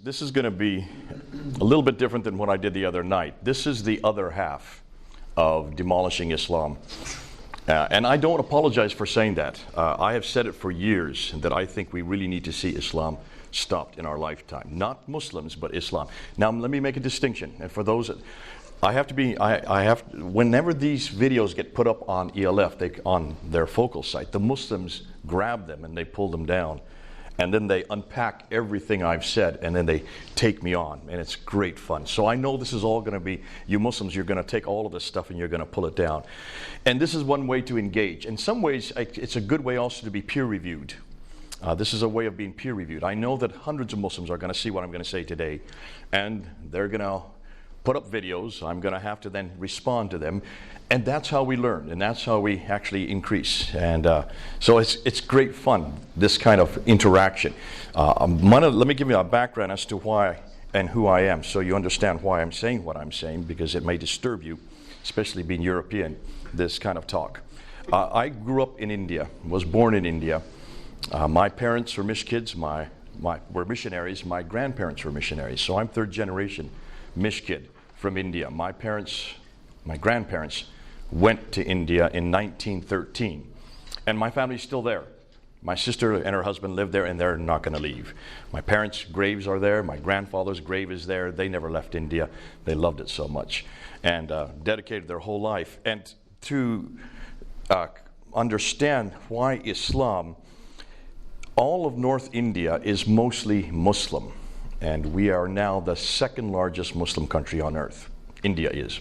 This is going to be a little bit different than what I did the other night. This is the other half of demolishing Islam. And I don't apologize for saying that. I have said it for years that I think we really need to see Islam stopped in our lifetime. Not Muslims, but Islam. Now, let me make a distinction. And for those that whenever these videos get put up on ELF, on their focal site, the Muslims grab them and they pull them down. And then they unpack everything I've said, and then they take me on, and it's great fun. So I know this is all going to be, you Muslims, you're going to take all of this stuff and you're going to pull it down. And this is one way to engage. In some ways, it's a good way also to be peer-reviewed. This is a way of being peer-reviewed. I know that hundreds of Muslims are going to see what I'm going to say today, and they're going to put up videos. I'm going to have to then respond to them. And that's how we learn, and that's how we actually increase. And so it's great fun, this kind of interaction. Let me give you a background as to why and who I am, so you understand why I'm saying what I'm saying, because it may disturb you, especially being European, this kind of talk. I grew up in India, was born in India. My parents were Mish kids, were missionaries. My grandparents were missionaries, so I'm third generation Mish kid from India. My grandparents went to India in 1913, and my family's still there. My sister and her husband live there, and they're not going to leave. My parents' graves are there. My grandfather's grave is there. They never left India. They loved it so much, and dedicated their whole life. And to understand why Islam, all of North India is mostly Muslim, and we are now the second largest Muslim country on earth. India is.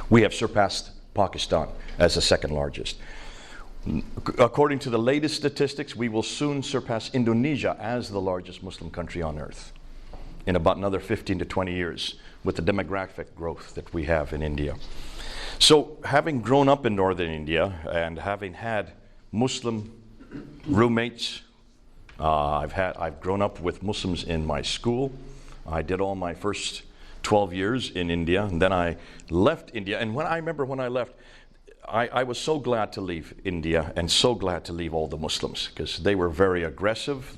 We have surpassed Pakistan as the second largest. According to the latest statistics, we will soon surpass Indonesia as the largest Muslim country on earth in about another 15 to 20 years with the demographic growth that we have in India. So having grown up in northern India and having had Muslim roommates, I've grown up with Muslims in my school. I did all my first 12 years in India, and then I left India. And I remember when I left, I was so glad to leave India and so glad to leave all the Muslims, because they were very aggressive.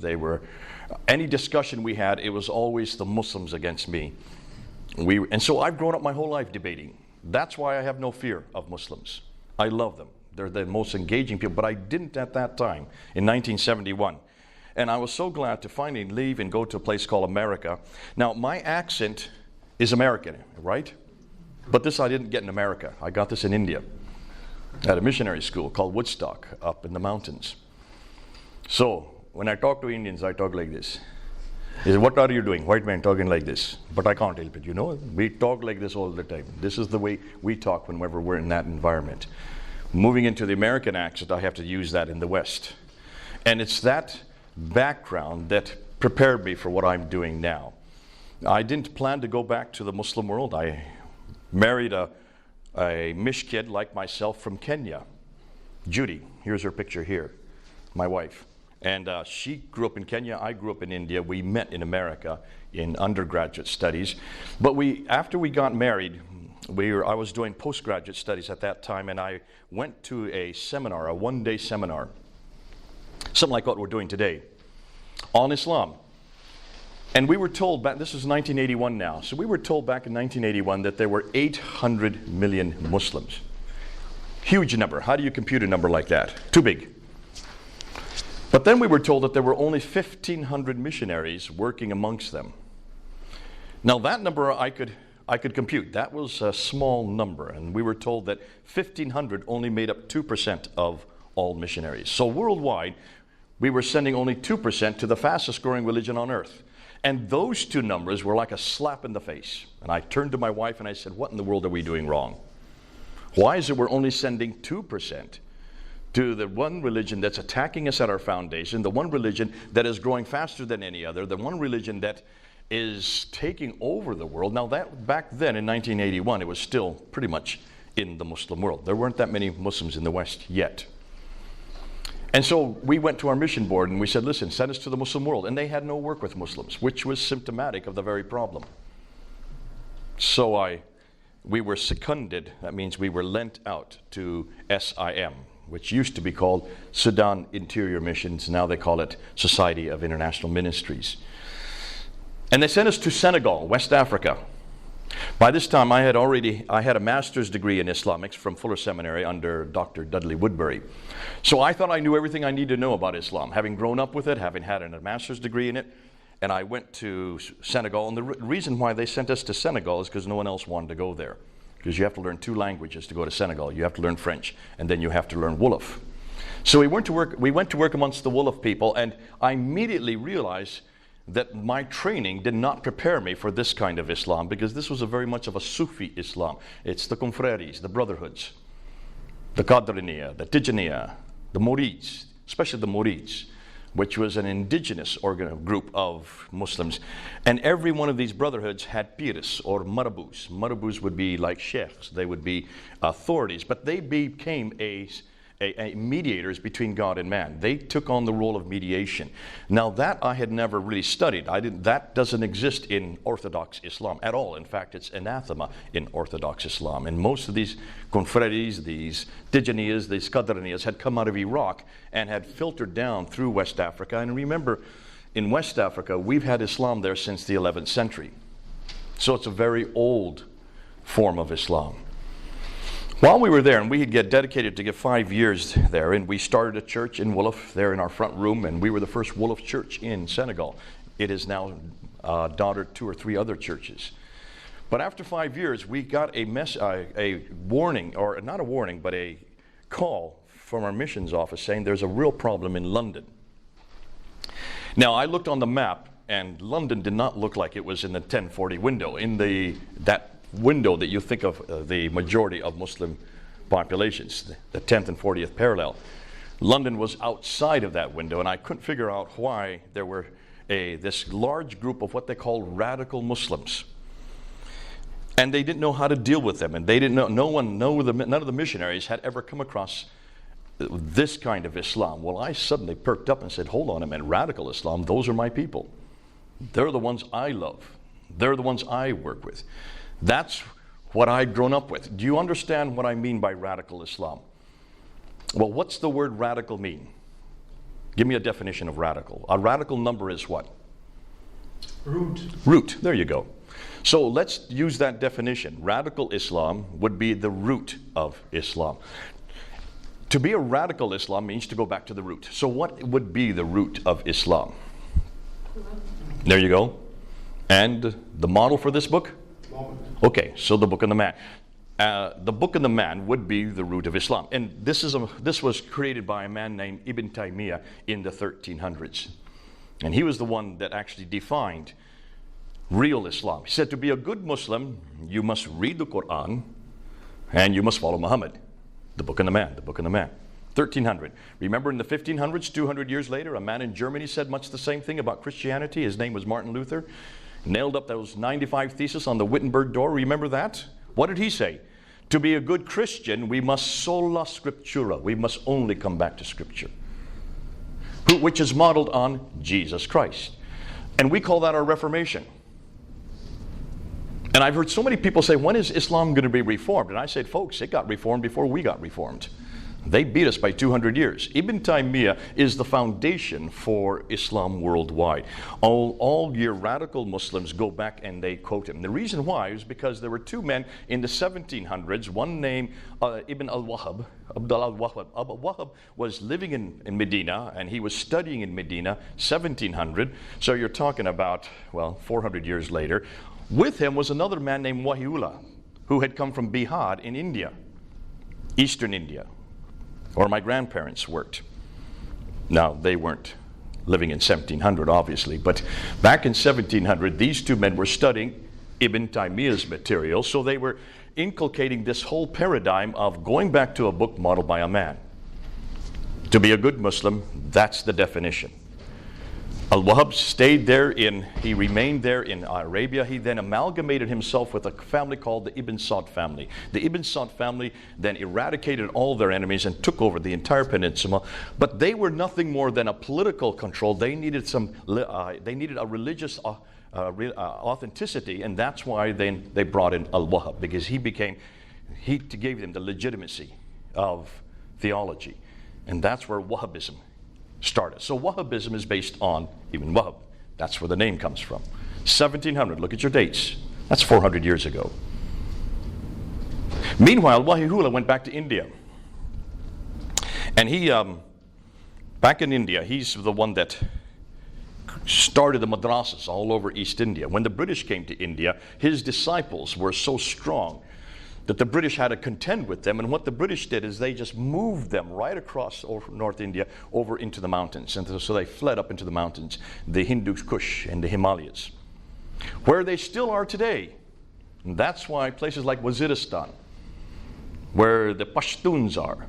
Any discussion we had, it was always the Muslims against me. And so I've grown up my whole life debating. That's why I have no fear of Muslims. I love them. They're the most engaging people, but I didn't at that time in 1971. And I was so glad to finally leave and go to a place called America. Now, my accent is American, right? But this I didn't get in America. I got this in India at a missionary school called Woodstock up in the mountains. So when I talk to Indians, I talk like this. They say, "What are you doing? White man talking like this." But I can't help it, you know. We talk like this all the time. This is the way we talk whenever we're in that environment. Moving into the American accent, I have to use that in the West. And it's that background that prepared me for what I'm doing now. I didn't plan to go back to the Muslim world. I married a Mish kid like myself from Kenya, Judy. Here's her picture here, my wife. And she grew up in Kenya. I grew up in India. We met in America in undergraduate studies. But after we got married, I was doing postgraduate studies at that time, and I went to a seminar, a one-day seminar, something like what we're doing today, on Islam. And we were told back, this is 1981 now, so we were told back in 1981 that there were 800 million Muslims. Huge number. How do you compute a number like that? Too big. But then we were told that there were only 1,500 missionaries working amongst them. Now that number I could compute. That was a small number, and we were told that 1,500 only made up 2% of all missionaries. So worldwide, we were sending only 2% to the fastest growing religion on earth. And those two numbers were like a slap in the face. And I turned to my wife and I said, "What in the world are we doing wrong? Why is it we're only sending 2% to the one religion that's attacking us at our foundation, the one religion that is growing faster than any other, the one religion that is taking over the world?" Now that back then in 1981, it was still pretty much in the Muslim world. There weren't that many Muslims in the West yet. And so we went to our mission board and we said, "Listen, send us to the Muslim world." And they had no work with Muslims, which was symptomatic of the very problem. So we were seconded, that means we were lent out to SIM, which used to be called Sudan Interior Missions. Now they call it Society of International Ministries. And they sent us to Senegal, West Africa. By this time, I had a master's degree in Islamics from Fuller Seminary under Dr. Dudley Woodbury. So I thought I knew everything I needed to know about Islam, having grown up with it, having had a master's degree in it. And I went to Senegal. And the reason why they sent us to Senegal is because no one else wanted to go there. Because you have to learn 2 languages to go to Senegal. You have to learn French, and then you have to learn Wolof. So we went to work amongst the Wolof people, and I immediately realized that my training did not prepare me for this kind of Islam, because this was very much of a Sufi Islam. It's the confreries, the brotherhoods, the Qadriniya, the Tijaniya, the Murids, especially the Murids, which was an indigenous group of Muslims. And every one of these brotherhoods had pirs or marabouts. Marabouts would be like sheikhs. They would be authorities, but they became mediators between God and man. They took on the role of mediation. Now that I had never really studied. That doesn't exist in Orthodox Islam at all. In fact, it's anathema in Orthodox Islam. And most of these confreries, these Tijaniyas, these Qadraniyas had come out of Iraq and had filtered down through West Africa. And remember, in West Africa, we've had Islam there since the 11th century. So it's a very old form of Islam. While we were there, and we had get dedicated to get 5 years there, and we started a church in Wolof there in our front room, and we were the first Wolof church in Senegal. It is now daughtered 2 or 3 other churches. But after 5 years, we got a warning, or not a warning, but a call from our missions office saying there's a real problem in London. Now, I looked on the map, and London did not look like it was in the 1040 window, in that window that you think of the majority of Muslim populations, the 10th and 40th parallel. London was outside of that window, and I couldn't figure out why there were this large group of what they call radical Muslims. And they didn't know how to deal with them, and they didn't know, none of the missionaries had ever come across this kind of Islam. Well, I suddenly perked up and said, hold on a minute, radical Islam, those are my people. They're the ones I love. They're the ones I work with. That's what I'd grown up with. Do you understand what I mean by radical Islam? Well, what's the word radical mean? Give me a definition of radical. A radical number is what? Root. Root, there you go. So let's use that definition. Radical Islam would be the root of Islam. To be a radical Islam means to go back to the root. So what would be the root of Islam? There you go. And the model for this book? Okay, so the Book of the Man. The Book of the Man would be the root of Islam. And this was created by a man named Ibn Taymiyyah in the 1300s. And he was the one that actually defined real Islam. He said to be a good Muslim, you must read the Quran and you must follow Muhammad. The Book of the Man, the Book of the Man. 1300. Remember in the 1500s, 200 years later, a man in Germany said much the same thing about Christianity. His name was Martin Luther. Nailed up those 95 theses on the Wittenberg door. Remember that? What did he say? To be a good Christian, we must sola scriptura. We must only come back to Scripture, which is modeled on Jesus Christ. And we call that our Reformation. And I've heard so many people say, when is Islam going to be reformed? And I said, folks, it got reformed before we got reformed. They beat us by 200 years. Ibn Taymiyyah is the foundation for Islam worldwide. All your radical Muslims go back and they quote him. The reason why is because there were 2 men in the 1700s, one named Ibn al-Wahhab. Abdullah al-Wahhab. Al-Wahhab was living in Medina, and he was studying in Medina, 1700. So you're talking about, 400 years later. With him was another man named Wahiullah, who had come from Bihar in India, Eastern India, where my grandparents worked. Now, they weren't living in 1700, obviously, but back in 1700, these 2 men were studying Ibn Taymiyyah's material, so they were inculcating this whole paradigm of going back to a book modeled by a man. To be a good Muslim, that's the definition. Al-Wahhab he remained there in Arabia. He then amalgamated himself with a family called the Ibn Saud family. The Ibn Saud family then eradicated all their enemies and took over the entire peninsula. But they were nothing more than a political control. They needed a religious authenticity, and that's why they brought in Al-Wahhab, because he gave them the legitimacy of theology. And that's where Wahhabism started. So Wahhabism is based on Ibn Wahhab. That's where the name comes from. 1700, look at your dates. That's 400 years ago. Meanwhile, Wahihula went back to India. And he, back in India, he's the one that started the madrasas all over East India. When the British came to India, his disciples were so strong that the British had to contend with them. And what the British did is they just moved them right across North India over into the mountains. And so they fled up into the mountains, the Hindu Kush and the Himalayas, where they still are today. And that's why places like Waziristan, where the Pashtuns are,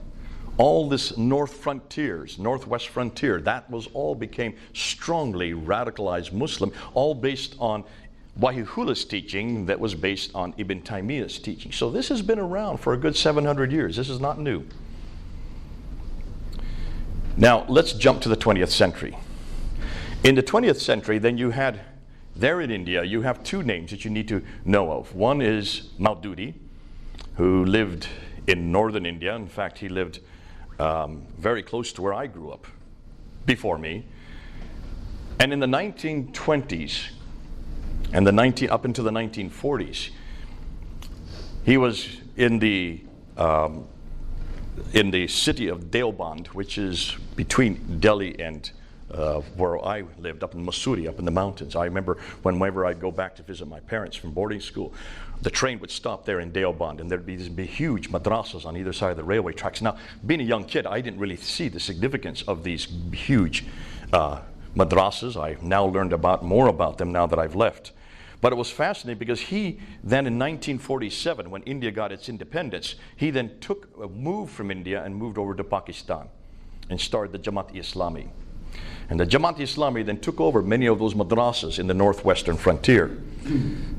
all this northwest frontier, that was all became strongly radicalized Muslim, all based on Wahihula's teaching that was based on Ibn Taymiyyah's teaching. So this has been around for a good 700 years. This is not new. Now, let's jump to the 20th century. In the 20th century, then you had, there in India, you have two names that you need to know of. One is Maududi, who lived in northern India. In fact, he lived very close to where I grew up before me. And in the 1920s and up into the 1940s, he was in the city of Deoband, which is between Delhi and where I lived, up in Mussoorie, up in the mountains. I remember whenever I'd go back to visit my parents from boarding school, the train would stop there in Deoband, and there'd be these huge madrasas on either side of the railway tracks. Now, being a young kid, I didn't really see the significance of these huge madrasas. I've now learned more about them now that I've left. But it was fascinating because he then in 1947, when India got its independence, he then moved from India and moved over to Pakistan and started the Jamaat-e-Islami. And the Jamaat-e-Islami then took over many of those madrasas in the northwestern frontier.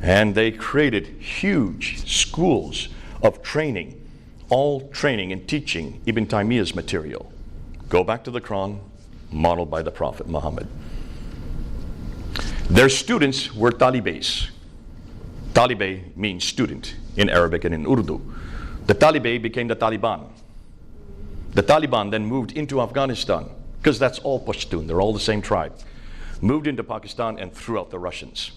And they created huge schools of training, all training and teaching Ibn Taymiyyah's material. Go back to the Quran, modeled by the Prophet Muhammad. Their students were talibés. Talibé means student in Arabic and in Urdu. The Talibé became the Taliban. The Taliban then moved into Afghanistan, because that's all Pashtun, they're all the same tribe. Moved into Pakistan and threw out the Russians.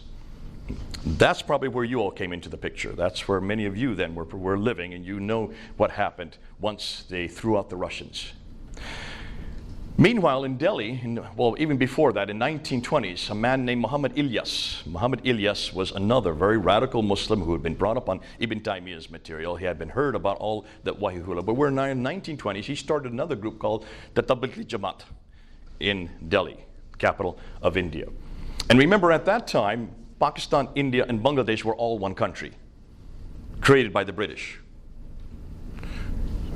That's probably where you all came into the picture. That's where many of you then were living, and you know what happened once they threw out the Russians. Meanwhile, in Delhi, even before that, in 1920s, a man named Muhammad Ilyas. Muhammad Ilyas was another very radical Muslim who had been brought up on Ibn Taymiyyah's material. He had been heard about all that Wahihula. But we're now in 1920s, he started another group called the Tablighi Jamaat in Delhi, capital of India. And remember, at that time, Pakistan, India, and Bangladesh were all one country, created by the British.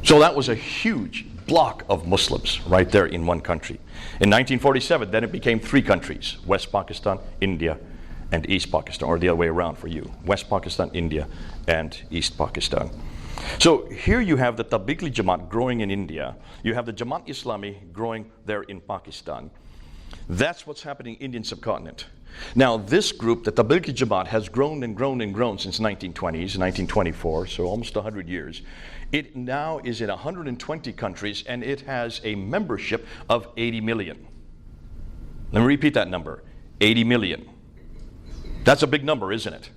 So that was a huge block of Muslims right there in one country. In 1947, then it became three countries: West Pakistan, India, and East Pakistan, or the other way around for you: West Pakistan, India, and East Pakistan. So here you have the Tablighi Jamaat growing in India. You have the Jamaat-Islami growing there in Pakistan. That's what's happening in the Indian subcontinent. Now, this group, the Tablighi Jamaat, has grown and grown and grown since 1920s, 1924, so almost 100 years. It now is in 120 countries, and it has a membership of 80 million. Let me repeat that number, 80 million. That's a big number, isn't it?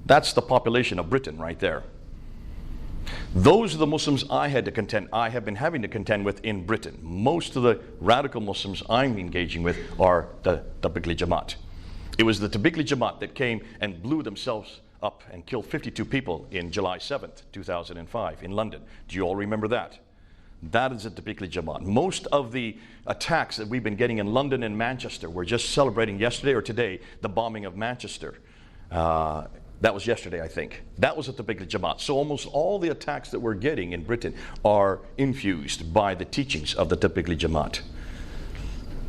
That's the population of Britain right there. Those are the Muslims I have been having to contend with in Britain. Most of the radical Muslims I'm engaging with are the Tablighi Jamaat. It was the Tablighi Jamaat that came and blew themselves up and killed 52 people in July 7th, 2005 in London. Do you all remember that? That is the Tablighi Jamaat. Most of the attacks that we've been getting in London and Manchester, we're just celebrating yesterday or today the bombing of Manchester. That was yesterday, I think. That was at the Tablighi Jamaat. So almost all the attacks that we're getting in Britain are infused by the teachings of the Tablighi Jamaat.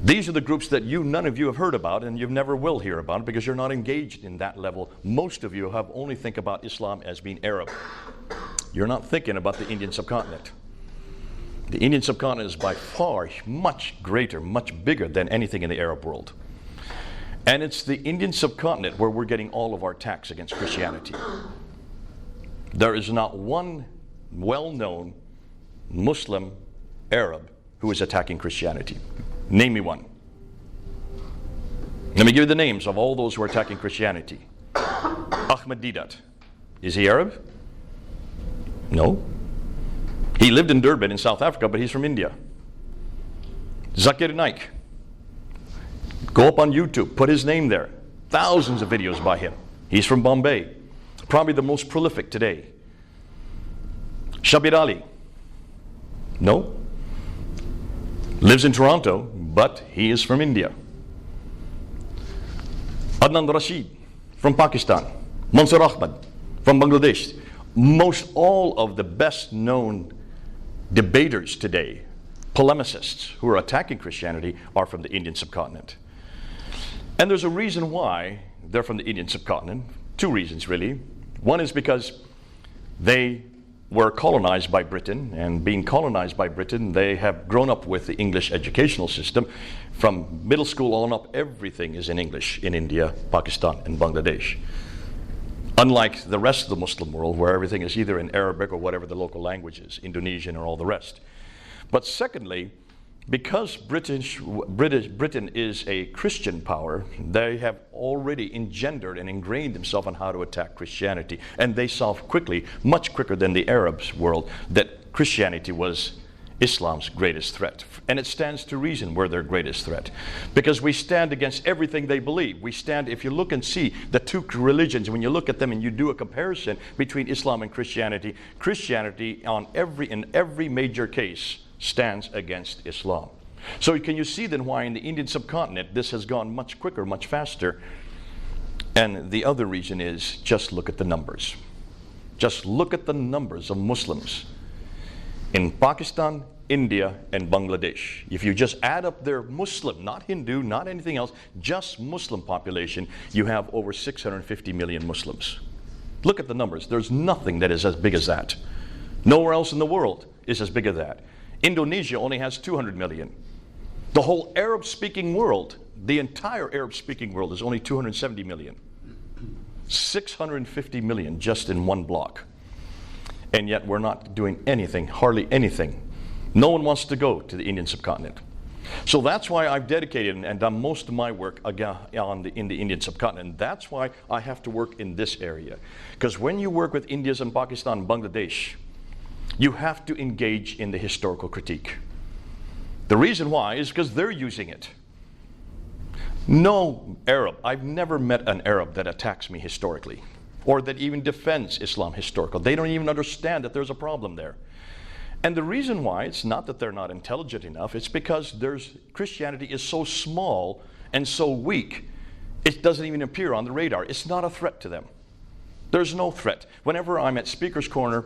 These are the groups that none of you have heard about, and you never will hear about because you're not engaged in that level. Most of you have only think about Islam as being Arab. You're not thinking about the Indian subcontinent. The Indian subcontinent is by far much greater, much bigger than anything in the Arab world. And it's the Indian subcontinent where we're getting all of our attacks against Christianity. There is not one well-known Muslim Arab who is attacking Christianity. Name me one. Let me give you the names of all those who are attacking Christianity. Ahmed Deedat. Is he Arab? No. He lived in Durban in South Africa, but he's from India. Zakir Naik. Go up on YouTube, put his name there. Thousands of videos by him. He's from Bombay. Probably the most prolific today. Shabir Ali. No. Lives in Toronto, but he is from India. Adnan Rashid from Pakistan. Mansur Ahmad from Bangladesh. Most all of the best known debaters today, polemicists who are attacking Christianity, are from the Indian subcontinent. And there's a reason why they're from the Indian subcontinent. Two reasons, really. One is because they were colonized by Britain, and being colonized by Britain, they have grown up with the English educational system. From middle school on up, everything is in English in India, Pakistan, and Bangladesh. Unlike the rest of the Muslim world, where everything is either in Arabic or whatever the local language is, Indonesian or all the rest. But secondly, because Britain is a Christian power, they have already engendered and ingrained themselves on how to attack Christianity. And they saw quickly, much quicker than the Arabs world, that Christianity was Islam's greatest threat. And it stands to reason we're their greatest threat. Because we stand against everything they believe. We stand, if you look and see the two religions, when you look at them and you do a comparison between Islam and Christianity, Christianity in every major case stands against Islam. So can you see then why in the Indian subcontinent this has gone much quicker, much faster? And the other reason is, just look at the numbers. Just look at the numbers of Muslims in Pakistan, India, and Bangladesh. If you just add up their Muslim, not Hindu, not anything else, just Muslim population, you have over 650 million Muslims. Look at the numbers. There's nothing that is as big as that. Nowhere else in the world is as big as that. Indonesia only has 200 million. The whole Arab-speaking world, the entire Arab-speaking world, is only 270 million. 650 million just in one block. And yet we're not doing anything, hardly anything. No one wants to go to the Indian subcontinent. So that's why I've dedicated and done most of my work in the Indian subcontinent. That's why I have to work in this area. Because when you work with Indians and Pakistan and Bangladesh, you have to engage in the historical critique. The reason why is because they're using it. No Arab, I've never met an Arab that attacks me historically, or that even defends Islam historical. They don't even understand that there's a problem there. And the reason why, it's not that they're not intelligent enough, it's because Christianity is so small and so weak, it doesn't even appear on the radar. It's not a threat to them. There's no threat. Whenever I'm at Speaker's Corner,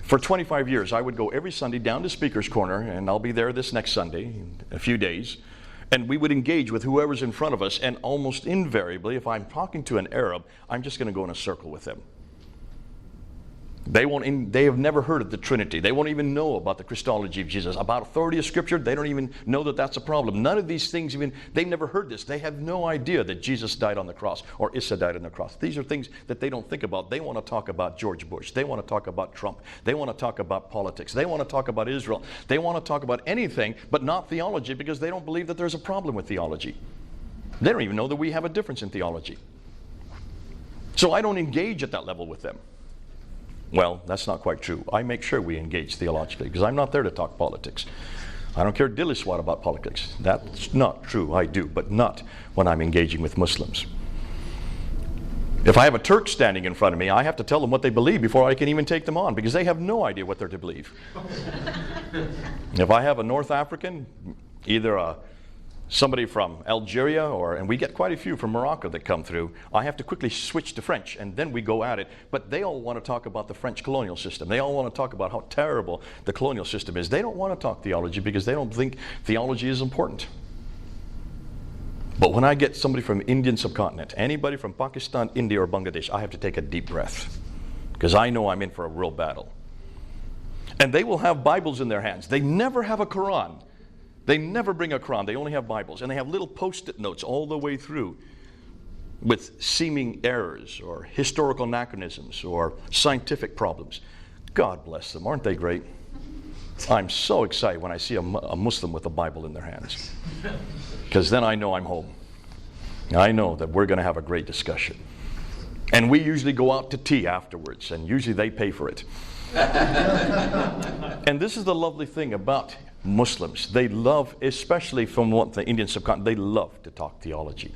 for 25 years, I would go every Sunday down to Speaker's Corner, and I'll be there this next Sunday, in a few days, and we would engage with whoever's in front of us, and almost invariably, if I'm talking to an Arab, I'm just going to go in a circle with them. They have never heard of the Trinity. They won't even know about the Christology of Jesus. About authority of Scripture, they don't even know that that's a problem. None of these things, they've never heard this. They have no idea that Jesus died on the cross or Isa died on the cross. These are things that they don't think about. They want to talk about George Bush. They want to talk about Trump. They want to talk about politics. They want to talk about Israel. They want to talk about anything but not theology, because they don't believe that there's a problem with theology. They don't even know that we have a difference in theology. So I don't engage at that level with them. Well, that's not quite true. I make sure we engage theologically, because I'm not there to talk politics. I don't care dilly swat about politics. That's not true. I do, but not when I'm engaging with Muslims. If I have a Turk standing in front of me, I have to tell them what they believe before I can even take them on, because they have no idea what they're to believe. If I have a North African, either somebody from Algeria, and we get quite a few from Morocco that come through, I have to quickly switch to French, and then we go at it. But they all want to talk about the French colonial system. They all want to talk about how terrible the colonial system is. They don't want to talk theology because they don't think theology is important. But when I get somebody from Indian subcontinent, anybody from Pakistan, India, or Bangladesh, I have to take a deep breath, because I know I'm in for a real battle. And they will have Bibles in their hands. They never have a Quran. They never bring a Quran. They only have Bibles. And they have little post-it notes all the way through with seeming errors or historical anachronisms or scientific problems. God bless them. Aren't they great? I'm so excited when I see a Muslim with a Bible in their hands, because then I know I'm home. I know that we're going to have a great discussion. And we usually go out to tea afterwards, and usually they pay for it. And this is the lovely thing about Muslims. They love, especially from what the Indian subcontinent, they love to talk theology.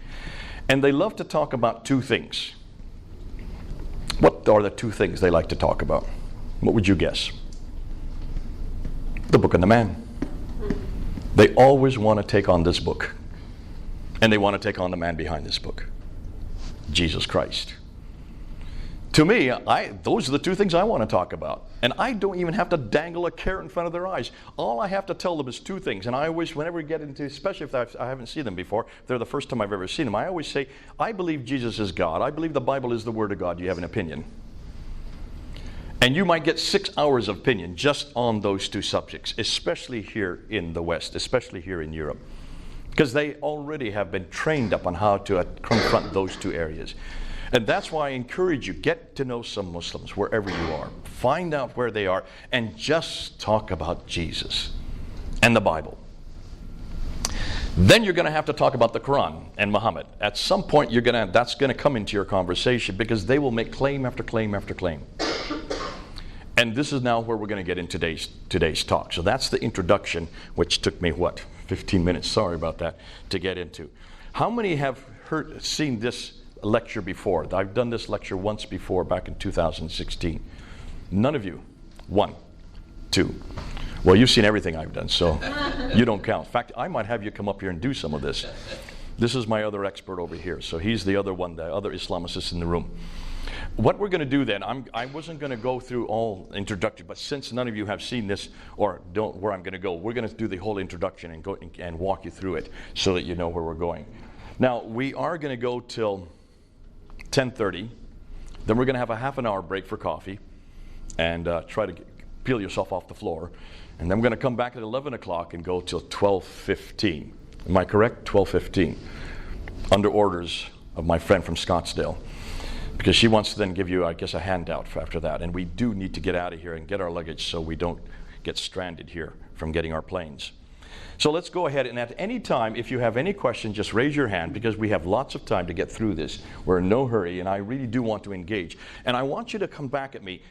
And they love to talk about two things. What are the two things they like to talk about? What would you guess? The book and the man. They always want to take on this book. And they want to take on the man behind this book, Jesus Christ. To me, those are the two things I want to talk about. And I don't even have to dangle a carrot in front of their eyes. All I have to tell them is two things. And I always, whenever we get into, especially if I haven't seen them before, if they're the first time I've ever seen them, I always say, I believe Jesus is God. I believe the Bible is the Word of God. Do you have an opinion? And you might get 6 hours of opinion just on those two subjects, especially here in the West, especially here in Europe. Because they already have been trained up on how to confront those two areas. And that's why I encourage you, get to know some Muslims wherever you are. Find out where they are and just talk about Jesus and the Bible. Then you're going to have to talk about the Quran and Muhammad. At some point, that's going to come into your conversation because they will make claim after claim after claim. And this is now where we're going to get in today's talk. So that's the introduction, which took me, 15 minutes, sorry about that, to get into. How many have seen this lecture before? I've done this lecture once before, back in 2016. None of you? 1, 2. Well, you've seen everything I've done, so you don't count. In fact, I might have you come up here and do some of this. This is my other expert over here, so he's the other one, the other Islamicist in the room. What we're going to do then, I wasn't going to go through all introductory, but since none of you have seen this or don't where I'm going to go, we're going to do the whole introduction and go and walk you through it so that you know where we're going. Now, we are going to go till 10:30. Then we're going to have a half an hour break for coffee and try to peel yourself off the floor. And then we're going to come back at 11 o'clock and go till 12:15. Am I correct? 12:15. Under orders of my friend from Scottsdale. Because she wants to then give you, I guess, a handout after that. And we do need to get out of here and get our luggage so we don't get stranded here from getting our planes. So let's go ahead, and at any time, if you have any questions, just raise your hand because we have lots of time to get through this. We're in no hurry, and I really do want to engage. And I want you to come back at me.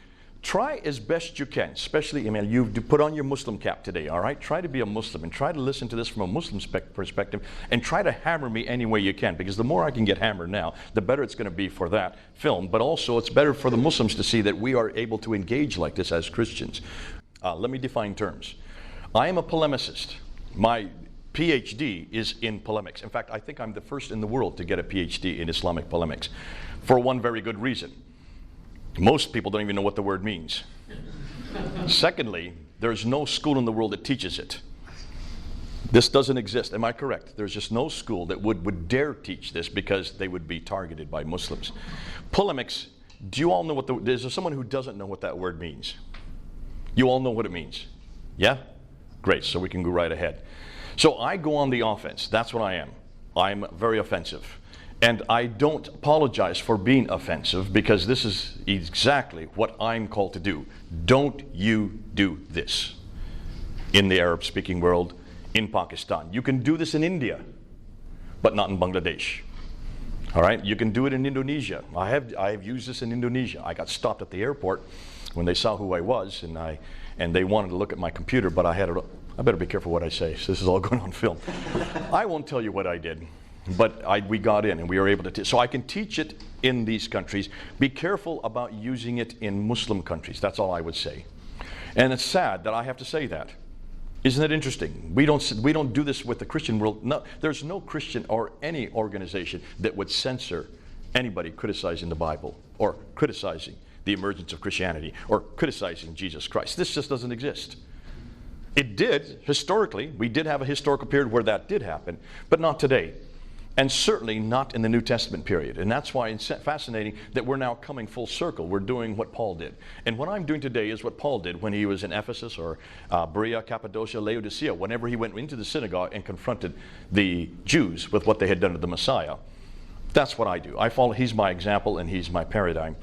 Try as best you can, especially, you put on your Muslim cap today, all right? Try to be a Muslim and try to listen to this from a Muslim perspective and try to hammer me any way you can, because the more I can get hammered now, the better it's going to be for that film. But also, it's better for the Muslims to see that we are able to engage like this as Christians. Let me define terms. I am a polemicist. My PhD is in polemics. In fact, I think I'm the first in the world to get a PhD in Islamic polemics for one very good reason. Most people don't even know what the word means. Secondly, there's no school in the world that teaches it. This doesn't exist. Am I correct? There's just no school that would dare teach this because they would be targeted by Muslims. Polemics, do you all know is there someone who doesn't know what that word means? You all know what it means? Yeah? Great, so we can go right ahead. So I go on the offense. That's what I am. I'm very offensive. And I don't apologize for being offensive because this is exactly what I'm called to do. Don't you do this in the Arab-speaking world, in Pakistan. You can do this in India, but not in Bangladesh. All right? You can do it in Indonesia. I have used this in Indonesia. I got stopped at the airport when they saw who I was, and they wanted to look at my computer, but I better be careful what I say. So this is all going on film. I won't tell you what I did. But we got in and we were able to so I can teach it in these countries. Be careful about using it in Muslim countries. That's all I would say. And it's sad that I have to say that. Isn't it interesting? We don't do this with the Christian world. No, there's no Christian or any organization that would censor anybody criticizing the Bible or criticizing the emergence of Christianity or criticizing Jesus Christ. This just doesn't exist. It did historically. We did have a historical period where that did happen, but not today. And certainly not in the New Testament period. And that's why it's fascinating that we're now coming full circle. We're doing what Paul did. And what I'm doing today is what Paul did when he was in Ephesus or Berea, Cappadocia, Laodicea, whenever he went into the synagogue and confronted the Jews with what they had done to the Messiah. That's what I do. I follow. He's my example and he's my paradigm.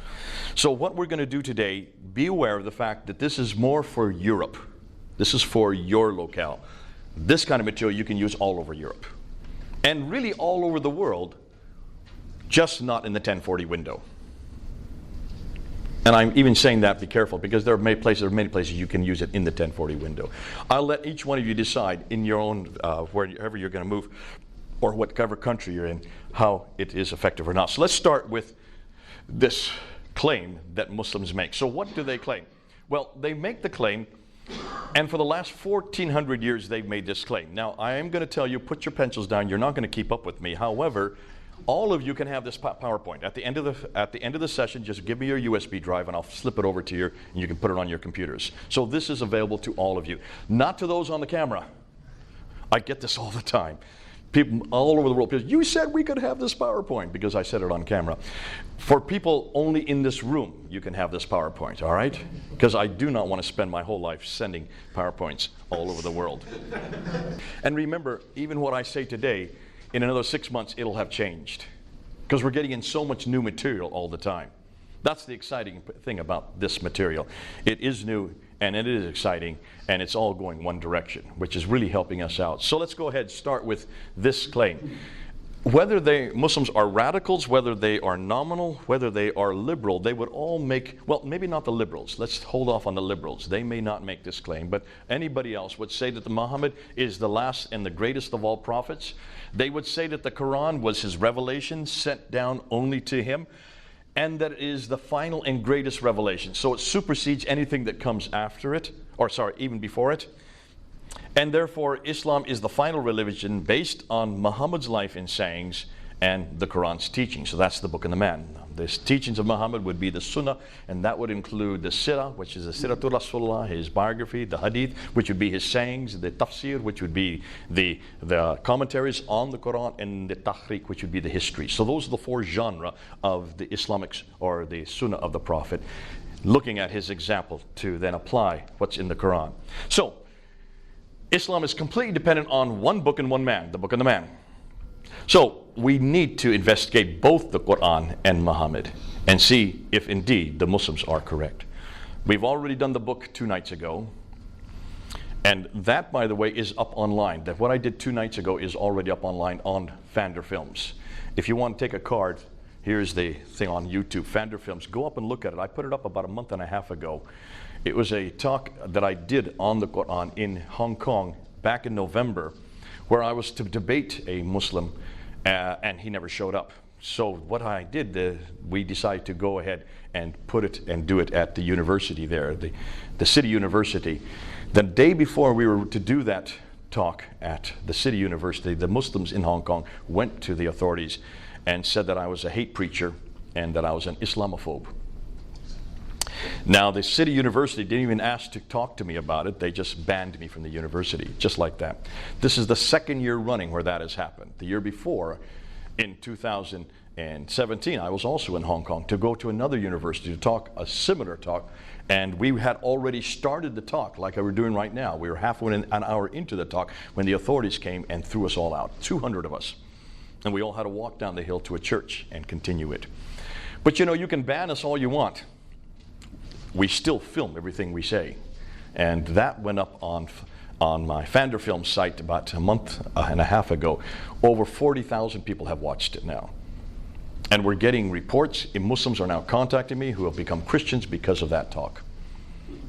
So what we're going to do today, be aware of the fact that this is more for Europe. This is for your locale. This kind of material you can use all over Europe. And really all over the world just not in the 1040 window. And I'm even saying that, be careful, because there are many places you can use it in the 1040 window. I'll let each one of you decide in your own, wherever you're going to move, or whatever country you're in, how it is effective or not. So let's start with this claim that Muslims make. So what do they claim? Well, they make the claim, and for the last 1,400 years they've made this claim. Now, I am going to tell you, put your pencils down. You're not going to keep up with me. However, all of you can have this PowerPoint. At the end of the session, just give me your USB drive and I'll slip it over to you, and you can put it on your computers. So this is available to all of you, not to those on the camera. I get this all the time. People all over the world, you said we could have this PowerPoint, because I said it on camera. For people only in this room, you can have this PowerPoint, all right? Because I do not want to spend my whole life sending PowerPoints all over the world. And remember, even what I say today, in another 6 months, it'll have changed, because we're getting in so much new material all the time. That's the exciting thing about this material. It is new, and it is exciting, and it's all going one direction, which is really helping us out. So let's go ahead and start with this claim. Whether Muslims are radicals, whether they are nominal, whether they are liberal, they would all make, well, maybe not the liberals. Let's hold off on the liberals. They may not make this claim, but anybody else would say that Muhammad is the last and the greatest of all prophets. They would say that the Quran was his revelation sent down only to him, and that it is the final and greatest revelation. So it supersedes anything that comes after it, even before it. And therefore, Islam is the final religion based on Muhammad's life and sayings and the Quran's teaching. So that's the book and the man. The teachings of Muhammad would be the Sunnah, and that would include the Sirah, which is the Siratul Rasulullah, his biography, the Hadith, which would be his sayings, the Tafsir, which would be the commentaries on the Quran, and the Tahriq, which would be the history. So those are the four genres of the Islamic, or the Sunnah of the Prophet, looking at his example to then apply what's in the Quran. So Islam is completely dependent on one book and one man, the book and the man. So we need to investigate both the Quran and Muhammad and see if indeed the Muslims are correct. We've already done the book 2 nights ago, and that, by the way, is up online. That what I did 2 nights ago is already up online on Fander Films. If you want to take a card, here's the thing on YouTube, Fander Films. Go up and look at it. I put it up about a month and a half ago. It was a talk that I did on the Quran in Hong Kong back in November, where I was to debate a Muslim, and he never showed up. So what I did, we decided to go ahead and put it and do it at the university there, the City University. The day before we were to do that talk at the City University, the Muslims in Hong Kong went to the authorities and said that I was a hate preacher and that I was an Islamophobe. Now, the City University didn't even ask to talk to me about it. They just banned me from the university, just like that. This is the 2nd year running where that has happened. The year before, in 2017, I was also in Hong Kong to go to another university to talk a similar talk, and we had already started the talk like we're doing right now. We were halfway an hour into the talk when the authorities came and threw us all out, 200 of us. And we all had to walk down the hill to a church and continue it. But you know, you can ban us all you want. We still film everything we say. And that went up on my Fander Film site about a month and a half ago. Over 40,000 people have watched it now. And we're getting reports, and Muslims are now contacting me who have become Christians because of that talk.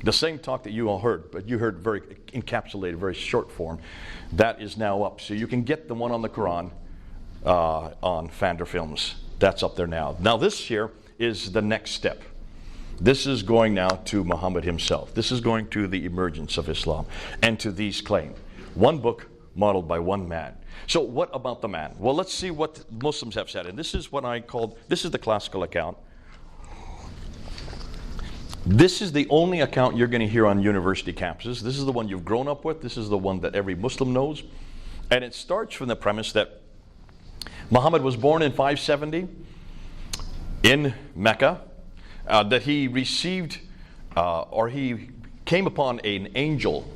The same talk that you all heard, but you heard very encapsulated, very short form, that is now up. So you can get the one on the Quran on Fander Films. That's up there now. Now this here is the next step. This is going now to Muhammad himself. This is going to the emergence of Islam and to these claims. One book modeled by one man. So what about the man? Well, let's see what Muslims have said. And this is what I called, this is the classical account. This is the only account you're going to hear on university campuses. This is the one you've grown up with. This is the one that every Muslim knows. And it starts from the premise that Muhammad was born in 570 in Mecca. That he received, or he came upon an angel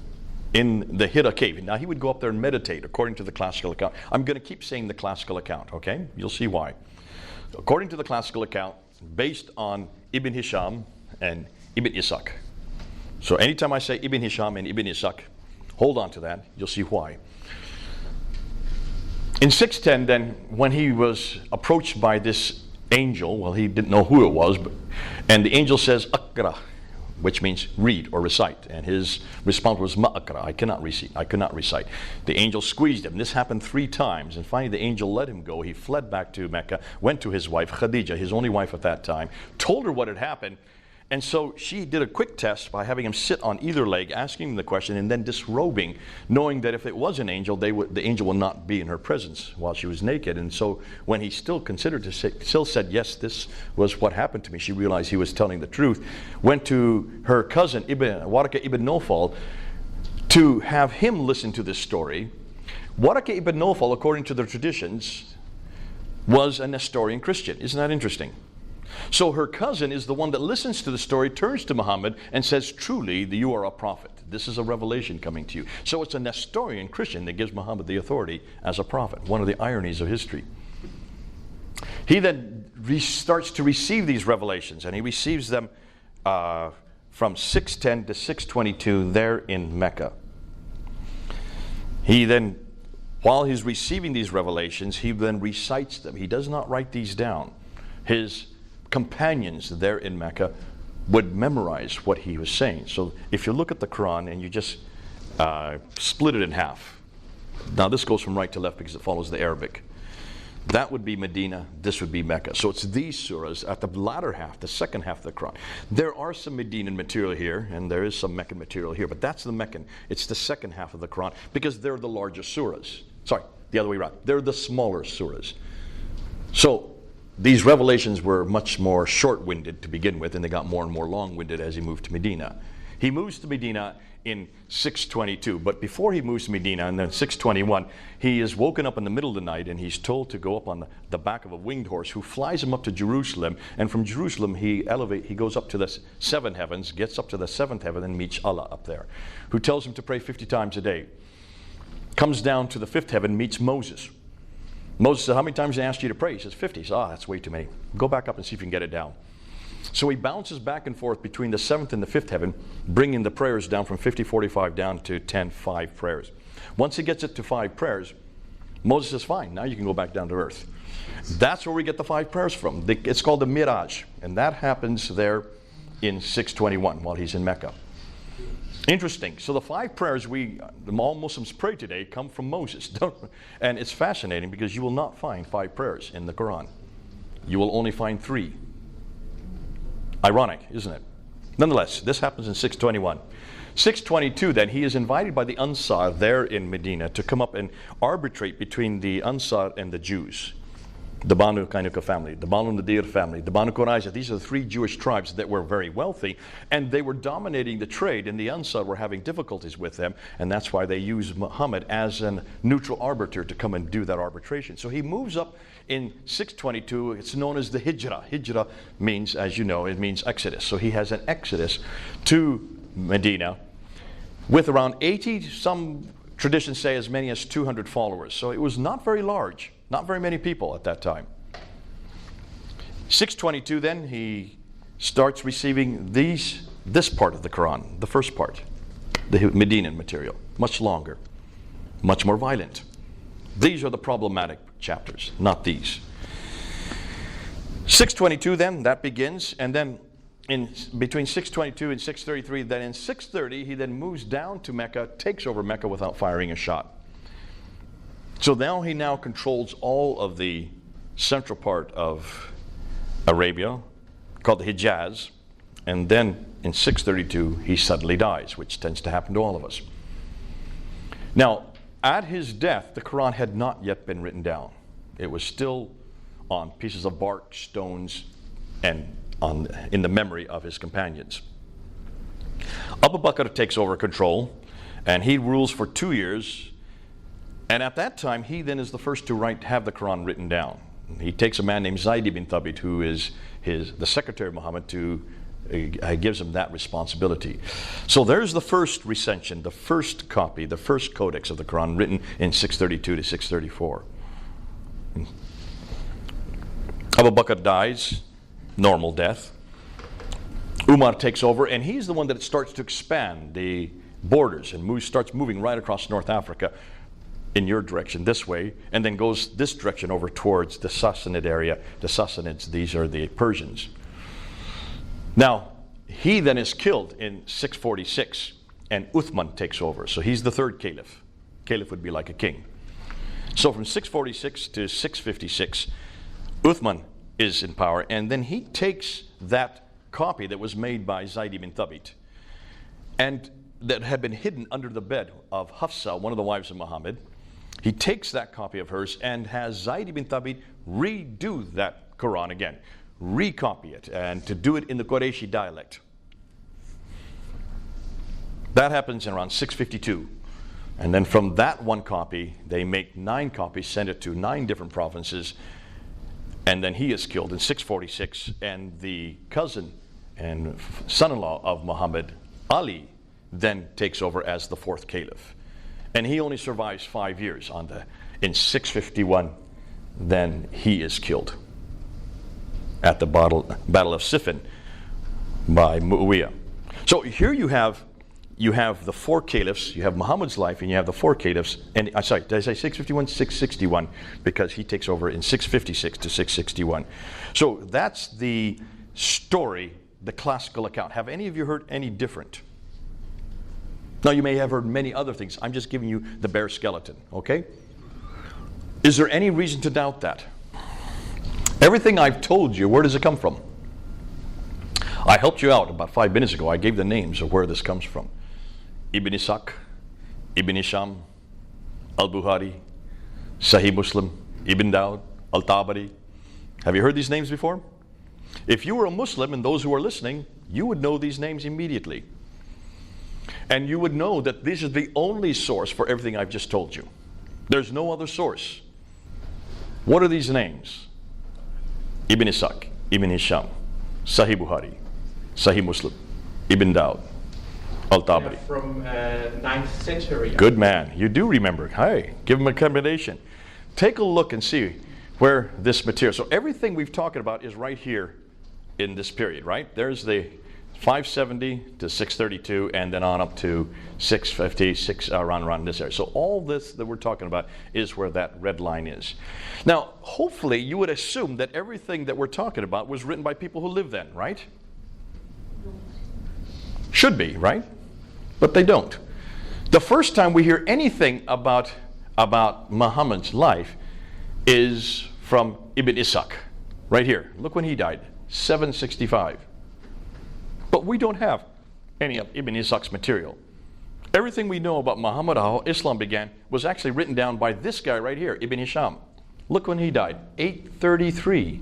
in the Hira cave. Now he would go up there and meditate according to the classical account. I'm going to keep saying the classical account, okay? You'll see why. According to the classical account, based on Ibn Hisham and Ibn Ishaq. So anytime I say Ibn Hisham and Ibn Ishaq, hold on to that, you'll see why. In 610 then, when he was approached by this angel, well, he didn't know who it was, and the angel says, Akra, which means read or recite. And his response was, Ma'akra, I cannot recite. The angel squeezed him. This happened 3 times, and finally the angel let him go. He fled back to Mecca, went to his wife, Khadija, his only wife at that time, told her what had happened. And so she did a quick test by having him sit on either leg, asking him the question, and then disrobing, knowing that if it was an angel, the angel would not be in her presence while she was naked. And so when he still said, yes, this was what happened to me, she realized he was telling the truth, went to her cousin, Waraka ibn Nawfal, to have him listen to this story. Waraka ibn Nawfal, according to the traditions, was a Nestorian Christian. Isn't that interesting? So her cousin is the one that listens to the story, turns to Muhammad and says, truly, you are a prophet. This is a revelation coming to you. So it's a Nestorian Christian that gives Muhammad the authority as a prophet, one of the ironies of history. He then starts to receive these revelations, and he receives them from 610 to 622 there in Mecca. He then, while he's receiving these revelations, he then recites them. He does not write these down. His companions there in Mecca would memorize what he was saying. So if you look at the Quran and you just split it in half, now this goes from right to left because it follows the Arabic. That would be Medina, this would be Mecca. So it's these surahs at the latter half, the second half of the Quran. There are some Medinan material here, and there is some Meccan material here, but that's the Meccan. It's the second half of the Quran because they're the largest surahs. Sorry, the other way around. They're the smaller surahs. So these revelations were much more short-winded to begin with, and they got more and more long-winded as he moved to Medina. He moves to Medina in 622, but before he moves to Medina, and then 621, he is woken up in the middle of the night, and he's told to go up on the back of a winged horse, who flies him up to Jerusalem, and from Jerusalem he goes up to the 7 heavens, gets up to the 7th heaven, and meets Allah up there, who tells him to pray 50 times a day. Comes down to the 5th heaven, meets Moses. Moses said, how many times did I ask you to pray? He says, 50. He says, that's way too many. Go back up and see if you can get it down. So he bounces back and forth between the 7th and the 5th heaven, bringing the prayers down from 50, 45 down to 10, 5 prayers. Once he gets it to 5 prayers, Moses says, fine, now you can go back down to earth. That's where we get the 5 prayers from. It's called the Miraj, and that happens there in 621 while he's in Mecca. Interesting. So the 5 prayers all Muslims pray today come from Moses. And it's fascinating because you will not find 5 prayers in the Quran. You will only find 3. Ironic, isn't it? Nonetheless, this happens in 621. 622 then, he is invited by the Ansar there in Medina to come up and arbitrate between the Ansar and the Jews. The Banu Kainuka family, the Banu Nadir family, the Banu Qurayza. These are the 3 Jewish tribes that were very wealthy, and they were dominating the trade, and the Ansar were having difficulties with them, and that's why they used Muhammad as a neutral arbiter to come and do that arbitration. So he moves up in 622. It's known as the Hijrah. Hijrah means, as you know, it means exodus. So he has an exodus to Medina with around 80, some traditions say as many as 200 followers. So it was not very large. Not very many people at that time. 622 then, he starts receiving this part of the Quran, the first part, the Medinan material, much longer, much more violent. These are the problematic chapters, not these. 622 then, that begins, and then in between 622 and 633, then in 630, he then moves down to Mecca, takes over Mecca without firing a shot. So now he controls all of the central part of Arabia, called the Hijaz, and then in 632 he suddenly dies, which tends to happen to all of us. Now, at his death, the Quran had not yet been written down. It was still on pieces of bark, stones, and in the memory of his companions. Abu Bakr takes over control, and he rules for 2 years. And at that time, he then is the first to have the Quran written down. He takes a man named Zayd ibn Thabit, who is the secretary of Muhammad, gives him that responsibility. So there's the first recension, the first copy, the first codex of the Quran written in 632 to 634. Abu Bakr dies, normal death. Umar takes over, and he's the one that starts to expand the borders and starts moving right across North Africa, in your direction this way, and then goes this direction over towards the Sassanid area. The Sassanids, these are the Persians. Now, he then is killed in 646, and Uthman takes over. So he's the third caliph. Caliph would be like a king. So from 646 to 656, Uthman is in power, and then he takes that copy that was made by Zayd ibn Thabit, and that had been hidden under the bed of Hafsa, one of the wives of Muhammad. He takes that copy of hers and has Zayd ibn Thabit redo that Quran again, recopy it, and to do it in the Qurayshi dialect. That happens in around 652. And then from that one copy, they make 9 copies, send it to 9 different provinces, and then he is killed in 646, and the cousin and son-in-law of Muhammad, Ali, then takes over as the 4th caliph. And he only survives 5 years. In 651, then he is killed at the Battle of Siffin by Muawiyah. So here you have the 4 caliphs, you have Muhammad's life, and you have the 4 caliphs. And sorry, did I say 651? 661, because he takes over in 656 to 661. So that's the story, the classical account. Have any of you heard any different? Now, you may have heard many other things. I'm just giving you the bare skeleton, okay? Is there any reason to doubt that? Everything I've told you, where does it come from? I helped you out about 5 minutes ago. I gave the names of where this comes from. Ibn Ishaq, Ibn Hisham, Al-Bukhari, Sahih Muslim, Ibn Dawud, Al-Tabari. Have you heard these names before? If you were a Muslim, and those who are listening, you would know these names immediately. And you would know that this is the only source for everything I've just told you. There's no other source. What are these names? Ibn Ishaq, Ibn Hisham, Sahih Bukhari, Sahih Muslim, Ibn Dawud, Al-Tabari. From 9th century. Good man. You do remember. Hey, give him a commendation. Take a look and see where this material. So everything we've talked about is right here in this period, right? There's the 570 to 632, and then on up to 650, around this area. So all this that we're talking about is where that red line is. Now, hopefully you would assume that everything that we're talking about was written by people who lived then, right? Should be, right? But they don't. The first time we hear anything about Muhammad's life is from Ibn Ishaq, right here. Look when he died, 765. But we don't have any of Ibn Ishaq's material. Everything we know about Muhammad, how Islam began, was actually written down by this guy right here, Ibn Hisham. Look when he died, 833.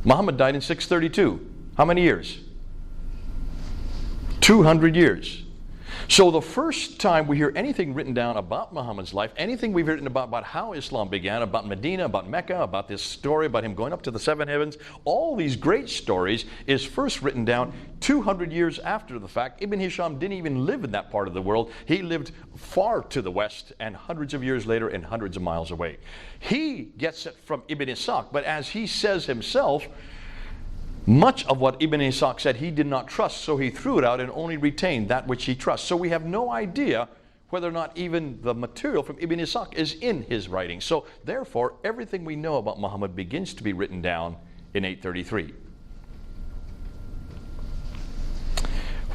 Muhammad died in 632. How many years? 200 years. So the first time we hear anything written down about Muhammad's life, anything we've written about how Islam began, about Medina, about Mecca, about this story about him going up to the 7 heavens, all these great stories is first written down 200 years after the fact. Ibn Hisham didn't even live in that part of the world. He lived far to the west and hundreds of years later and hundreds of miles away. He gets it from Ibn Ishaq, but as he says himself, much of what Ibn Ishaq said he did not trust, so he threw it out and only retained that which he trusts. So we have no idea whether or not even the material from Ibn Ishaq is in his writing. So therefore, everything we know about Muhammad begins to be written down in 833.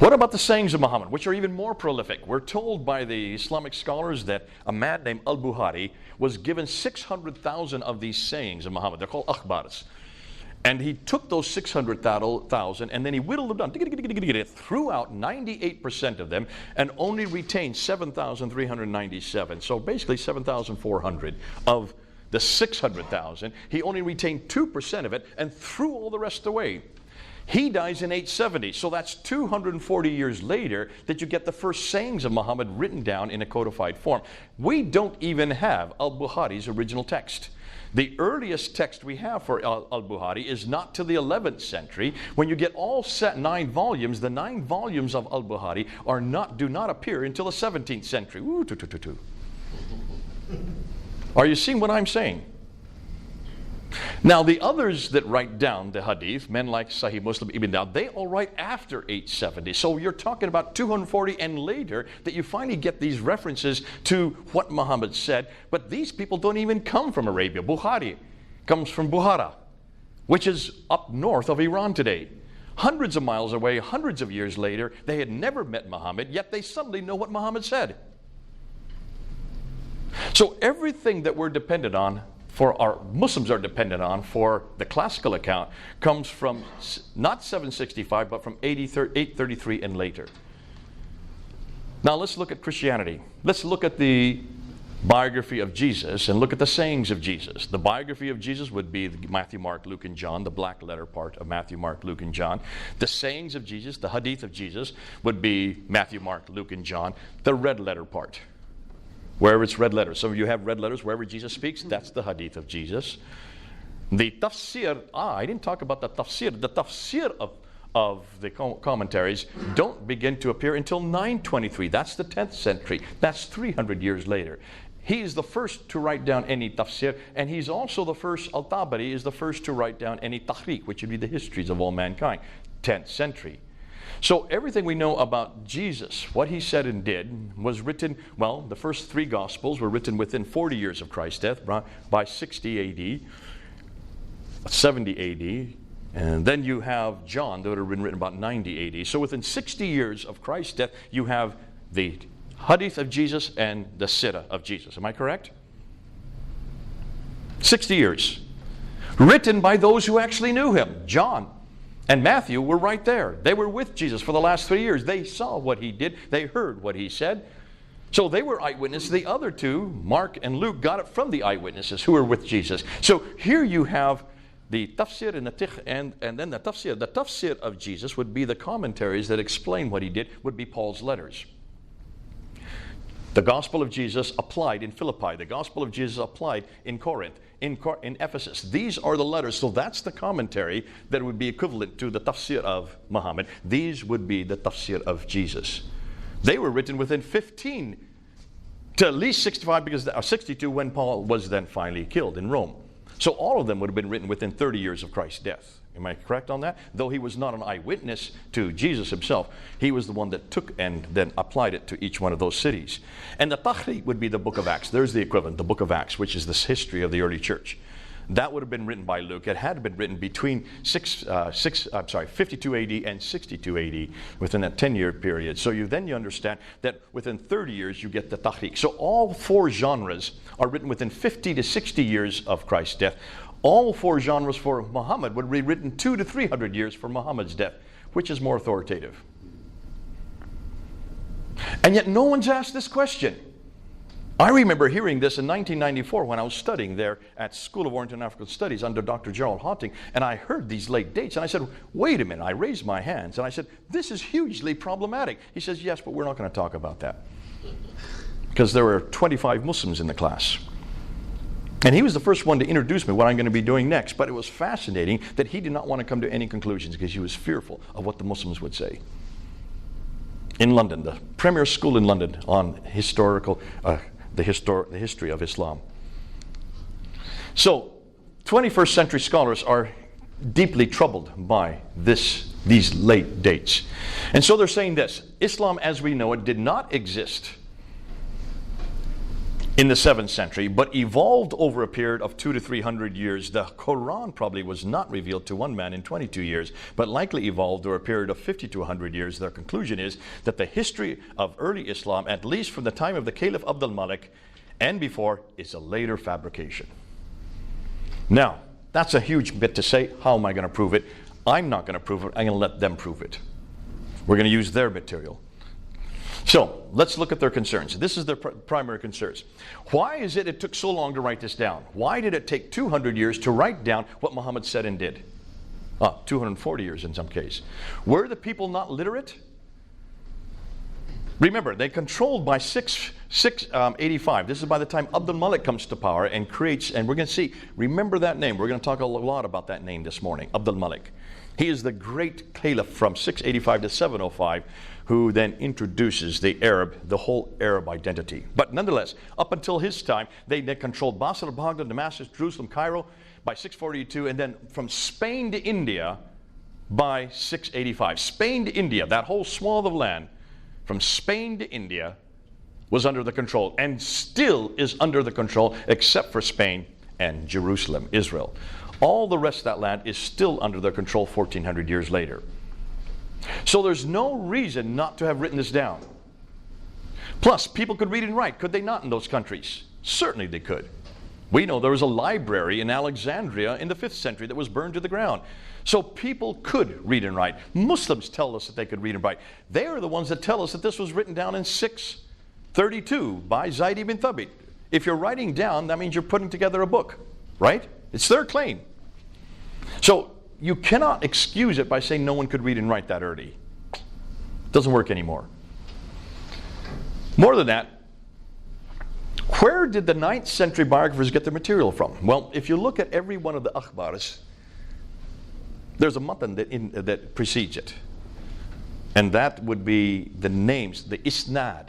What about the sayings of Muhammad, which are even more prolific? We're told by the Islamic scholars that a man named Al-Bukhari was given 600,000 of these sayings of Muhammad. They're called akhbars. And he took those 600,000 and then he whittled them down, threw out 98% of them, and only retained 7,397. So basically 7,400 of the 600,000. He only retained 2% of it and threw all the rest away. He dies in 870, so that's 240 years later that you get the first sayings of Muhammad written down in a codified form. We don't even have Al-Bukhari's original text. The earliest text we have for Al-Bukhari is not till the 11th century. When you get all 9 volumes, the 9 volumes of Al-Bukhari do not appear until the 17th century. Are you seeing what I'm saying? Now, the others that write down the hadith, men like Sahih Muslim, Ibn Dawud, they all write after 870. So you're talking about 240 and later that you finally get these references to what Muhammad said. But these people don't even come from Arabia. Bukhari comes from Buhara, which is up north of Iran today. Hundreds of miles away, hundreds of years later, they had never met Muhammad, yet they suddenly know what Muhammad said. So everything that we're dependent on, for our Muslims are dependent on for the classical account, comes from not 765, but from 833 and later. Now let's look at Christianity. Let's look at the biography of Jesus and look at the sayings of Jesus. The biography of Jesus would be Matthew, Mark, Luke, and John, the black letter part of Matthew, Mark, Luke, and John. The sayings of Jesus, the hadith of Jesus, would be Matthew, Mark, Luke, and John, the red letter part. Wherever it's red letters. Some of you have red letters wherever Jesus speaks. That's the hadith of Jesus. The tafsir, I didn't talk about the tafsir. The tafsir of the commentaries don't begin to appear until 923. That's the 10th century. That's 300 years later. He's the first to write down any tafsir, and he's also the first, Al-Tabari is the first to write down any tahrikh, which would be the histories of all mankind, 10th century. So everything we know about Jesus, what he said and did, was written, well, the first 3 Gospels were written within 40 years of Christ's death, by 60 AD, 70 AD, and then you have John, that would have been written about 90 AD. So within 60 years of Christ's death, you have the hadith of Jesus and the sirah of Jesus. Am I correct? 60 years. Written by those who actually knew him. John and Matthew were right there. They were with Jesus for the last 3 years. They saw what he did. They heard what he said. So they were eyewitnesses. The other 2, Mark and Luke, got it from the eyewitnesses who were with Jesus. So here you have the tafsir and then the tafsir. The tafsir of Jesus would be the commentaries that explain what he did, would be Paul's letters. The gospel of Jesus applied in Philippi. The gospel of Jesus applied in Corinth, in Ephesus. These are the letters. So that's the commentary that would be equivalent to the tafsir of Muhammad. These would be the tafsir of Jesus. They were written within 15 to at least 65, because 62 when Paul was then finally killed in Rome. So all of them would have been written within 30 years of Christ's death. Am I correct on that? Though he was not an eyewitness to Jesus himself, he was the one that took and then applied it to each one of those cities. And the Tahrikh would be the book of Acts. There's the equivalent, the book of Acts, which is this history of the early church. That would have been written by Luke. It had been written between 52 AD and 62 AD, within that 10-year period. So you understand that within 30 years you get the Tahrikh. So all 4 genres are written within 50 to 60 years of Christ's death. All 4 genres for Muhammad would be written 200 to 300 years for Muhammad's death. Which is more authoritative? And yet no one's asked this question. I remember hearing this in 1994 when I was studying there at School of Oriental and African Studies under Dr. Gerald Hotting, and I heard these late dates, and I said, wait a minute. I raised my hands, and I said, this is hugely problematic. He says, yes, but we're not going to talk about that. Because there were 25 Muslims in the class. And he was the first one to introduce me what I'm going to be doing next. But it was fascinating that he did not want to come to any conclusions because he was fearful of what the Muslims would say. In London, the premier school in London on the history of Islam. So, 21st century scholars are deeply troubled by these late dates. And so they're saying this: Islam as we know it did not exist in the 7th century, but evolved over a period of 200 to 300 years. The Quran probably was not revealed to one man in 22 years, but likely evolved over a period of 50 to 100 years. Their conclusion is that the history of early Islam, at least from the time of the Caliph Abdul Malik and before, is a later fabrication. Now, that's a huge bit to say. How am I going to prove it? I'm not going to prove it. I'm going to let them prove it. We're going to use their material. So, let's look at their concerns. This is their primary concerns. Why is it took so long to write this down? Why did it take 200 years to write down what Muhammad said and did? 240 years in some case. Were the people not literate? Remember, they're controlled by 685. This is by the time Abdul Malik comes to power and creates, and we're going to see, remember that name. We're going to talk a lot about that name this morning, Abdul Malik. He is the great caliph from 685 to 705, who then introduces the whole Arab identity. But nonetheless, up until his time, they controlled Basra, Baghdad, Damascus, Jerusalem, Cairo. by 642, and then from Spain to India by 685. Spain to India, that whole swath of land, from Spain to India, was under the control, and still is under the control, except for Spain and Jerusalem, Israel. All the rest of that land is still under their control 1400 years later. So there's no reason not to have written this down. Plus, people could read and write, could they not, in those countries? Certainly they could. We know there was a library in Alexandria in the 5th century that was burned to the ground. So people could read and write. Muslims tell us that they could read and write. They are the ones that tell us that this was written down in 632 by Zayd ibn Thabit. If you're writing down, that means you're putting together a book, right? It's their claim. So you cannot excuse it by saying no one could read and write that early. It doesn't work anymore. More than that, where did the 9th century biographers get their material from? Well, if you look at every one of the akhbars, there's a matan that precedes it. And that would be the names, the isnad.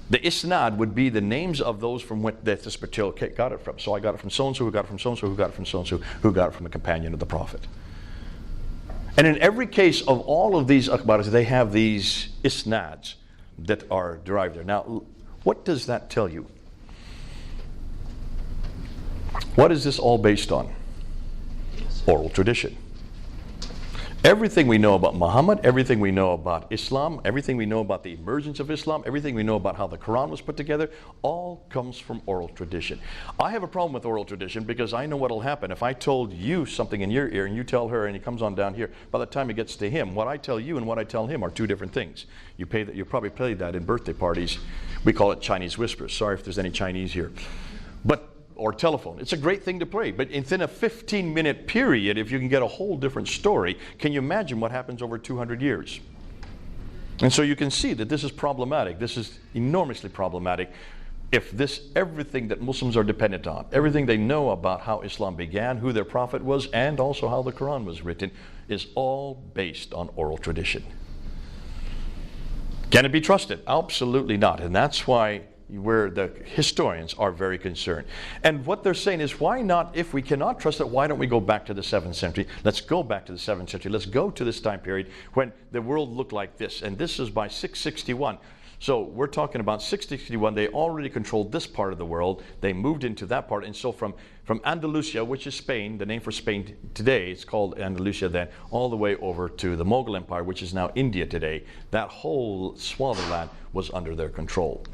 The isnad would be the names of those from what this material got it from. So I got it from so-and-so, who got it from so-and-so, who got it from so-and-so, who got it from a companion of the Prophet. And in every case of all of these akhbars, they have these isnads that are derived there. Now, what does that tell you? What is this all based on? Oral tradition. Everything we know about Muhammad, everything we know about Islam, everything we know about the emergence of Islam, everything we know about how the Quran was put together, all comes from oral tradition. I have a problem with oral tradition because I know what will happen. If I told you something in your ear and you tell her and he comes on down here, by the time it gets to him, what I tell you and what I tell him are two different things. You probably played that in birthday parties. We call it Chinese whispers. Sorry if there's any Chinese here. Or telephone. It's a great thing to play, but within a 15-minute period, if you can get a whole different story, can you imagine what happens over 200 years? And so you can see that this is problematic. This is enormously problematic if everything that Muslims are dependent on, everything they know about how Islam began, who their prophet was, and also how the Quran was written, is all based on oral tradition. Can it be trusted? Absolutely not. And that's why where the historians are very concerned. And what they're saying is, why not, if we cannot trust it, why don't we go back to the 7th century? Let's go back to the 7th century. Let's go to this time period when the world looked like this. And this is by 661. So we're talking about 661. They already controlled this part of the world. They moved into that part. And so from Andalusia, which is Spain, the name for Spain today, it's called Andalusia then, all the way over to the Mughal Empire, which is now India today, that whole swath of land was under their control.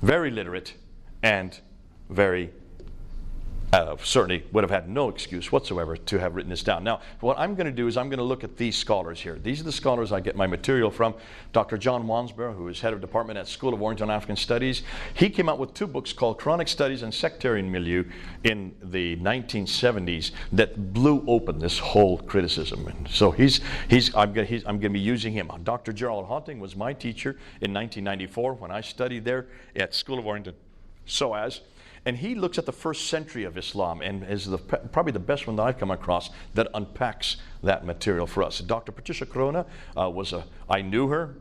Very literate and very certainly would have had no excuse whatsoever to have written this down. Now, what I'm going to do is I'm going to look at these scholars here. These are the scholars I get my material from. Dr. John Wansborough, who is head of department at School of Oriental and African Studies, he came out with 2 books called Quranic Studies and Sectarian Milieu in the 1970s that blew open this whole criticism. And so I'm going to be using him. Dr. Gerald Hunting was my teacher in 1994 when I studied there at School of Oriental SOAS. And he looks at the 1st century of Islam and is probably the best one that I've come across that unpacks that material for us. Dr. Patricia Corona I knew her.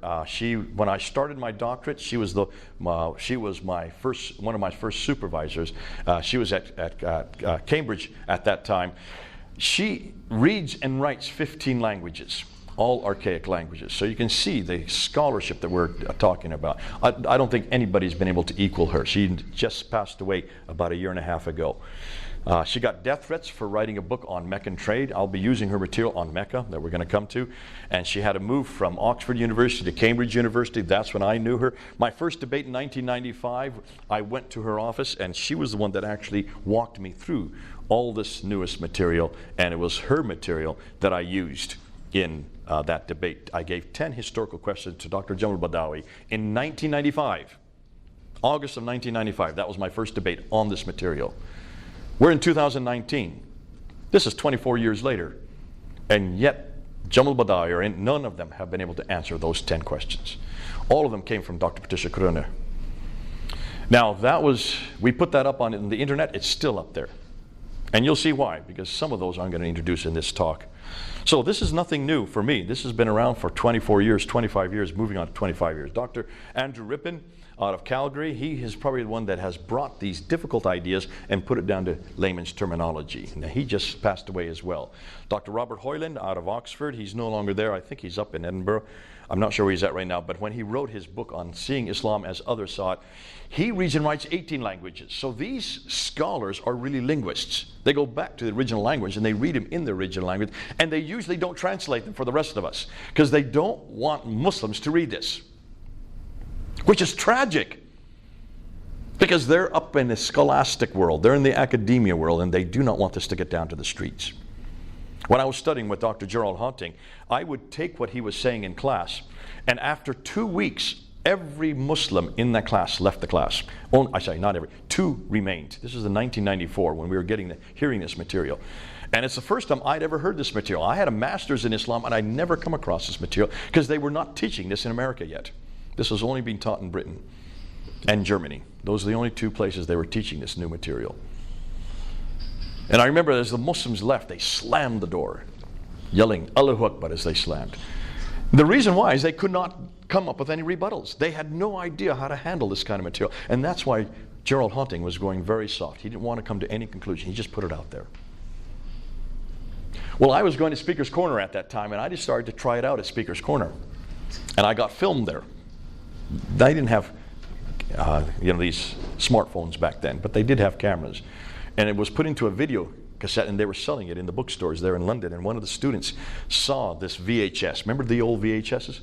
When I started my doctorate, she was one of my first supervisors. She was at Cambridge at that time. She reads and writes 15 languages. All archaic languages. So you can see the scholarship that we're talking about. I don't think anybody's been able to equal her. She just passed away about 1.5 years ago. She got death threats for writing a book on Meccan trade. I'll be using her material on Mecca that we're going to come to. And she had to move from Oxford University to Cambridge University. That's when I knew her. My first debate in 1995, I went to her office and she was the one that actually walked me through all this newest material. And it was her material that I used in that debate. I gave 10 historical questions to Dr. Jamal Badawi in 1995, August of 1995. That was my first debate on this material. We're in 2019. This is 24 years later. And yet, Jamal Badawi, none of them have been able to answer those 10 questions. All of them came from Dr. Patricia Corona. Now, we put that up on the internet. It's still up there. And you'll see why, because some of those I'm going to introduce in this talk So this is nothing new for me. This has been around for 24 years, 25 years, moving on to 25 years. Dr. Andrew Rippin out of Calgary, he is probably the one that has brought these difficult ideas and put it down to layman's terminology. Now, he just passed away as well. Dr. Robert Hoyland out of Oxford, he's no longer there. I think he's up in Edinburgh. I'm not sure where he's at right now, but when he wrote his book on Seeing Islam as Others Saw It, he reads and writes 18 languages. So these scholars are really linguists. They go back to the original language and they read them in the original language, and they usually don't translate them for the rest of us because they don't want Muslims to read this, which is tragic because they're up in the scholastic world, they're in the academia world, and they do not want this to get down to the streets. When I was studying with Dr. Gerald Haunting, I would take what he was saying in class, and after 2 weeks, every Muslim in that class left the class. Not every, 2 remained. This is in 1994 when we were hearing this material. And it's the first time I'd ever heard this material. I had a master's in Islam, and I'd never come across this material because they were not teaching this in America yet. This was only being taught in Britain and Germany. Those are the only 2 places they were teaching this new material. And I remember as the Muslims left, they slammed the door, yelling Allahu Akbar as they slammed. The reason why is they could not come up with any rebuttals. They had no idea how to handle this kind of material. And that's why Gerald Haunting was going very soft. He didn't want to come to any conclusion. He just put it out there. Well, I was going to Speaker's Corner at that time, and I just started to try it out at Speaker's Corner. And I got filmed there. They didn't have these smartphones back then, but they did have cameras. And it was put into a video cassette, and they were selling it in the bookstores there in London. And one of the students saw this VHS. Remember the old VHSs?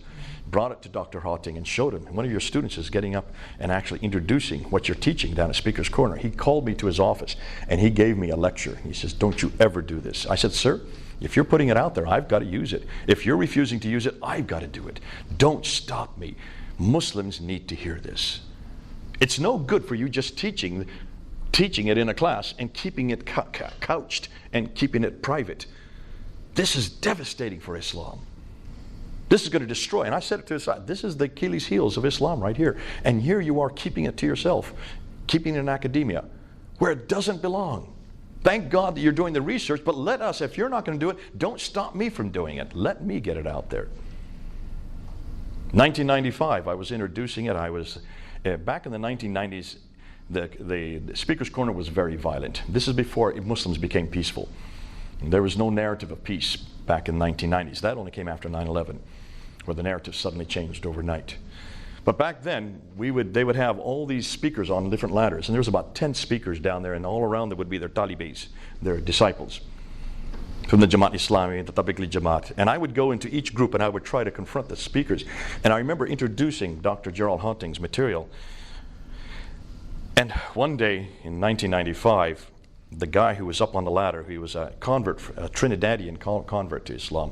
Brought it to Dr. Haunting and showed him. And one of your students is getting up and actually introducing what you're teaching down at Speaker's Corner. He called me to his office, and he gave me a lecture. He says, "Don't you ever do this." I said, "Sir, if you're putting it out there, I've got to use it. If you're refusing to use it, I've got to do it. Don't stop me. Muslims need to hear this. It's no good for you just teaching it in a class and keeping it couched and keeping it private. This is devastating for Islam. This is going to destroy." And I said it to his side, this is the Achilles heels of Islam right here. And here you are keeping it to yourself, keeping it in academia, where it doesn't belong. Thank God that you're doing the research, but let us, if you're not going to do it, don't stop me from doing it. Let me get it out there. 1995, I was introducing it. I was, back in the 1990s, the Speaker's Corner was very violent. This is before Muslims became peaceful. There was no narrative of peace back in the 1990s. That only came after 9/11, where the narrative suddenly changed overnight. But back then, they would have all these speakers on different ladders, and there was about 10 speakers down there, and all around there would be their talibis, their disciples, from the Jamaat Islami, the Tablighi Jamaat. And I would go into each group, and I would try to confront the speakers. And I remember introducing Dr. Gerald Haunting's material. And one day in 1995, the guy who was up on the ladder, he was a convert, a Trinidadian convert to Islam.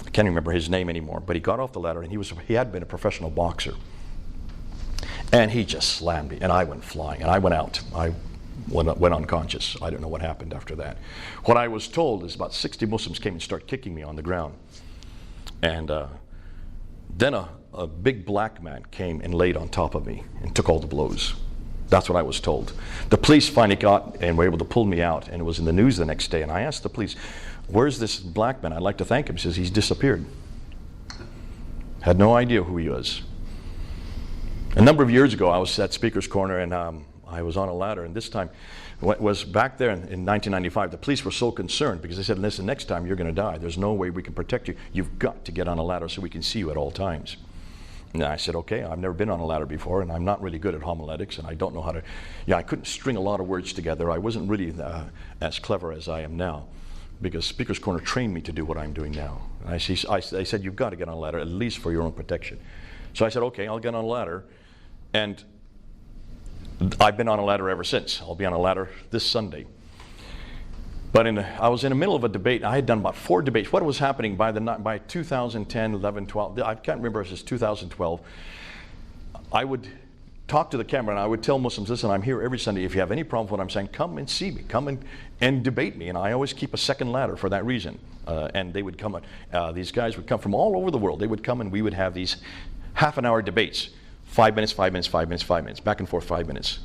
I can't remember his name anymore, but he got off the ladder, and he had been a professional boxer. And he just slammed me, and I went flying, and I went out. I went unconscious. I don't know what happened after that. What I was told is about 60 Muslims came and started kicking me on the ground. And then a big black man came and laid on top of me and took all the blows. That's what I was told. The police finally got and were able to pull me out, and it was in the news the next day. And I asked the police, "Where's this black man? I'd like to thank him." He says, "He's disappeared." Had no idea who he was. A number of years ago, I was at Speaker's Corner, and I was on a ladder, and this time, what was back there in 1995, the police were so concerned because they said, "Listen, next time you're going to die. There's no way we can protect you. You've got to get on a ladder so we can see you at all times." And I said, "Okay, I've never been on a ladder before, and I'm not really good at homiletics, and I don't know how to," I couldn't string a lot of words together. I wasn't really as clever as I am now, because Speaker's Corner trained me to do what I'm doing now. And they said, "You've got to get on a ladder, at least for your own protection." So I said, "Okay, I'll get on a ladder." And I've been on a ladder ever since. I'll be on a ladder this Sunday. But I was in the middle of a debate. I had done about 4 debates. What was happening by 2010, 11, 12, I can't remember if it was 2012, I would talk to the camera and I would tell Muslims, "Listen, I'm here every Sunday. If you have any problem with what I'm saying, come and see me. Come and debate me." And I always keep a second ladder for that reason. And they would come, these guys would come from all over the world. They would come and we would have these half-an-hour debates. 5 minutes, 5 minutes, 5 minutes, 5 minutes, back and forth 5 minutes.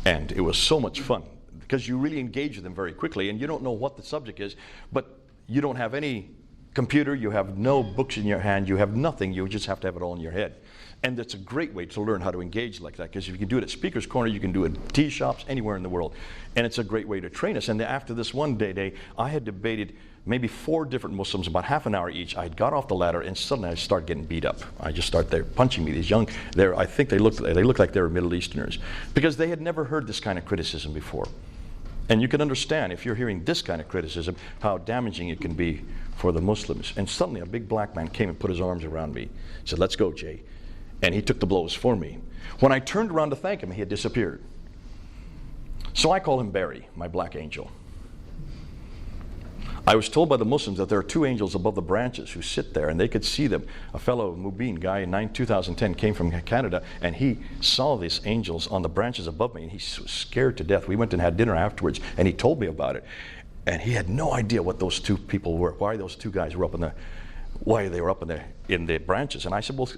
And it was so much fun because you really engage with them very quickly, and you don't know what the subject is, but you don't have any computer, you have no books in your hand, you have nothing, you just have to have it all in your head. And that's a great way to learn how to engage like that, because if you can do it at Speaker's Corner, you can do it at tea shops, anywhere in the world. And it's a great way to train us. And after this one day, I had debated maybe 4 different Muslims, about half an hour each. I got off the ladder and suddenly I started getting beat up. I just started, they're punching me. These young, I think they looked like they were Middle Easterners, because they had never heard this kind of criticism before. And you can understand, if you're hearing this kind of criticism, how damaging it can be for the Muslims. And suddenly a big black man came and put his arms around me. He said, "Let's go, Jay." And he took the blows for me. When I turned around to thank him, he had disappeared. So I call him Barry, my black angel. I was told by the Muslims that there are 2 angels above the branches who sit there, and they could see them. A fellow, Mubin guy in 2010, came from Canada, and he saw these angels on the branches above me, and he was scared to death. We went and had dinner afterwards, and he told me about it. And he had no idea what those 2 people were, why those 2 guys were up in the branches. And I said, "Well,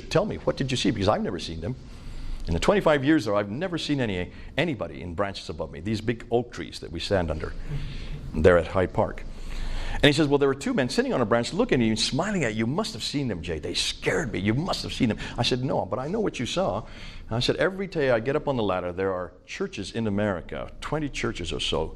tell me, what did you see? Because I've never seen them. In the 25 years there, I've never seen anybody in branches above me, these big oak trees that we stand under there at Hyde Park." And he says, "Well, there were 2 men sitting on a branch looking at you and smiling at you. You must have seen them, Jay. They scared me. You must have seen them." I said, "No, but I know what you saw." And I said, "Every day I get up on the ladder, there are churches in America, 20 churches or so.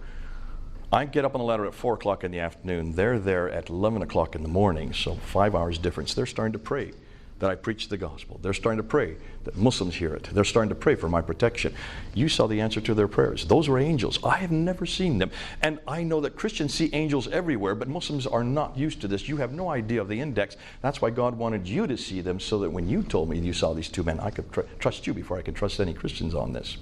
I get up on the ladder at 4 o'clock in the afternoon. They're there at 11 o'clock in the morning, so 5 hours difference. They're starting to pray that I preach the gospel. They're starting to pray that Muslims hear it. They're starting to pray for my protection." You saw the answer to their prayers. Those were angels. I have never seen them. And I know that Christians see angels everywhere, but Muslims are not used to this. You have no idea of the index. That's why God wanted you to see them, so that when you told me you saw these 2 men, I could trust you before I could trust any Christians on this.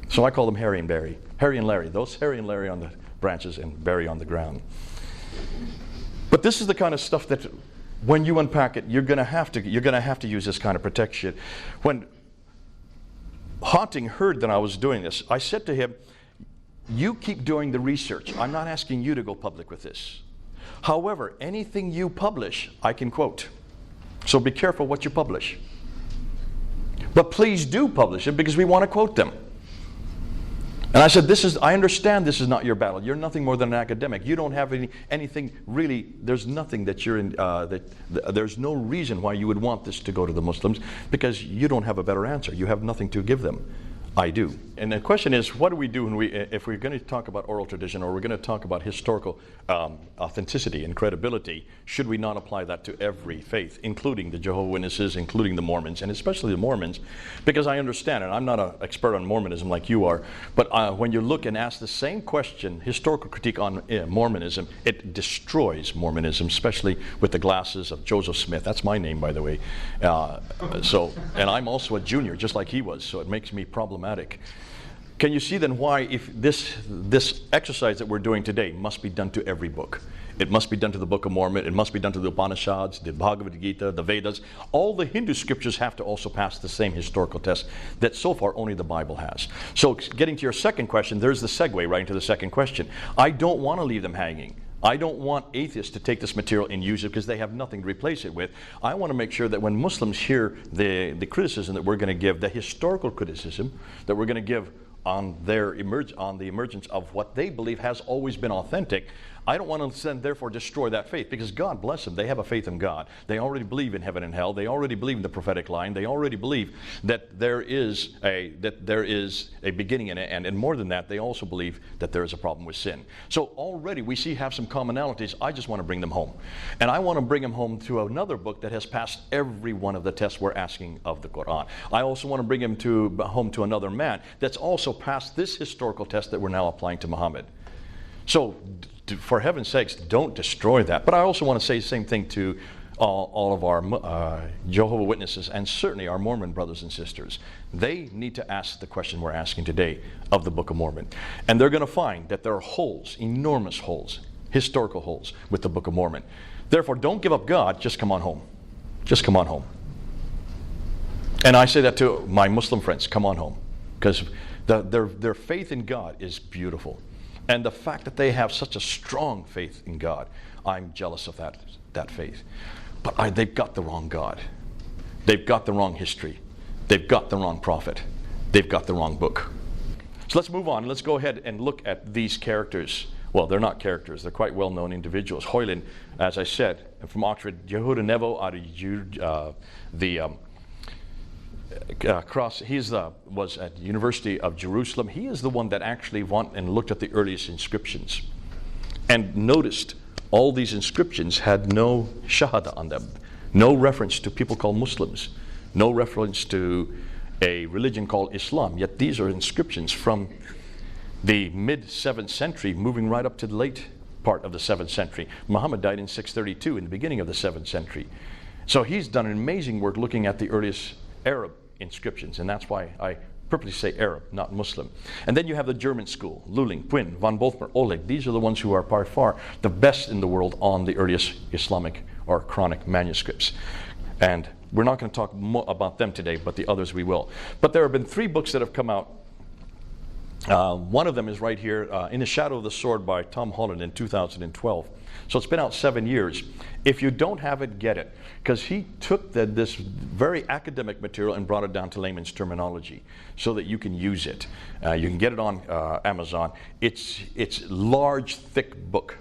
So I call them Harry and Barry. Harry and Larry. Those Harry and Larry on the branches and Barry on the ground. But this is the kind of stuff that when you unpack it, you're going to have to use this kind of protection. When Haunting heard that I was doing this, I said to him, "You keep doing the research. I'm not asking you to go public with this. However, anything you publish, I can quote. So be careful what you publish. But please do publish it, because we want to quote them." And I said, I understand this is not your battle. You're nothing more than an academic. You don't have anything really, there's nothing that you're in, there's no reason why you would want this to go to the Muslims, because you don't have a better answer. You have nothing to give them. I do. And the question is, what do we do if we're going to talk about oral tradition, or we're going to talk about historical authenticity and credibility? Should we not apply that to every faith, including the Jehovah's Witnesses, including the Mormons, and especially the Mormons? Because I understand, and I'm not an expert on Mormonism like you are, but when you look and ask the same question, historical critique on Mormonism, it destroys Mormonism, especially with the glasses of Joseph Smith. That's my name, by the way. And I'm also a junior, just like he was, so it makes me problematic. Can you see then why, if this exercise that we're doing today must be done to every book? It must be done to the Book of Mormon. It must be done to the Upanishads, the Bhagavad Gita, the Vedas. All the Hindu scriptures have to also pass the same historical test that so far only the Bible has. So getting to your second question, there's the segue right into the second question. I don't want to leave them hanging. I don't want atheists to take this material and use it because they have nothing to replace it with. I want to make sure that when Muslims hear the criticism that we're going to give, the historical criticism that we're going to give on the emergence of what they believe has always been authentic, I don't want to therefore destroy that faith, because God bless them, they have a faith in God. They already believe in heaven and hell. They already believe in the prophetic line. They already believe that there is a beginning and an end. And more than that, they also believe that there is a problem with sin. So already we have some commonalities. I just want to bring them home. And I want to bring them home to another book that has passed every one of the tests we're asking of the Quran. I also want to bring them home to another man that's also passed this historical test that we're now applying to Muhammad. So for heaven's sakes, don't destroy that. But I also want to say the same thing to all of our Jehovah's Witnesses, and certainly our Mormon brothers and sisters. They need to ask the question we're asking today of the Book of Mormon. And they're going to find that there are holes, enormous holes, historical holes with the Book of Mormon. Therefore, don't give up God, just come on home. Just come on home. And I say that to my Muslim friends, come on home. Because their faith in God is beautiful. And the fact that they have such a strong faith in God, I'm jealous of that faith. But they've got the wrong God. They've got the wrong history. They've got the wrong prophet. They've got the wrong book. So let's move on. Let's go ahead and look at these characters Well, they're not characters. They're quite well-known individuals. Hoyland, as I said, from Oxford. Yehuda Nevo out of was at the University of Jerusalem. He is the one that actually went and looked at the earliest inscriptions and noticed all these inscriptions had no shahada on them, no reference to people called Muslims, no reference to a religion called Islam. Yet these are inscriptions from the mid-7th century, moving right up to the late part of the 7th century. Muhammad died in 632, in the beginning of the 7th century. So he's done an amazing work looking at the earliest Arab inscriptions, and that's why I purposely say Arab, not Muslim. And then you have the German school, Luling, Quinn, von Boltmer, Oleg. These are the ones who are by far the best in the world on the earliest Islamic or Quranic manuscripts. And we're not going to talk more about them today, but the others we will. But there have been 3 books that have come out. One of them is right here, In the Shadow of the Sword by Tom Holland in 2012. So it's been out 7 years. If you don't have it, get it. Because he took this very academic material and brought it down to layman's terminology so that you can use it. You can get it on Amazon. It's large, thick book.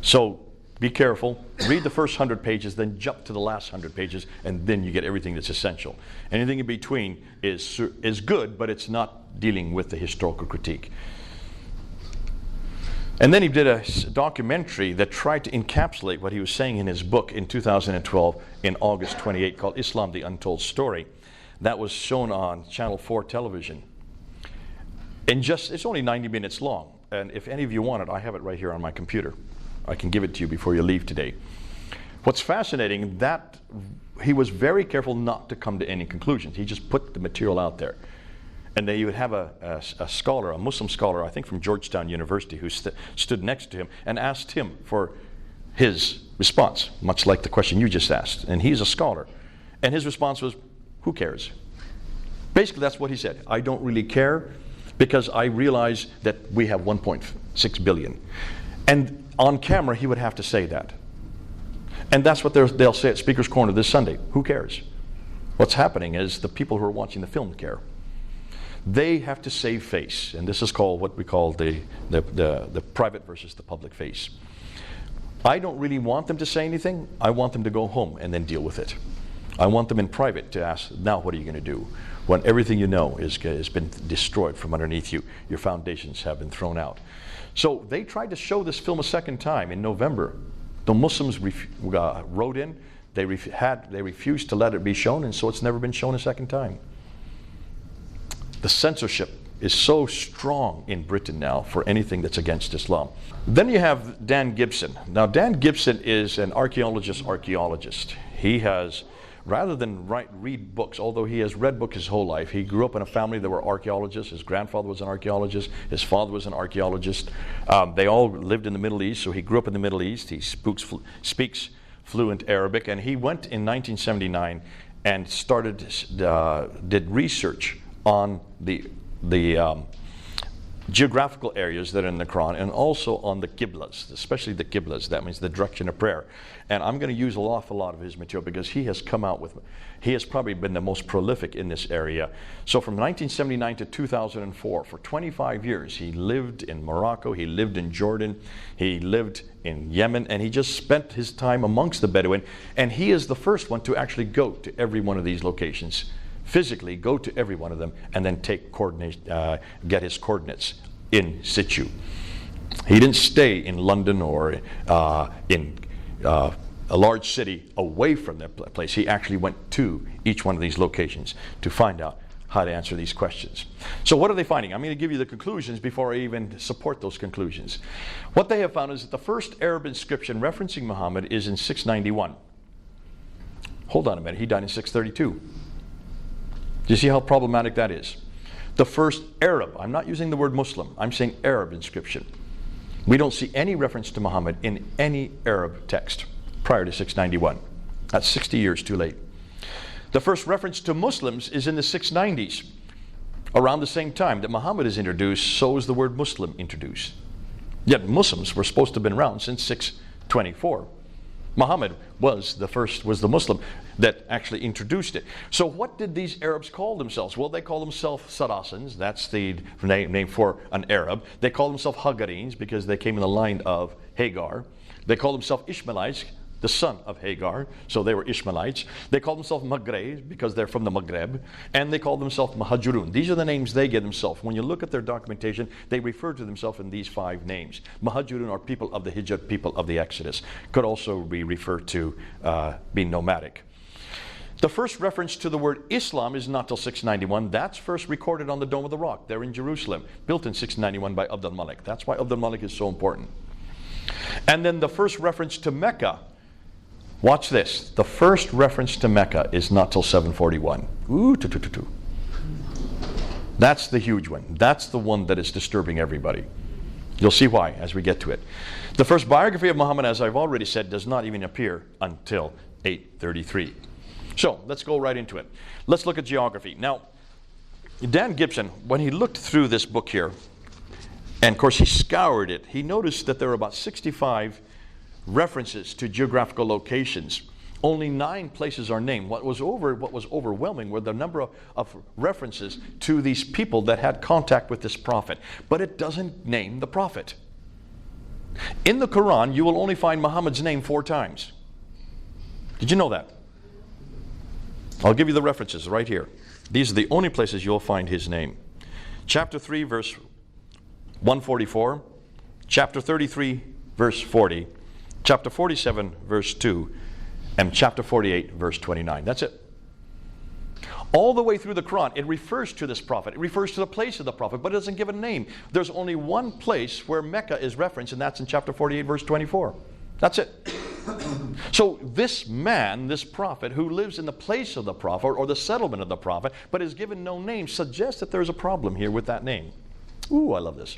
So be careful. Read the first 100 pages, then jump to the last 100 pages, and then you get everything that's essential. Anything in between is good, but it's not dealing with the historical critique. And then he did a documentary that tried to encapsulate what he was saying in his book in 2012 in August 28 called Islam, the Untold Story. That was shown on Channel 4 television. And it's only 90 minutes long. And if any of you want it, I have it right here on my computer. I can give it to you before you leave today. What's fascinating, that he was very careful not to come to any conclusions. He just put the material out there. And then you would have a scholar, a Muslim scholar, I think from Georgetown University, who stood next to him and asked him for his response, much like the question you just asked. And he's a scholar. And his response was, who cares? Basically, that's what he said. I don't really care because I realize that we have 1.6 billion. And on camera, he would have to say that. And that's what they'll say at Speaker's Corner this Sunday. Who cares? What's happening is the people who are watching the film care. They have to save face, and this is called what we call the private versus the public face. I don't really want them to say anything. I want them to go home and then deal with it. I want them in private to ask, now what are you going to do? When everything you know has been destroyed from underneath you, your foundations have been thrown out. So they tried to show this film a second time in November. The Muslims wrote in, they refused to let it be shown, and so it's never been shown a second time. The censorship is so strong in Britain now for anything that's against Islam. Then you have Dan Gibson. Now Dan Gibson is an archaeologist. He has, rather than read books, although he has read books his whole life, he grew up in a family that were archaeologists. His grandfather was an archaeologist. His father was an archaeologist. They all lived in the Middle East, so he grew up in the Middle East. He speaks fluent Arabic, and he went in 1979 and did research on the geographical areas that are in the Quran, and also on the Qiblas, especially the Qiblas. That means the direction of prayer. And I'm going to use an awful lot of his material because he has probably been the most prolific in this area. So from 1979 to 2004, for 25 years, he lived in Morocco, he lived in Jordan, he lived in Yemen, and he just spent his time amongst the Bedouin. And he is the first one to actually go to every one of these locations. Physically go to every one of them and then get his coordinates in situ. He didn't stay in London or in a large city away from that place. He actually went to each one of these locations to find out how to answer these questions. So what are they finding? I'm going to give you the conclusions before I even support those conclusions. What they have found is that the first Arab inscription referencing Muhammad is in 691. Hold on a minute, he died in 632. Do you see how problematic that is? The first Arab, I'm not using the word Muslim, I'm saying Arab inscription. We don't see any reference to Muhammad in any Arab text prior to 691. That's 60 years too late. The first reference to Muslims is in the 690s. Around the same time that Muhammad is introduced, so is the word Muslim introduced. Yet Muslims were supposed to have been around since 624. Muhammad was the Muslim that actually introduced it. So what did these Arabs call themselves? Well, they call themselves Saracens. That's the name for an Arab. They call themselves Hagarenes because they came in the line of Hagar. They call themselves Ishmaelites, the son of Hagar, so they were Ishmaelites. They call themselves Maghreb because they're from the Maghreb, and they call themselves Muhajirun. These are the names they give themselves. When you look at their documentation, they refer to themselves in these 5 names. Muhajirun are people of the Hijr, people of the Exodus. Could also be referred to being nomadic. The first reference to the word Islam is not till 691. That's first recorded on the Dome of the Rock there in Jerusalem, built in 691 by Abd al-Malik. That's why Abd al-Malik is so important. And then the first reference to Mecca, watch this. The first reference to Mecca is not till 741. That's the huge one. That's the one that is disturbing everybody. You'll see why as we get to it. The first biography of Muhammad, as I've already said, does not even appear until 833. So let's go right into it. Let's look at geography. Now, Dan Gibson, when he looked through this book here, and of course he scoured it, he noticed that there are about 65 references to geographical locations. Only 9 places are named. What was overwhelming were the number of references to these people that had contact with this prophet. But it doesn't name the prophet. In the Quran, you will only find Muhammad's name 4 times. Did you know that? I'll give you the references right here. These are the only places you'll find his name. Chapter 3, verse 144. Chapter 33, verse 40. Chapter 47, verse 2, and chapter 48, verse 29. That's it. All the way through the Quran, it refers to this prophet. It refers to the place of the prophet, but it doesn't give a name. There's only one place where Mecca is referenced, and that's in chapter 48, verse 24. That's it. So this man, this prophet, who lives in the place of the prophet, or the settlement of the prophet, but is given no name, suggests that there's a problem here with that name. Ooh, I love this.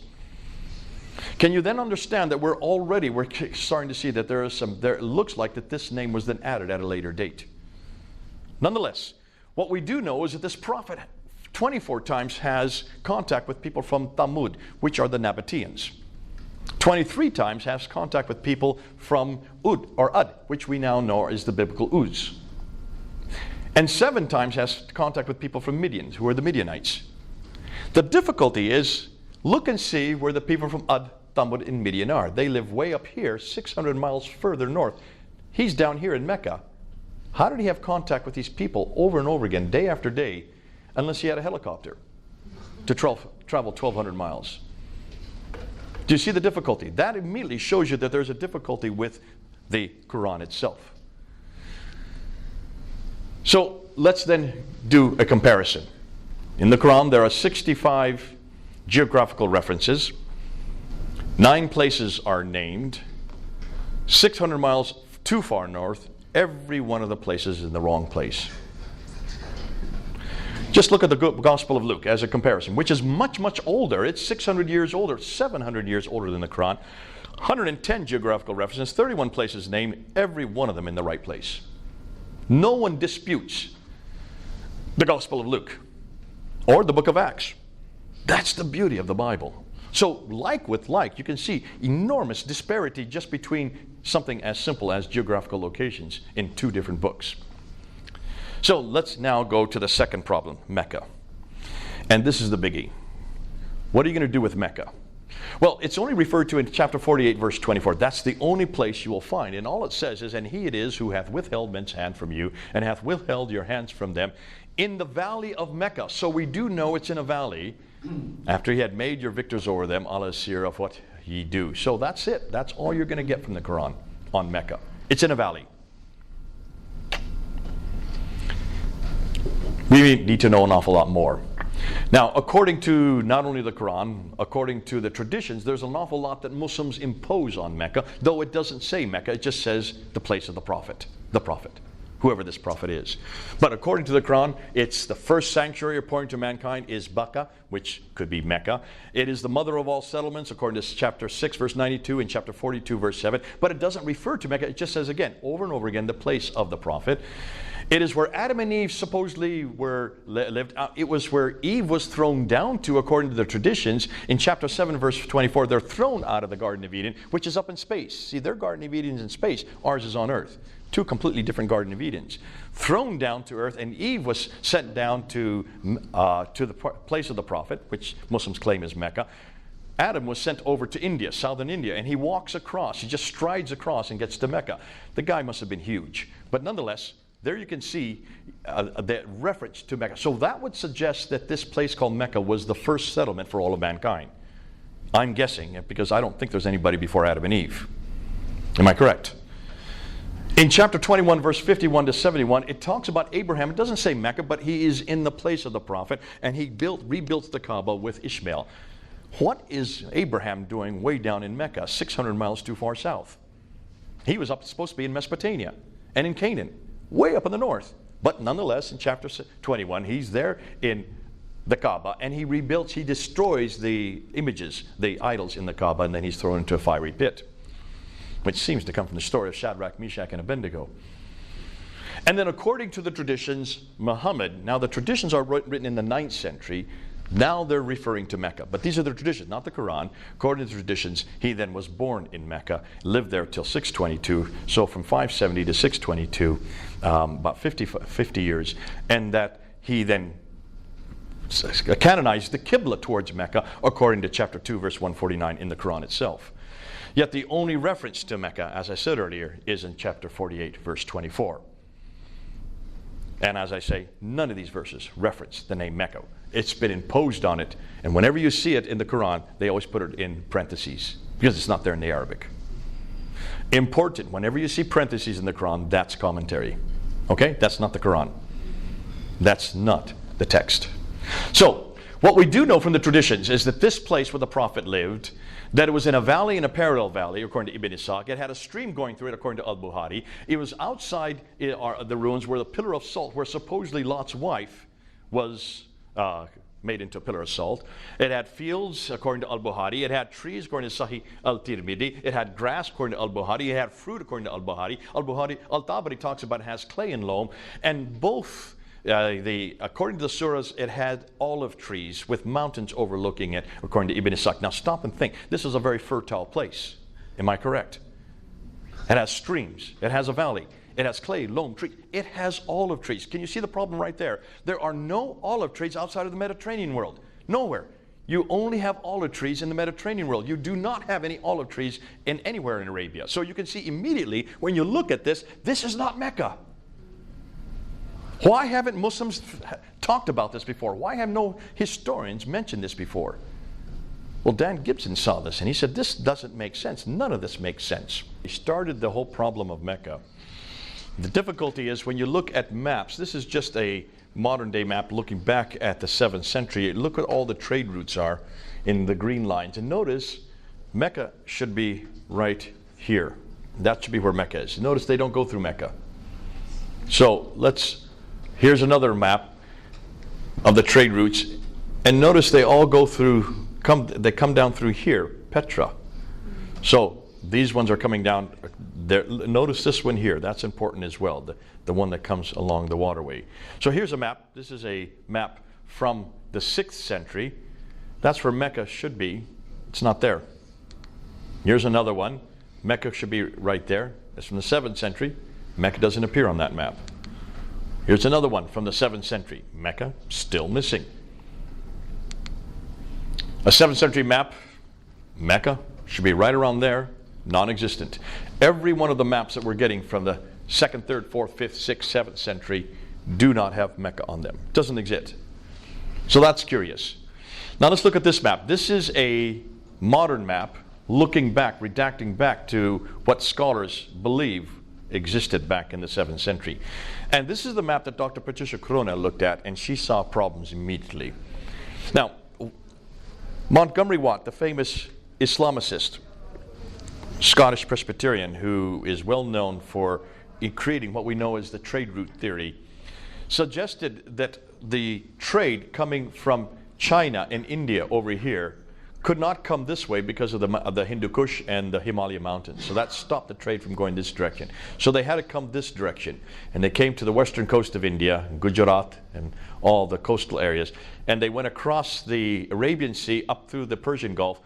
Can you then understand that we're starting to see that it looks like that this name was then added at a later date. Nonetheless, what we do know is that this prophet 24 times has contact with people from Thamud, which are the Nabateans. 23 times has contact with people from Ud, or Ad, which we now know is the biblical Uz. And 7 times has contact with people from Midian, who are the Midianites. The difficulty is, look and see where the people from Ad, Thamud, and Midian are. They live way up here, 600 miles further north. He's down here in Mecca. How did he have contact with these people over and over again, day after day, unless he had a helicopter to travel 1,200 miles? Do you see the difficulty? That immediately shows you that there's a difficulty with the Quran itself. So let's then do a comparison. In the Quran, there are 65 geographical references. 9 places are named. 600 miles too far north, every one of the places is in the wrong place. Just look at the Gospel of Luke as a comparison, which is much, much older. It's 600 years older, 700 years older than the Quran. 110 geographical references, 31 places named, every one of them in the right place. No one disputes the Gospel of Luke or the book of Acts. That's the beauty of the Bible. So like with like, you can see enormous disparity just between something as simple as geographical locations in 2 different books. So let's now go to the second problem, Mecca. And this is the biggie. What are you going to do with Mecca? Well, it's only referred to in chapter 48, verse 24. That's the only place you will find. And all it says is, and he it is who hath withheld men's hand from you, and hath withheld your hands from them, in the valley of Mecca. So we do know it's in a valley, after he had made your victors over them, Allah is seer of what ye do. So that's it. That's all you're going to get from the Quran on Mecca. It's in a valley. We need to know an awful lot more. Now, according to not only the Quran, according to the traditions, there's an awful lot that Muslims impose on Mecca, though it doesn't say Mecca, it just says the place of the prophet, whoever this prophet is. But according to the Quran, it's the first sanctuary according to mankind is Bakka, which could be Mecca. It is the mother of all settlements according to chapter 6, verse 92 and chapter 42, verse 7. But it doesn't refer to Mecca. It just says again, over and over again, the place of the prophet. It is where Adam and Eve supposedly lived. It was where Eve was thrown down to, according to the traditions. In chapter 7, verse 24, they're thrown out of the Garden of Eden, which is up in space. See, their Garden of Eden is in space. Ours is on earth. Two completely different Garden of Edens. Thrown down to earth, and Eve was sent down to the place of the prophet, which Muslims claim is Mecca. Adam was sent over to India, southern India, and he walks across. He just strides across and gets to Mecca. The guy must have been huge. But nonetheless, there you can see the reference to Mecca. So that would suggest that this place called Mecca was the first settlement for all of mankind. I'm guessing, because I don't think there's anybody before Adam and Eve. Am I correct? In chapter 21, verse 51 to 71, it talks about Abraham. It doesn't say Mecca, but he is in the place of the prophet, and he rebuilt the Kaaba with Ishmael. What is Abraham doing way down in Mecca, 600 miles too far south? He was supposed to be in Mesopotamia and in Canaan, way up in the north. But nonetheless, in chapter 21, he's there in the Kaaba, and he destroys the images, the idols in the Kaaba, and then he's thrown into a fiery pit, which seems to come from the story of Shadrach, Meshach, and Abednego. And then according to the traditions, Muhammad, now the traditions are written in the 9th century, now they're referring to Mecca. But these are the traditions, not the Quran. According to the traditions, he then was born in Mecca, lived there till 622, so from 570 to 622, about 50 years, and that he then canonized the Qibla towards Mecca, according to chapter 2, verse 149 in the Quran itself. Yet the only reference to Mecca, as I said earlier, is in chapter 48, verse 24. And as I say, none of these verses reference the name Mecca. It's been imposed on it, and whenever you see it in the Quran, they always put it in parentheses, because it's not there in the Arabic. Important, whenever you see parentheses in the Quran, that's commentary. Okay? That's not the Quran. That's not the text. So, what we do know from the traditions is that this place where the prophet lived, that it was in a valley, in a parallel valley, according to Ibn Ishaq. It had a stream going through it, according to Al-Bukhari. It was outside the ruins where the pillar of salt, where supposedly Lot's wife was made into a pillar of salt. It had fields, according to Al-Bukhari. It had trees, according to Sahih al-Tirmidhi. It had grass, according to Al-Bukhari. It had fruit, according to Al-Bukhari. Al-Tabari talks about it has clay and loam. And both, according to the surahs, it had olive trees with mountains overlooking it, according to Ibn Ishaq. Now stop and think. This is a very fertile place. Am I correct? It has streams. It has a valley. It has clay, loam, trees. It has olive trees. Can you see the problem right there? There are no olive trees outside of the Mediterranean world. Nowhere. You only have olive trees in the Mediterranean world. You do not have any olive trees anywhere in Arabia. So you can see immediately when you look at this is not Mecca. Why haven't Muslims talked about this before? Why have no historians mentioned this before? Well, Dan Gibson saw this and he said, this doesn't make sense. None of this makes sense. He started the whole problem of Mecca. The difficulty is when you look at maps, this is just a modern day map looking back at the 7th century. Look at all the trade routes are in the green lines. And notice Mecca should be right here. That should be where Mecca is. Notice they don't go through Mecca. So here's another map of the trade routes. And notice they all go through, they come down through here, Petra. So these ones are coming down there. Notice this one here. That's important as well, the one that comes along the waterway. So here's a map. This is a map from the 6th century. That's where Mecca should be. It's not there. Here's another one. Mecca should be right there. It's from the 7th century. Mecca doesn't appear on that map. Here's another one from the 7th century. Mecca, still missing. A 7th century map, Mecca should be right around there, non-existent. Every one of the maps that we're getting from the 2nd, 3rd, 4th, 5th, 6th, 7th century do not have Mecca on them. Doesn't exist. So that's curious. Now let's look at this map. This is a modern map looking back, redacting back to what scholars believe existed back in the 7th century. And this is the map that Dr. Patricia Corona looked at, and she saw problems immediately. Now, Montgomery Watt, the famous Islamicist, Scottish Presbyterian, who is well known for creating what we know as the trade route theory, suggested that the trade coming from China and India over here could not come this way because of the Hindu Kush and the Himalaya mountains. So that stopped the trade from going this direction. So they had to come this direction. And they came to the western coast of India, Gujarat, and all the coastal areas. And they went across the Arabian Sea up through the Persian Gulf,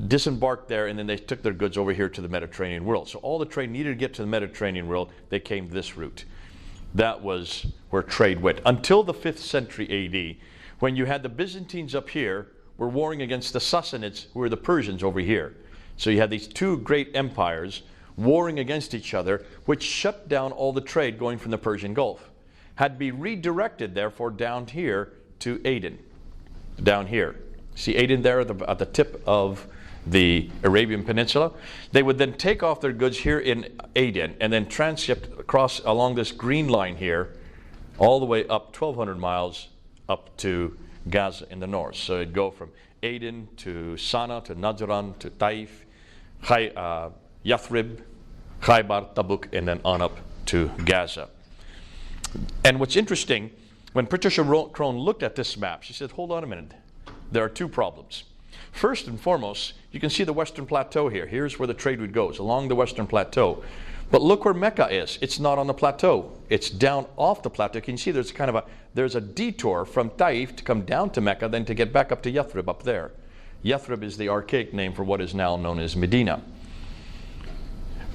disembarked there, and then they took their goods over here to the Mediterranean world. So all the trade needed to get to the Mediterranean world, they came this route. That was where trade went. Until the 5th century AD, when you had the Byzantines up here, were warring against the Sassanids, who were the Persians over here. So you had these two great empires warring against each other, which shut down all the trade going from the Persian Gulf. Had to be redirected, therefore, down here to Aden. Down here. See Aden there at the tip of the Arabian Peninsula? They would then take off their goods here in Aden and then transshipped across along this green line here, all the way up 1,200 miles up to Gaza in the north. So it'd go from Aden to Sana to Najran to Taif, Yathrib, Khaybar, Tabuk, and then on up to Gaza. And what's interesting, when Patricia Crone looked at this map, she said, hold on a minute. There are two problems. First and foremost, you can see the Western Plateau here. Here's where the trade route goes, along the Western Plateau. But look where Mecca is. It's not on the plateau. It's down off the plateau. Can you see there's a detour from Taif to come down to Mecca, then to get back up to Yathrib up there. Yathrib is the archaic name for what is now known as Medina.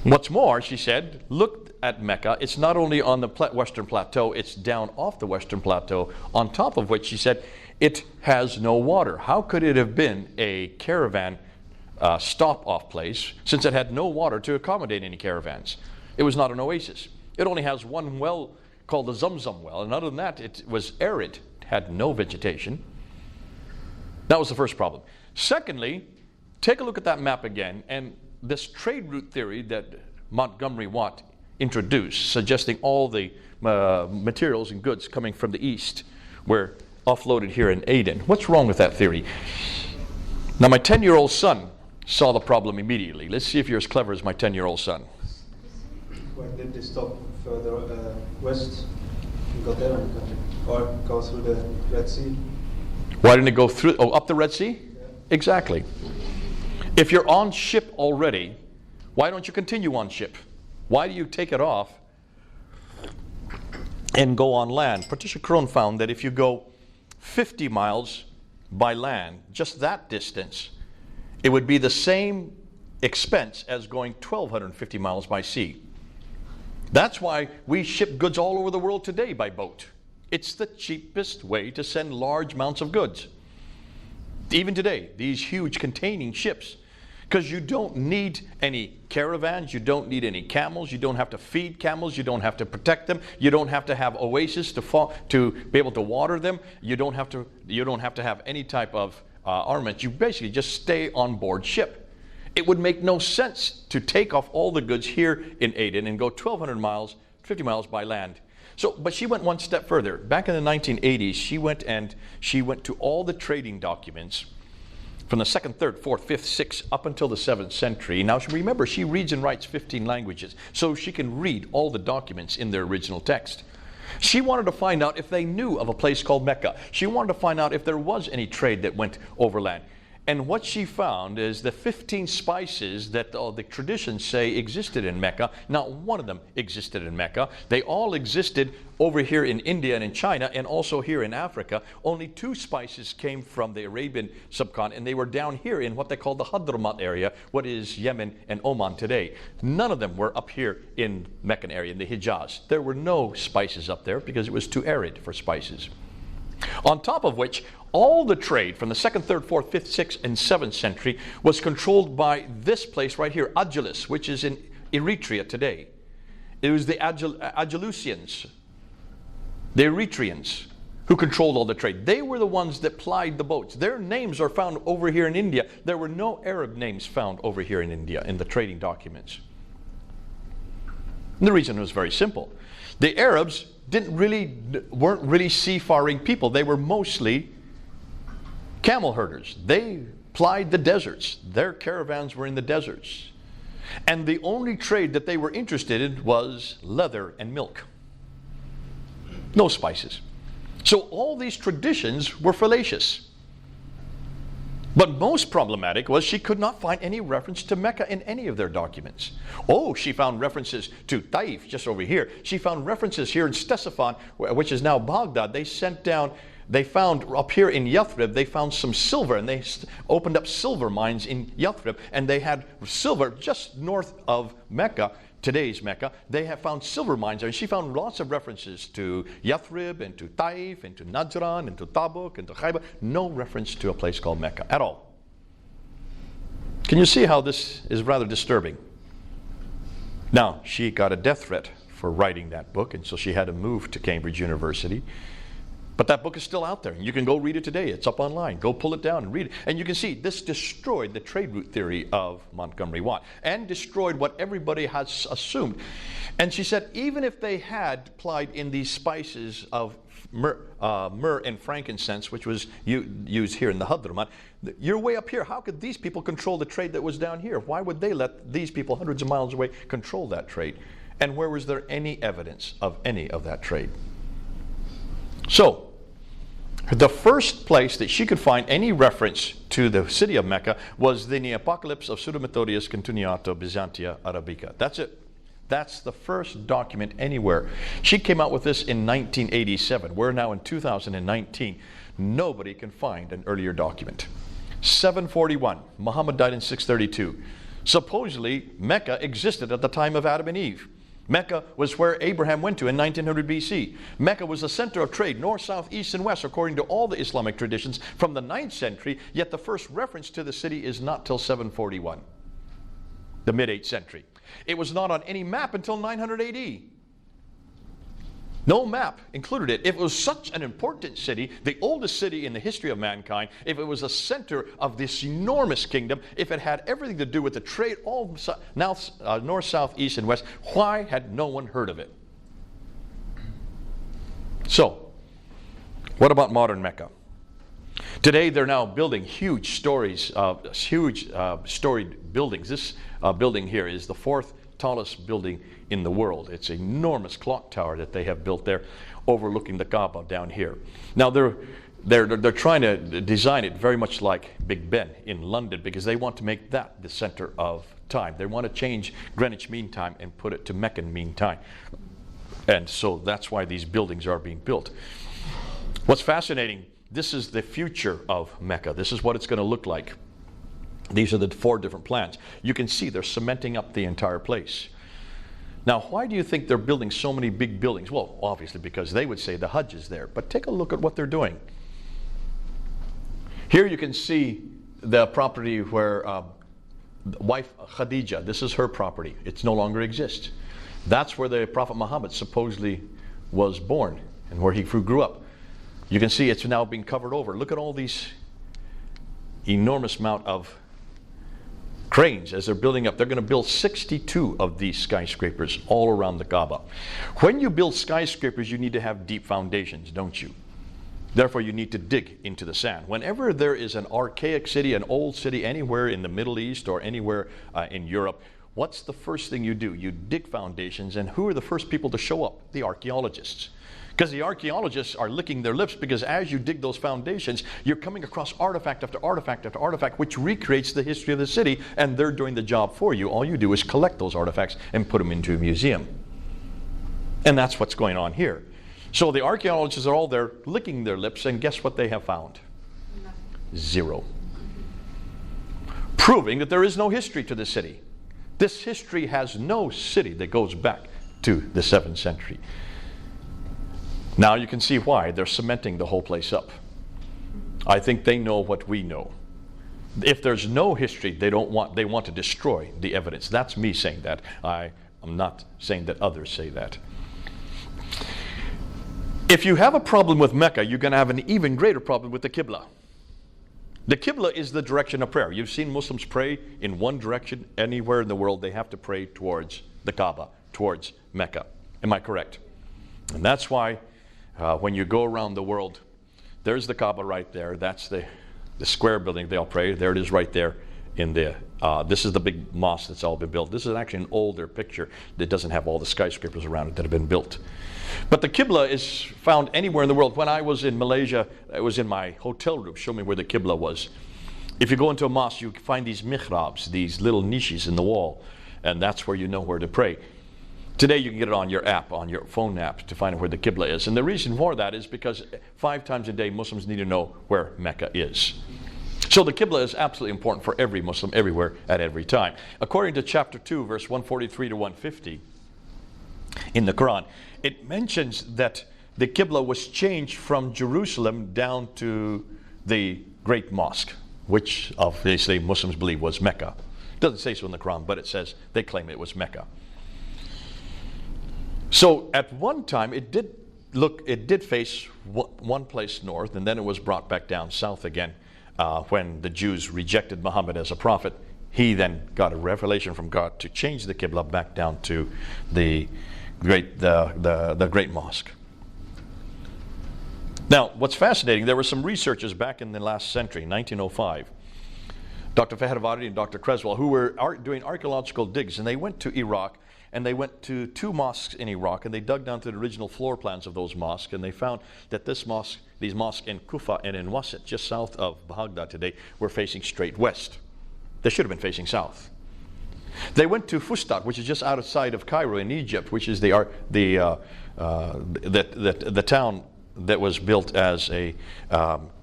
What's more, she said, look at Mecca. It's not only on the Western Plateau, it's down off the Western Plateau, on top of which, she said, it has no water. How could it have been a caravan stop-off place, since it had no water to accommodate any caravans? It was not an oasis. It only has one well called the Zamzam well, and other than that, it was arid, it had no vegetation. That was the first problem. Secondly, take a look at that map again, and this trade route theory that Montgomery Watt introduced, suggesting all the materials and goods coming from the east were offloaded here in Aden. What's wrong with that theory? Now, my 10-year-old son saw the problem immediately. Let's see if you're as clever as my 10-year-old son. When did they stop further west and got there in the country? Or go through the Red Sea? Why didn't it go through, up the Red Sea? Yeah. Exactly. If you're on ship already, why don't you continue on ship? Why do you take it off and go on land? Patricia Crone found that if you go 50 miles by land, just that distance, it would be the same expense as going 1,250 miles by sea. That's why we ship goods all over the world today by boat. It's the cheapest way to send large amounts of goods. Even today, these huge containing ships, because you don't need any caravans, you don't need any camels, you don't have to feed camels, you don't have to protect them, you don't have to have oases to be able to water them, you don't have to have any type of armament. You basically just stay on board ship. It would make no sense to take off all the goods here in Aden and go 1,200 miles, 50 miles by land. So, but she went one step further. Back in the 1980s, she went to all the trading documents from the 2nd, 3rd, 4th, 5th, 6th, up until the 7th century. Now, remember, she reads and writes 15 languages, so she can read all the documents in their original text. She wanted to find out if they knew of a place called Mecca. She wanted to find out if there was any trade that went overland. And what she found is the 15 spices that the traditions say existed in Mecca. Not one of them existed in Mecca. They all existed over here in India and in China, and also here in Africa. Only 2 spices came from the Arabian subcontinent, and they were down here in what they call the Hadramaut area, what is Yemen and Oman today. None of them were up here in Meccan area, in the Hijaz. There were no spices up there because it was too arid for spices. On top of which, all the trade from the 2nd, 3rd, 4th, 5th, 6th, and 7th century was controlled by this place right here, Agilis, which is in Eritrea today. It was the Agilusians, the Eritreans, who controlled all the trade. They were the ones that plied the boats. Their names are found over here in India. There were no Arab names found over here in India in the trading documents. And the reason was very simple. The Arabs weren't really seafaring people. They were mostly camel herders. They plied the deserts. Their caravans were in the deserts. And the only trade that they were interested in was leather and milk. No spices. So all these traditions were fallacious. But most problematic was she could not find any reference to Mecca in any of their documents. Oh, she found references to Taif just over here. She found references here in Ctesiphon, which is now Baghdad. They found up here in Yathrib, they found some silver, and they opened up silver mines in Yathrib, and they had silver just north of Mecca, today's Mecca. They have found silver mines there, and she found lots of references to Yathrib and to Taif and to Najran and to Tabuk and to Khaybar. No reference to a place called Mecca at all. Can you see how this is rather disturbing? Now, she got a death threat for writing that book, and so she had to move to Cambridge University. But that book is still out there. You can go read it today. It's up online. Go pull it down and read it. And you can see this destroyed the trade route theory of Montgomery Watt and destroyed what everybody has assumed. And she said even if they had applied in these spices of myrrh and frankincense, which was used here in the Hadramat, you're way up here. How could these people control the trade that was down here? Why would they let these people hundreds of miles away control that trade? And where was there any evidence of any of that trade? So, the first place that she could find any reference to the city of Mecca was in the Apocalypse of Pseudo-Methodius Continuato Byzantia Arabica. That's it. That's the first document anywhere. She came out with this in 1987. We're now in 2019. Nobody can find an earlier document. 741. Muhammad died in 632. Supposedly, Mecca existed at the time of Adam and Eve. Mecca was where Abraham went to in 1900 BC. Mecca was the center of trade, north, south, east, and west, according to all the Islamic traditions from the 9th century, yet the first reference to the city is not till 741, the mid-8th century. It was not on any map until 900 AD. No map included it. If it was such an important city, the oldest city in the history of mankind, if it was a center of this enormous kingdom, if it had everything to do with the trade, all north, south, east, and west, why had no one heard of it? So, what about modern Mecca? Today they're now building huge storied buildings. This building here is the 4th tallest building in the world. It's an enormous clock tower that they have built there overlooking the Kaaba down here. Now they're trying to design it very much like Big Ben in London because they want to make that the center of time. They want to change Greenwich Mean Time and put it to Meccan Mean Time. And so that's why these buildings are being built. What's fascinating, this is the future of Mecca. This is what it's going to look like. These are the 4 different plans. You can see they're cementing up the entire place. Now, why do you think they're building so many big buildings? Well, obviously because they would say the Hajj is there. But take a look at what they're doing. Here you can see the property where wife Khadija, this is her property. It no longer exists. That's where the Prophet Muhammad supposedly was born and where he grew up. You can see it's now being covered over. Look at all these enormous amount of cranes as they're building up. They're going to build 62 of these skyscrapers all around the Kaaba. When you build skyscrapers, you need to have deep foundations, don't you? Therefore, you need to dig into the sand. Whenever there is an archaic city, an old city, anywhere in the Middle East or anywhere in Europe, what's the first thing you do? You dig foundations, and who are the first people to show up? The archaeologists. Because the archaeologists are licking their lips because as you dig those foundations, you're coming across artifact after artifact after artifact, which recreates the history of the city, and they're doing the job for you. All you do is collect those artifacts and put them into a museum. And that's what's going on here. So the archaeologists are all there licking their lips, and guess what they have found? Zero. Proving that there is no history to the city. This history has no city that goes back to the 7th century. Now you can see why they're cementing the whole place up. I think they know what we know. If there's no history, they want to destroy the evidence. That's me saying that. I'm not saying that others say that. If you have a problem with Mecca, you're going to have an even greater problem with the Qibla. The Qibla is the direction of prayer. You've seen Muslims pray in one direction anywhere in the world. They have to pray towards the Kaaba, towards Mecca. Am I correct? And that's why when you go around the world, there's the Kaaba right there. That's the square building they all pray. There it is right there in the, this is the big mosque that's all been built. This is actually an older picture that doesn't have all the skyscrapers around it that have been built. But the Qibla is found anywhere in the world. When I was in Malaysia, it was in my hotel room. Show me where the Qibla was. If you go into a mosque, you find these mihrabs, these little niches in the wall, and that's where you know where to pray. Today you can get it on your app, on your phone app, to find out where the Qibla is. And the reason for that is because 5 times a day Muslims need to know where Mecca is. So the Qibla is absolutely important for every Muslim, everywhere, at every time. According to chapter 2, verse 143 to 150 in the Quran, it mentions that the Qibla was changed from Jerusalem down to the Great Mosque, which obviously Muslims believe was Mecca. It doesn't say so in the Quran, but it says they claim it was Mecca. So at one time it did face one place north, and then it was brought back down south again when the Jews rejected Muhammad as a prophet. He then got a revelation from God to change the Qibla back down to the Great Mosque. Now, what's fascinating, there were some researchers back in the last century, 1905, Dr. Fahravardi and Dr. Creswell, who were doing archaeological digs, and they went to Iraq, and they went to 2 mosques in Iraq, and they dug down to the original floor plans of those mosques, and they found that these mosques in Kufa and in Wasit, just south of Baghdad today, were facing straight west. They should have been facing south. They went to Fustat, which is just outside of Cairo in Egypt, which is the town that was built as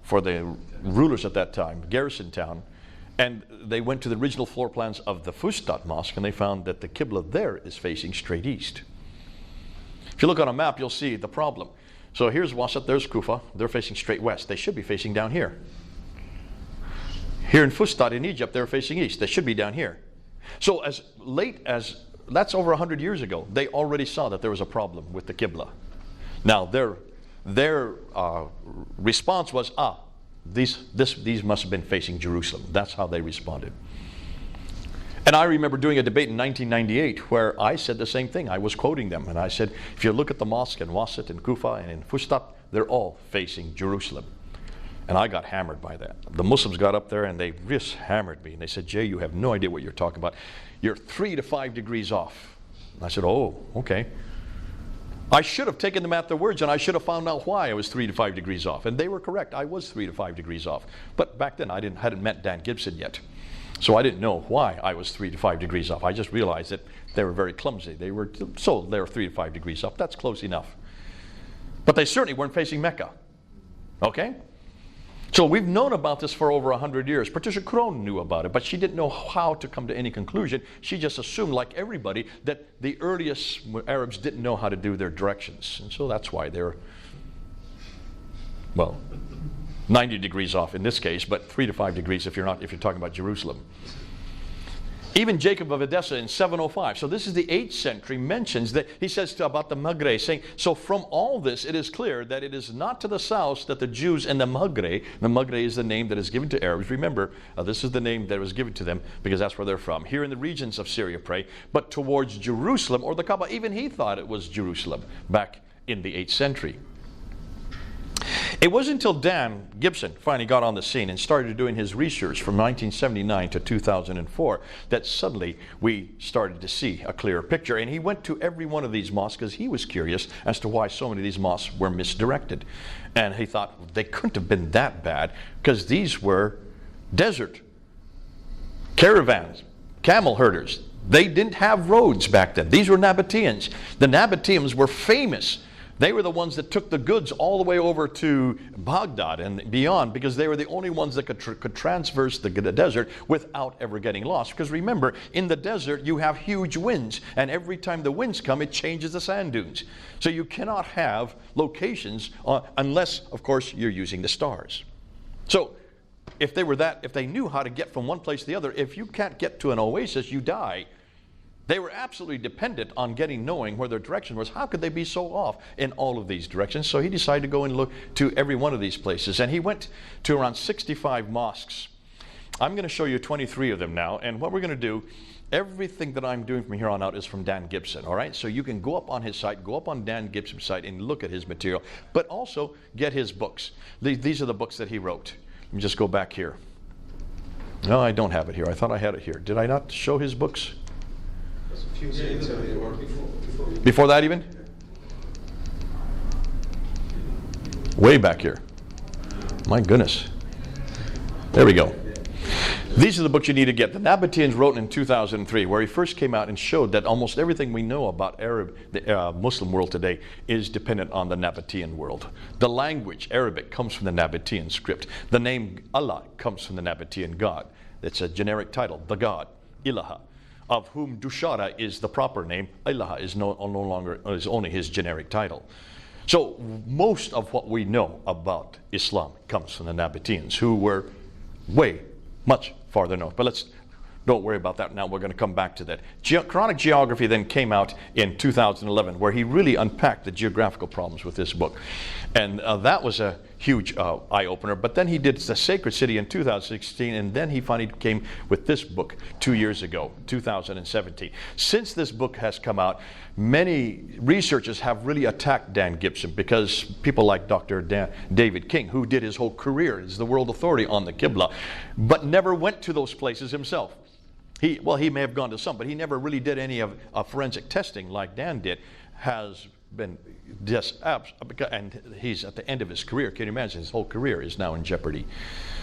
for the rulers at that time, garrison town. And they went to the original floor plans of the Fustat Mosque, and they found that the Qibla there is facing straight east. If you look on a map, you'll see the problem. So here's Wasit, there's Kufa. They're facing straight west. They should be facing down here. Here in Fustat in Egypt, they're facing east. They should be down here. So as late as, that's over 100 years ago, they already saw that there was a problem with the Qibla. Now their response was, these must have been facing Jerusalem. That's how they responded. And I remember doing a debate in 1998 where I said the same thing. I was quoting them, and I said, if you look at the mosque in Wasit and Kufa and in Fustat, they're all facing Jerusalem. And I got hammered by that. The Muslims got up there and they just hammered me. And they said, Jay, you have no idea what you're talking about. You're 3 to 5 degrees off. And I said, oh, okay. I should have taken them at their words, and I should have found out why I was 3 to 5 degrees off. And they were correct. I was 3 to 5 degrees off. But back then I hadn't met Dan Gibson yet. So I didn't know why I was 3 to 5 degrees off. I just realized that they were very clumsy. They were 3 to 5 degrees off. That's close enough. But they certainly weren't facing Mecca. Okay? So we've known about this for over 100 years. Patricia Crone knew about it, but she didn't know how to come to any conclusion. She just assumed, like everybody, that the earliest Arabs didn't know how to do their directions. And so that's why they're, 90 degrees off in this case, but 3 to 5 degrees if you're talking about Jerusalem. Even Jacob of Edessa in 705, so this is the 8th century, mentions that he says about the Maghreb, saying, so from all this it is clear that it is not to the south that the Jews in the Maghreb is the name that is given to Arabs. Remember, this is the name that was given to them because that's where they're from. Here in the regions of Syria pray, but towards Jerusalem or the Kaaba. Even he thought it was Jerusalem back in the 8th century. It wasn't until Dan Gibson finally got on the scene and started doing his research from 1979 to 2004 that suddenly we started to see a clearer picture. And he went to every one of these mosques because he was curious as to why so many of these mosques were misdirected. And he thought they couldn't have been that bad because these were desert caravans, camel herders. They didn't have roads back then. These were Nabateans. The Nabateans were famous. They were the ones that took the goods all the way over to Baghdad and beyond because they were the only ones that could transverse the desert without ever getting lost. Because remember, in the desert you have huge winds, and every time the winds come it changes the sand dunes. So you cannot have locations unless, of course, you're using the stars. So if they knew how to get from one place to the other, if you can't get to an oasis, you die. They were absolutely dependent on knowing where their direction was. How could they be so off in all of these directions? So he decided to go and look to every one of these places. And he went to around 65 mosques. I'm going to show you 23 of them now. And what we're going to do, everything that I'm doing from here on out is from Dan Gibson. All right? So you can go up on his site, go up on Dan Gibson's site and look at his material. But also get his books. These are the books that he wrote. Let me just go back here. No, I don't have it here. I thought I had it here. Did I not show his books? Before that even? Way back here. My goodness. There we go. These are the books you need to get. The Nabateans wrote in 2003, where he first came out and showed that almost everything we know about the Muslim world today is dependent on the Nabatean world. The language, Arabic, comes from the Nabatean script. The name Allah comes from the Nabatean God. It's a generic title, the God, Ilaha, of whom Dushara is the proper name. Ilaha is no longer, is only his generic title. So most of what we know about Islam comes from the Nabateans, who were much farther north. But don't worry about that now. We're going to come back to that. Chronic Geography then came out in 2011, where he really unpacked the geographical problems with this book. And that was a huge eye-opener. But then he did The Sacred City in 2016, and then he finally came with this book 2 years ago, 2017. Since this book has come out, many researchers have really attacked Dan Gibson, because people like Dr. David King, who did his whole career as the world authority on the Qibla, but never went to those places himself. He may have gone to some, but he never really did any of forensic testing like Dan did, has been just and he's at the end of his career. Can you imagine? His whole career is now in jeopardy.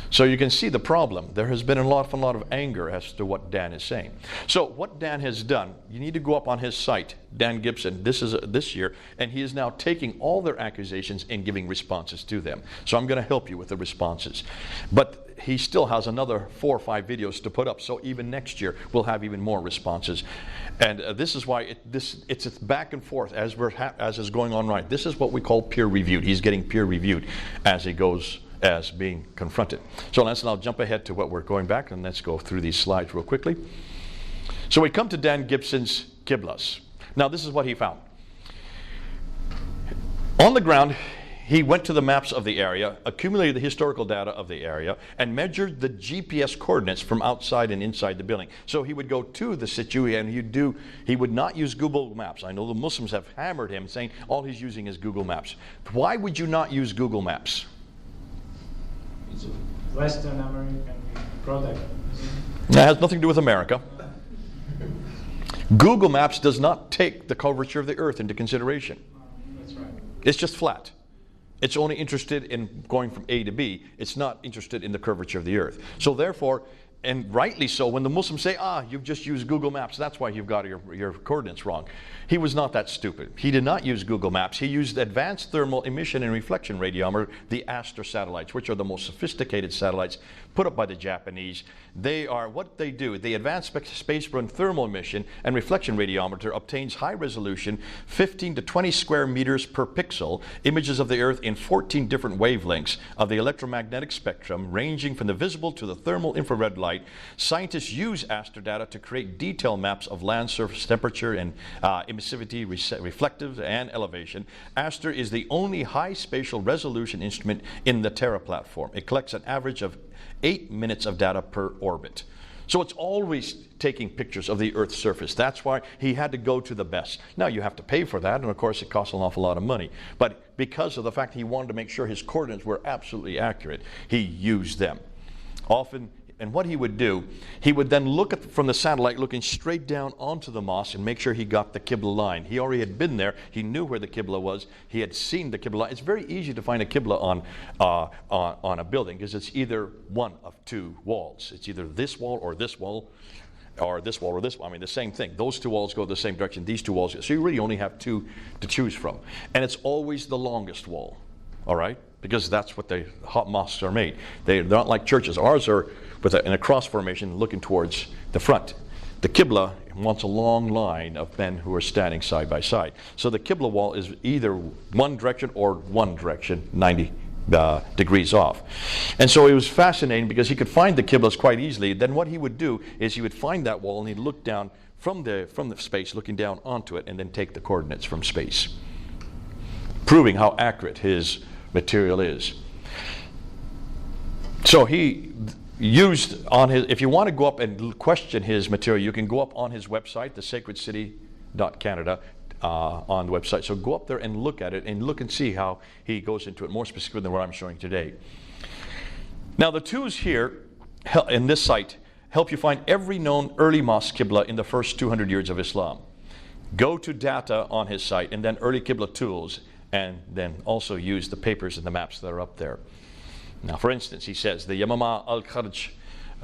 So you can see the problem. There has been a lot of anger as to what Dan is saying. So what Dan has done, you need to go up on his site, Dan Gibson, this year, and he is now taking all their accusations and giving responses to them. So I'm going to help you with the responses. But he still has another 4 or 5 videos to put up, so even next year we'll have even more responses. And this is why it's back and forth as is going on right. This is what we call peer-reviewed. He's getting peer-reviewed as he goes, as being confronted. So let's now jump ahead to what we're going back, and let's go through these slides real quickly. So we come to Dan Gibson's Qiblas. Now this is what he found. On the ground, he went to the maps of the area, accumulated the historical data of the area, and measured the GPS coordinates from outside and inside the building. So he would go to the situ, and he would not use Google Maps. I know the Muslims have hammered him, saying all he's using is Google Maps. Why would you not use Google Maps? It's a Western American product. That has nothing to do with America. Google Maps does not take the curvature of the earth into consideration. That's right. It's just flat. It's only interested in going from A to B. It's not interested in the curvature of the earth. So therefore, and rightly so, when the Muslims say, you've just used Google Maps, that's why you've got your coordinates wrong. He was not that stupid. He did not use Google Maps. He used Advanced Thermal Emission and Reflection Radiometer, the Aster satellites, which are the most sophisticated satellites put up by the Japanese. They are, what they do, the Advanced Spaceborne Thermal Emission and Reflection Radiometer obtains high resolution, 15 to 20 square meters per pixel, images of the Earth in 14 different wavelengths of the electromagnetic spectrum, ranging from the visible to the thermal infrared light. Scientists use Aster data to create detailed maps of land surface temperature and emissivity, reflective, and elevation. Aster is the only high spatial resolution instrument in the Terra platform. It collects an average of 8 minutes of data per orbit. So it's always taking pictures of the Earth's surface. That's why he had to go to the best. Now you have to pay for that, and of course it costs an awful lot of money. But because of the fact he wanted to make sure his coordinates were absolutely accurate, he used them. Often, and what he would do, he would then look from the satellite, looking straight down onto the mosque, and make sure he got the Qibla line. He already had been there. He knew where the Qibla was. He had seen the Qibla line. It's very easy to find a Qibla on a building, because it's either one of 2 walls. It's either this wall or this wall, or this wall or this wall. I mean, the same thing. Those 2 walls go the same direction. These 2 walls. So you really only have 2 to choose from. And it's always the longest wall, all right? Because that's what the hot mosques are made. They're not like churches. Ours are in a cross formation looking towards the front. The Qibla wants a long line of men who are standing side by side. So the Qibla wall is either one direction or one direction, 90 degrees off. And so it was fascinating because he could find the Qiblas quite easily. Then what he would do is he would find that wall and he'd look down from the space, looking down onto it, and then take the coordinates from space, proving how accurate his material is. So he used on his, if you want to go up and question his material, you can go up on his website, thesacredcity.canada, on the website. So go up there and look at it, and look and see how he goes into it more specifically than what I'm showing today. Now the tools here in this site help you find every known early mosque Qibla in the first 200 years of Islam. Go to data on his site and then early Qibla tools, and then also use the papers and the maps that are up there. Now, for instance, he says the Yamama al-Kharj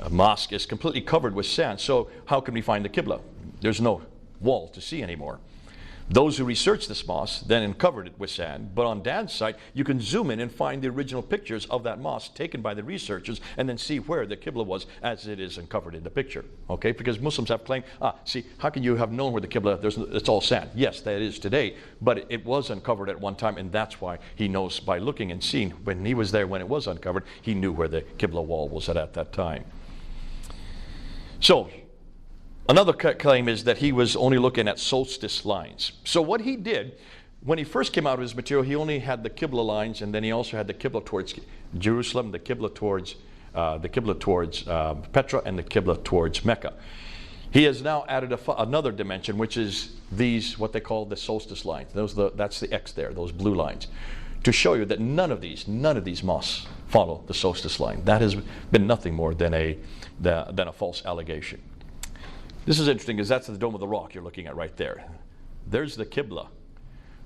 mosque is completely covered with sand. So how can we find the Qibla? There's no wall to see anymore. Those who researched this mosque then uncovered it with sand. But on Dan's site, you can zoom in and find the original pictures of that mosque taken by the researchers and then see where the Qibla was as it is uncovered in the picture. Okay, because Muslims have claimed, see, how can you have known where the Qibla, it's all sand. Yes, that is today, but it was uncovered at one time, and that's why he knows by looking and seeing when he was there when it was uncovered, he knew where the Qibla wall was at that time. So, another claim is that he was only looking at solstice lines. So what he did, when he first came out of his material, he only had the Qibla lines, and then he also had the Qibla towards Jerusalem, the Qibla towards Petra, and the Qibla towards Mecca. He has now added another dimension, which is these, what they call the solstice lines. That's the X there, those blue lines, to show you that none of these mosques follow the solstice line. That has been nothing more than a false allegation. This is interesting because that's the Dome of the Rock you're looking at right there. There's the Qibla.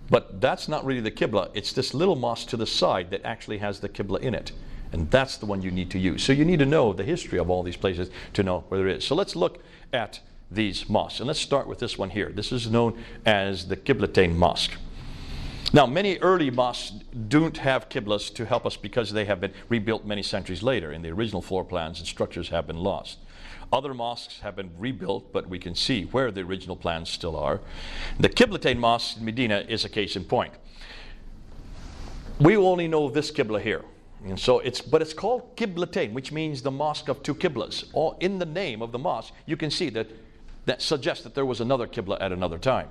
But that's not really the Qibla. It's this little mosque to the side that actually has the Qibla in it. And that's the one you need to use. So you need to know the history of all these places to know where there is. So let's look at these mosques. And let's start with this one here. This is known as the Qiblatain Mosque. Now, many early mosques don't have Qiblas to help us because they have been rebuilt many centuries later, and the original floor plans and structures have been lost. Other mosques have been rebuilt, but we can see where the original plans still are. The Qiblatain Mosque in Medina is a case in point. We only know this Qibla here. And so it's called Qiblatain, which means the mosque of two Qiblas. All in the name of the mosque, you can see that suggests that there was another Qibla at another time.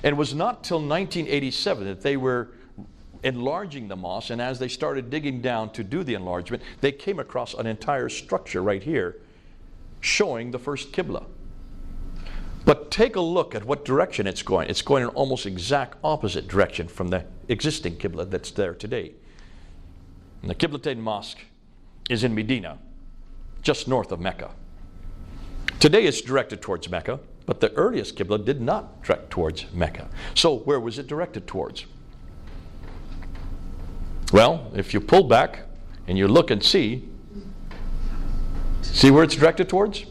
And it was not till 1987 that they were enlarging the mosque, and as they started digging down to do the enlargement, they came across an entire structure right here showing the first Qibla. But take a look at what direction it's going. It's going in almost exact opposite direction from the existing Qibla that's there today. And the Qiblatain Mosque is in Medina, just north of Mecca. Today it's directed towards Mecca, but the earliest Qibla did not direct towards Mecca. So where was it directed towards? Well, if you pull back and you look and see where it's directed towards?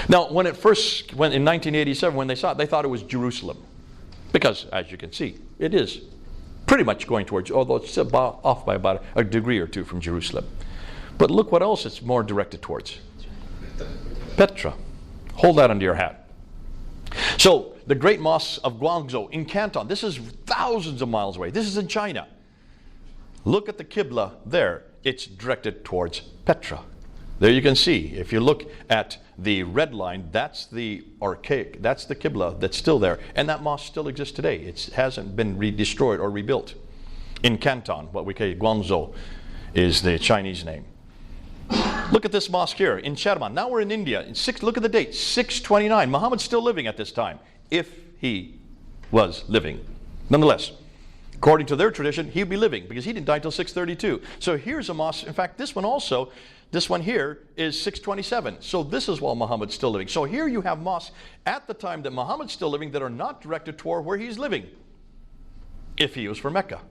Now, when it first went in 1987, when they saw it, they thought it was Jerusalem. Because, as you can see, it is pretty much going towards, although it's off by about a degree or two from Jerusalem. But look what else it's more directed towards. Petra. Hold that under your hat. So, the great mosque of Guangzhou in Canton, this is thousands of miles away. This is in China. Look at the Qibla there. It's directed towards Petra. There you can see, if you look at the red line, that's the archaic, that's the Qibla that's still there. And that mosque still exists today. It hasn't been destroyed or rebuilt. In Canton, what we call Guangzhou is the Chinese name. Look at this mosque here in Cheraman. Now we're in India. Look at the date, 629. Muhammad's still living at this time, if he was living. Nonetheless, according to their tradition, he'd be living because he didn't die until 632. So here's a mosque. In fact, this one here is 627. So this is while Muhammad's still living. So here you have mosques at the time that Muhammad's still living that are not directed toward where he's living, if he was from Mecca.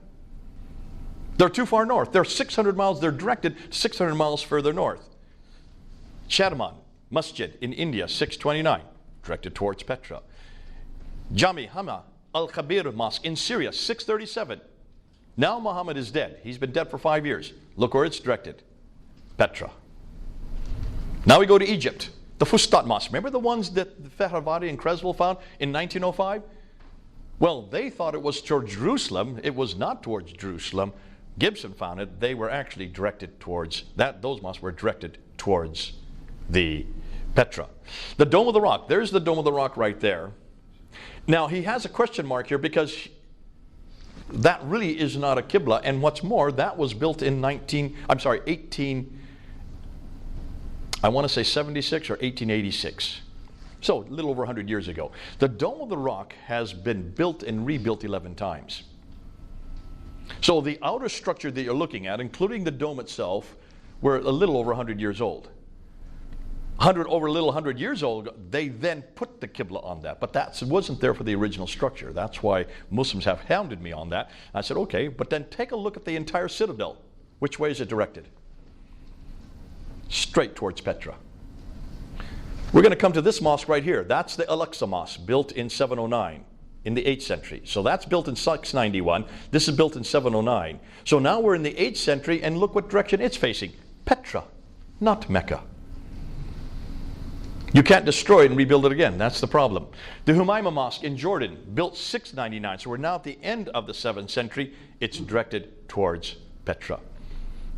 They're too far north. They're 600 miles. They're directed 600 miles further north. Cheraman Masjid in India, 629, directed towards Petra. Jami Hama Al-Khabir Mosque in Syria, 637. Now Muhammad is dead. He's been dead for 5 years. Look where it's directed. Petra. Now we go to Egypt. The Fustat Mosque. Remember the ones that Fehravadi and Creswell found in 1905? Well, they thought it was towards Jerusalem. It was not towards Jerusalem. Gibson found it. They were actually directed towards that. Those mosques were directed towards the Petra. The Dome of the Rock. There's the Dome of the Rock right there. Now he has a question mark here because that really is not a Qibla, and what's more, that was built in 76 or 1886. So a little over 100 years ago. The Dome of the Rock has been built and rebuilt 11 times. So the outer structure that you're looking at, including the dome itself, were a little over 100 years old. 100 years old, they then put the Qibla on that. But that wasn't there for the original structure. That's why Muslims have hounded me on that. I said, okay, but then take a look at the entire citadel. Which way is it directed? straight towards Petra. We're going to come to this mosque right here. That's the Al-Aqsa Mosque, built in 709 in the 8th century. So that's built in 691. This is built in 709. So now we're in the 8th century, and look what direction it's facing. Petra, not Mecca. You can't destroy it and rebuild it again. That's the problem. The Humayma Mosque in Jordan, built 699. So we're now at the end of the 7th century. It's directed towards Petra.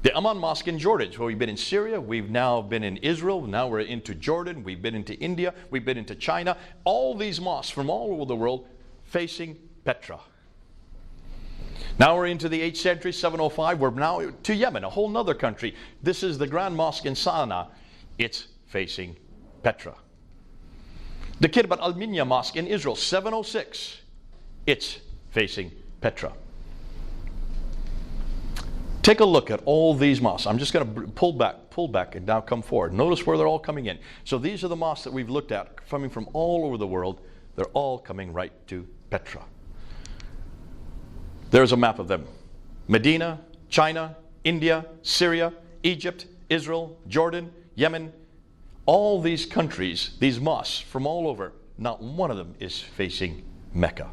The Amman Mosque in Jordan, so we've been in Syria, we've now been in Israel, now we're into Jordan, we've been into India, we've been into China. All these mosques from all over the world facing Petra. Now we're into the 8th century, 705. We're now to Yemen, a whole other country. This is the Grand Mosque in Sana'a. It's facing Petra. The Kirbat al-Minya Mosque in Israel, 706. It's facing Petra. Take a look at all these mosques. I'm just going to pull back, and now come forward. Notice where they're all coming in. So these are the mosques that we've looked at, coming from all over the world. They're all coming right to Petra. There's a map of them. Medina, China, India, Syria, Egypt, Israel, Jordan, Yemen. All these countries, these mosques from all over, not one of them is facing Mecca.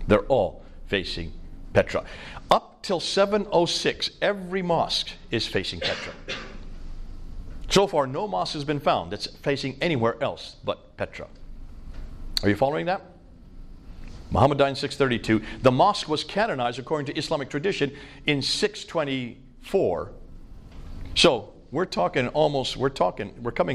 They're all facing Petra. Up till 706, every mosque is facing Petra. So far, no mosque has been found that's facing anywhere else but Petra. Are you following that? Muhammad died in 632. The mosque was canonized according to Islamic tradition in 624. So we're coming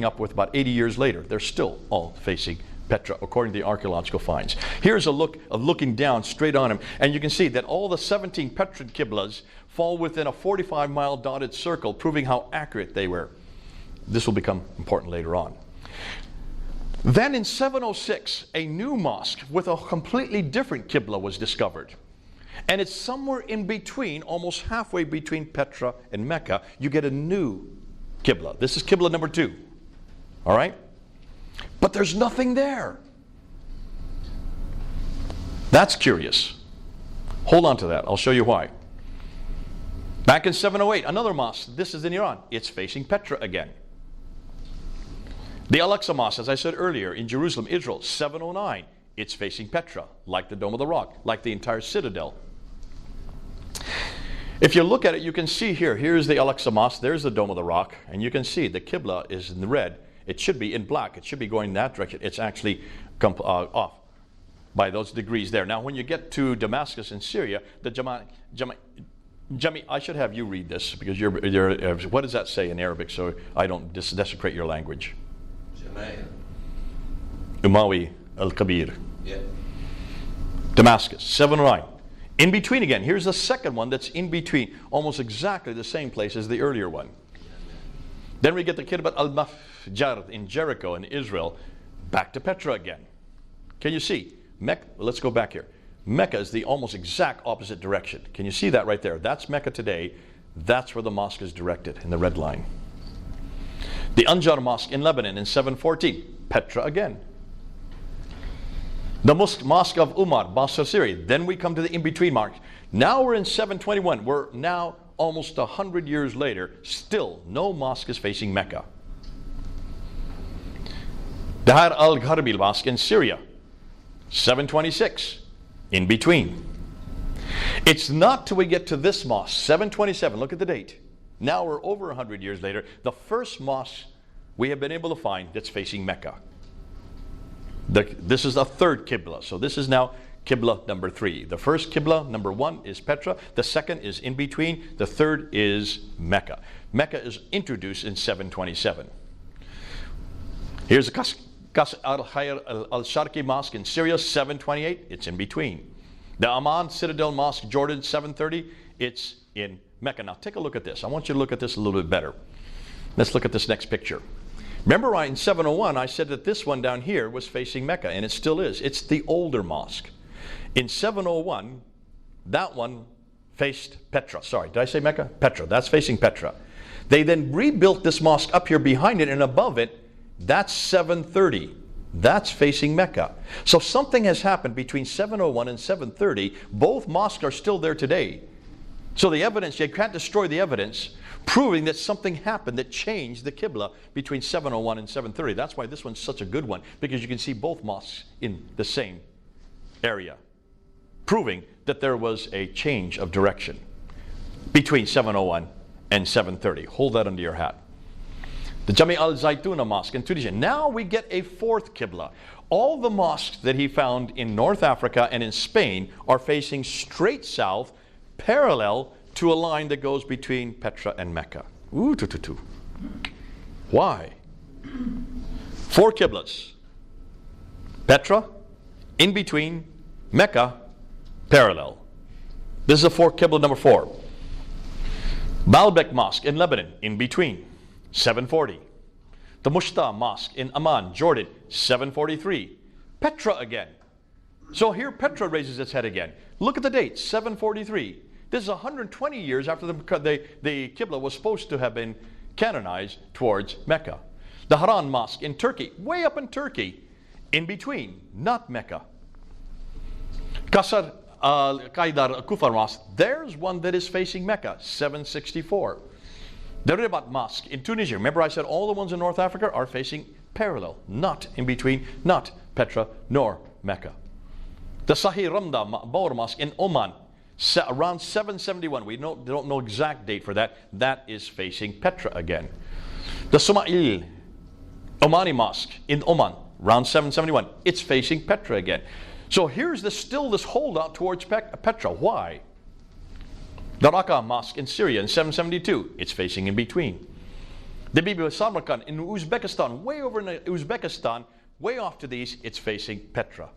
up with about 80 years later. They're still all facing Petra, according to the archaeological finds. Here's a look of looking down straight on him, and you can see that all the 17 Petran Qiblas fall within a 45-mile dotted circle, proving how accurate they were. This will become important later on. Then in 706, a new mosque with a completely different Qibla was discovered. And it's somewhere in between, almost halfway between Petra and Mecca, you get a new Qibla. This is Qibla number 2. All right? But there's nothing there. That's curious. Hold on to that. I'll show you why. Back in 708, another mosque. This is in Iran. It's facing Petra again. The Al-Aqsa Mosque, as I said earlier, in Jerusalem, Israel, 709. It's facing Petra, like the Dome of the Rock, like the entire citadel. If you look at it, you can see here. Here's the Al-Aqsa Mosque. There's the Dome of the Rock. And you can see the Qibla is in red. It should be in black. It should be going in that direction. It's actually off by those degrees there. Now, when you get to Damascus in Syria, the Jami, I should have you read this, because you're what does that say in Arabic, so I don't desecrate your language? Umawi al-Kabir. Yeah. Damascus, 709. In between again, here's the second one that's in between, almost exactly the same place as the earlier one. Then we get the Kirbat al-Mafjar in Jericho in Israel, back to Petra again. Can you see? Mecca, let's go back here. Mecca is the almost exact opposite direction. Can you see that right there? That's Mecca today. That's where the mosque is directed in the red line. The Anjar Mosque in Lebanon in 714, Petra again. The Mosque of Umar, Basra, Syria. Then we come to the in-between mark. Now we're in 721. We're now almost 100 years later. Still, no mosque is facing Mecca. Dahar al-Gharbil Mosque in Syria, 726. In between. It's not till we get to this mosque, 727. Look at the date. Now we're over 100 years later. The first mosque we have been able to find that's facing Mecca. This is the third Qibla. So this is now Qibla number 3. The first Qibla, number 1, is Petra. The second is in between. The third is Mecca. Mecca is introduced in 727. Here's the Qas al-Khayr al-Sharqi Mosque in Syria, 728. It's in between. The Amman Citadel Mosque, Jordan, 730. It's in Mecca. Now take a look at this. I want you to look at this a little bit better. Let's look at this next picture. Remember, in 701, I said that this one down here was facing Mecca, and it still is. It's the older mosque. In 701, that one faced Petra. Sorry, did I say Mecca? Petra. That's facing Petra. They then rebuilt this mosque up here behind it, and above it, that's 730. That's facing Mecca. So something has happened between 701 and 730. Both mosques are still there today. So the evidence, you can't destroy the evidence, proving that something happened that changed the Qibla between 701 and 730. That's why this one's such a good one, because you can see both mosques in the same area, proving that there was a change of direction between 701 and 730. Hold that under your hat. The Jami al-Zaytuna Mosque in Tunisia. Now we get a fourth Qibla. All the mosques that he found in North Africa and in Spain are facing straight south, parallel to a line that goes between Petra and Mecca. Ooh, Why? 4 Qiblas. Petra, in between, Mecca, parallel. This is a 4 Qibla number 4. Baalbek Mosque in Lebanon, in between, 740. The Mushta Mosque in Amman, Jordan, 743. Petra again. So here Petra raises its head again. Look at the date, 743. This is 120 years after the Qibla was supposed to have been canonized towards Mecca. The Haran Mosque in Turkey, way up in Turkey, in between, not Mecca. Qasr al-Qaidar Kufar Mosque, there's one that is facing Mecca, 764. The Ribat Mosque in Tunisia, remember I said all the ones in North Africa are facing parallel, not in between, not Petra nor Mecca. The Sahih Ramda Bawr Mosque in Oman, around 771, we don't know exact date for that, that is facing Petra again. The Sumail Omani Mosque in Oman, around 771, it's facing Petra again. So here's still this holdout towards Petra. Why? The Raqqa Mosque in Syria in 772, it's facing in between. The Bibi Samarkand in Uzbekistan, way over in Uzbekistan, way off to the east, it's facing Petra.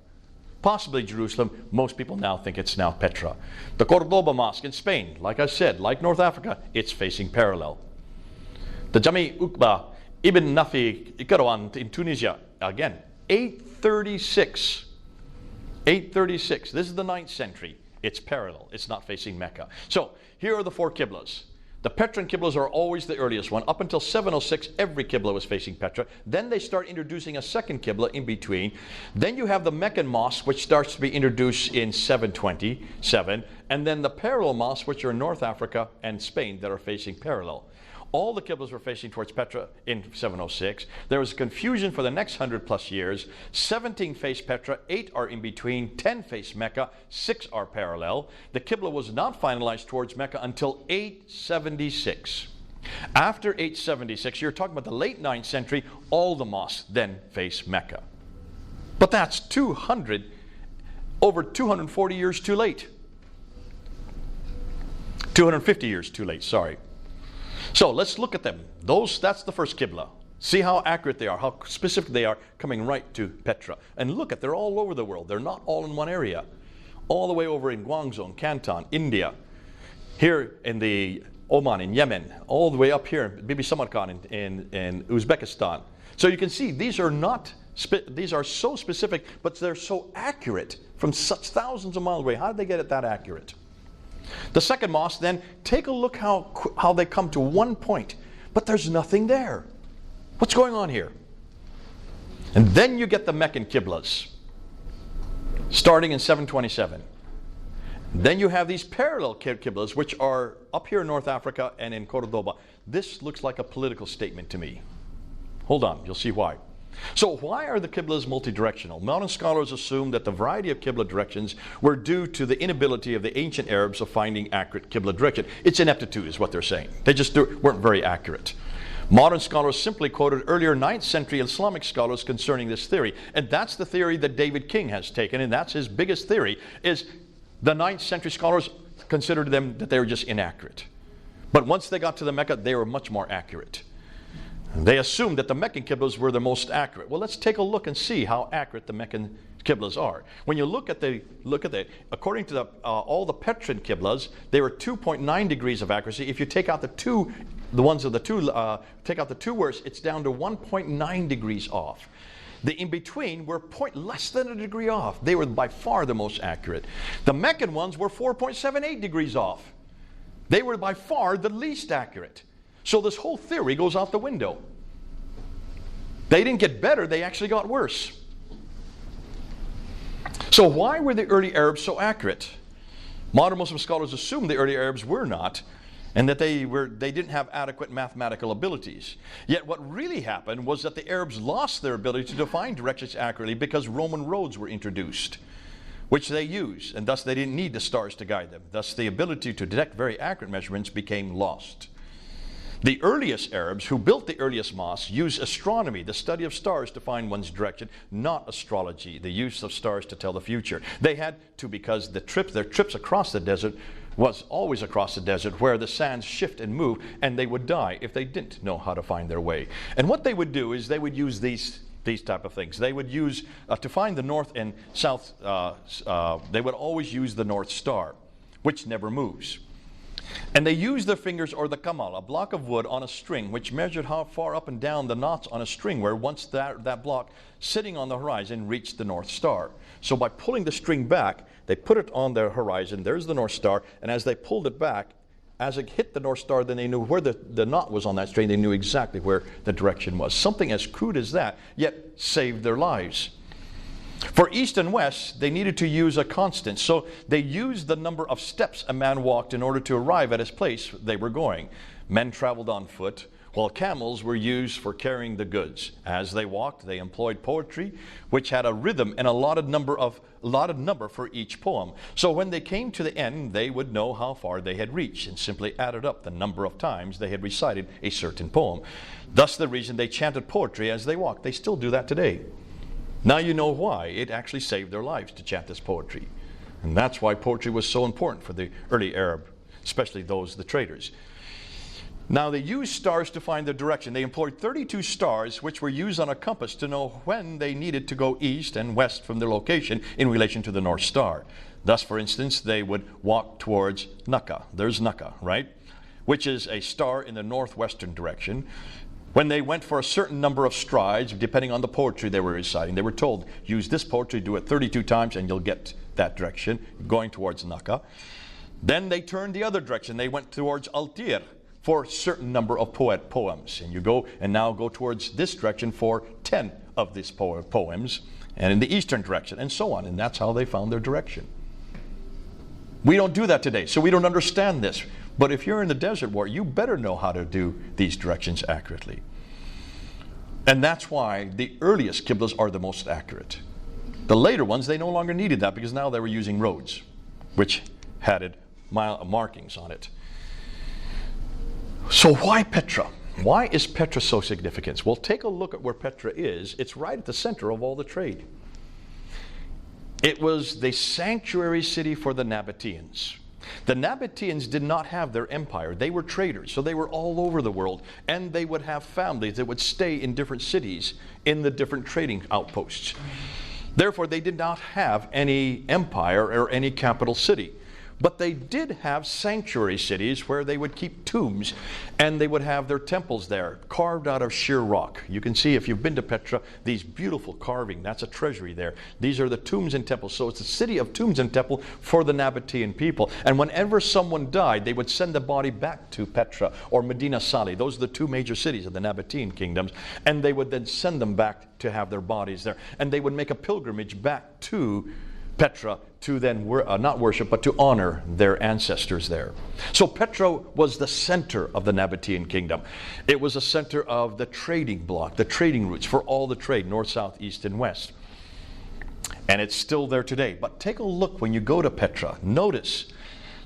Possibly Jerusalem, most people now think it's now Petra. The Cordoba Mosque in Spain, like I said, like North Africa, it's facing parallel. The Jami Uqba Ibn Nafi Karawan in Tunisia, again, 836. 836, this is the 9th century. It's parallel, it's not facing Mecca. So here are the 4 Qiblas. The Petran Qiblas are always the earliest one. Up until 706, every Qibla was facing Petra. Then they start introducing a second Qibla in between. Then you have the Meccan Mosque, which starts to be introduced in 727. And then the parallel mosques, which are in North Africa and Spain, that are facing parallel. All the Qiblas were facing towards Petra in 706. There was confusion for the next 100 plus years. 17 face Petra, 8 are in between, 10 face Mecca, 6 are parallel. The Qibla was not finalized towards Mecca until 876. After 876, you're talking about the late 9th century, all the mosques then face Mecca. But that's over 240 years too late. 250 years too late, sorry. So let's look at them. That's the first Qibla. See how accurate they are, how specific they are, coming right to Petra. And look at, they're all over the world. They're not all in one area. All the way over in Guangzhou, Canton, India, here in the Oman, in Yemen, all the way up here in Bibi Samarkand in Uzbekistan. So you can see these are so specific, but they're so accurate from such thousands of miles away. How did they get it that accurate? The second mosque, then, take a look how they come to one point, but there's nothing there. What's going on here? And then you get the Meccan Qiblas, starting in 727. Then you have these parallel Qiblas, which are up here in North Africa and in Cordoba. This looks like a political statement to me. Hold on, you'll see why. So why are the Qiblas multidirectional? Modern scholars assume that the variety of Qibla directions were due to the inability of the ancient Arabs of finding accurate Qibla direction. It's ineptitude is what they're saying. They just weren't very accurate. Modern scholars simply quoted earlier 9th century Islamic scholars concerning this theory. And that's the theory that David King has taken, and that's his biggest theory, is the 9th century scholars considered them that they were just inaccurate. But once they got to the Mecca, they were much more accurate. They assumed that the Meccan Qiblas were the most accurate. Well, let's take a look and see how accurate the Meccan Qiblas are. When you look at according to all the Petran Qiblas, they were 2.9 degrees of accuracy. If you take out take out the two worst, it's down to 1.9 degrees off. The in-between were less than a degree off. They were by far the most accurate. The Meccan ones were 4.78 degrees off. They were by far the least accurate. So this whole theory goes out the window. They didn't get better, they actually got worse. So why were the early Arabs so accurate? Modern Muslim scholars assume the early Arabs were not, and that they didn't have adequate mathematical abilities. Yet what really happened was that the Arabs lost their ability to define directions accurately because Roman roads were introduced, which they used, and thus they didn't need the stars to guide them. Thus the ability to detect very accurate measurements became lost. The earliest Arabs who built the earliest mosques used astronomy, the study of stars, to find one's direction, not astrology, the use of stars to tell the future. They had to, because their trips across the desert was always across the desert where the sands shift and move, and they would die if they didn't know how to find their way. And what they would do is they would use these type of things. They would use, to find the north and south, they would always use the North Star, which never moves. And they used their fingers or the kamal, a block of wood on a string, which measured how far up and down the knots on a string were once that block sitting on the horizon reached the North Star. So by pulling the string back, they put it on their horizon, there's the North Star, and as they pulled it back, as it hit the North Star, then they knew where the knot was on that string. They knew exactly where the direction was. Something as crude as that, yet saved their lives. For east and west, they needed to use a constant. So they used the number of steps a man walked in order to arrive at his place they were going. Men traveled on foot, while camels were used for carrying the goods. As they walked, they employed poetry, which had a rhythm and a allotted number for each poem. So when they came to the end, they would know how far they had reached and simply added up the number of times they had recited a certain poem. Thus the reason they chanted poetry as they walked. They still do that today. Now you know why. It actually saved their lives to chant this poetry. And that's why poetry was so important for the early Arab, especially the traders. Now they used stars to find their direction. They employed 32 stars, which were used on a compass to know when they needed to go east and west from their location in relation to the North Star. Thus, for instance, they would walk towards Naka. There's Naka, right? Which is a star in the northwestern direction. When they went for a certain number of strides, depending on the poetry they were reciting, they were told, use this poetry, do it 32 times, and you'll get that direction, going towards Naka. Then they turned the other direction. They went towards Altir for a certain number of poems. And you go towards this direction for 10 of these poems, and in the eastern direction, and so on. And that's how they found their direction. We don't do that today, so we don't understand this. But if you're in the desert war, you better know how to do these directions accurately. And that's why the earliest Qiblas are the most accurate. The later ones, they no longer needed that because now they were using roads, which had markings on it. So why Petra? Why is Petra so significant? Well, take a look at where Petra is. It's right at the center of all the trade. It was the sanctuary city for the Nabateans. The Nabateans did not have their empire. They were traders, so they were all over the world, and they would have families that would stay in different cities in the different trading outposts. Therefore, they did not have any empire or any capital city. But they did have sanctuary cities where they would keep tombs, and they would have their temples there, carved out of sheer rock. You can see, if you've been to Petra, these beautiful carving. That's a treasury there. These are the tombs and temples. So it's a city of tombs and temple for the Nabatean people. And whenever someone died, they would send the body back to Petra or Medina Sali. Those are the two major cities of the Nabatean kingdoms. And they would then send them back to have their bodies there. And they would make a pilgrimage back to Petra to then not worship, but to honor their ancestors there. So Petra was the center of the Nabatean kingdom. It was a center of the trading block, the trading routes for all the trade, north, south, east, and west. And it's still there today. But take a look when you go to Petra. Notice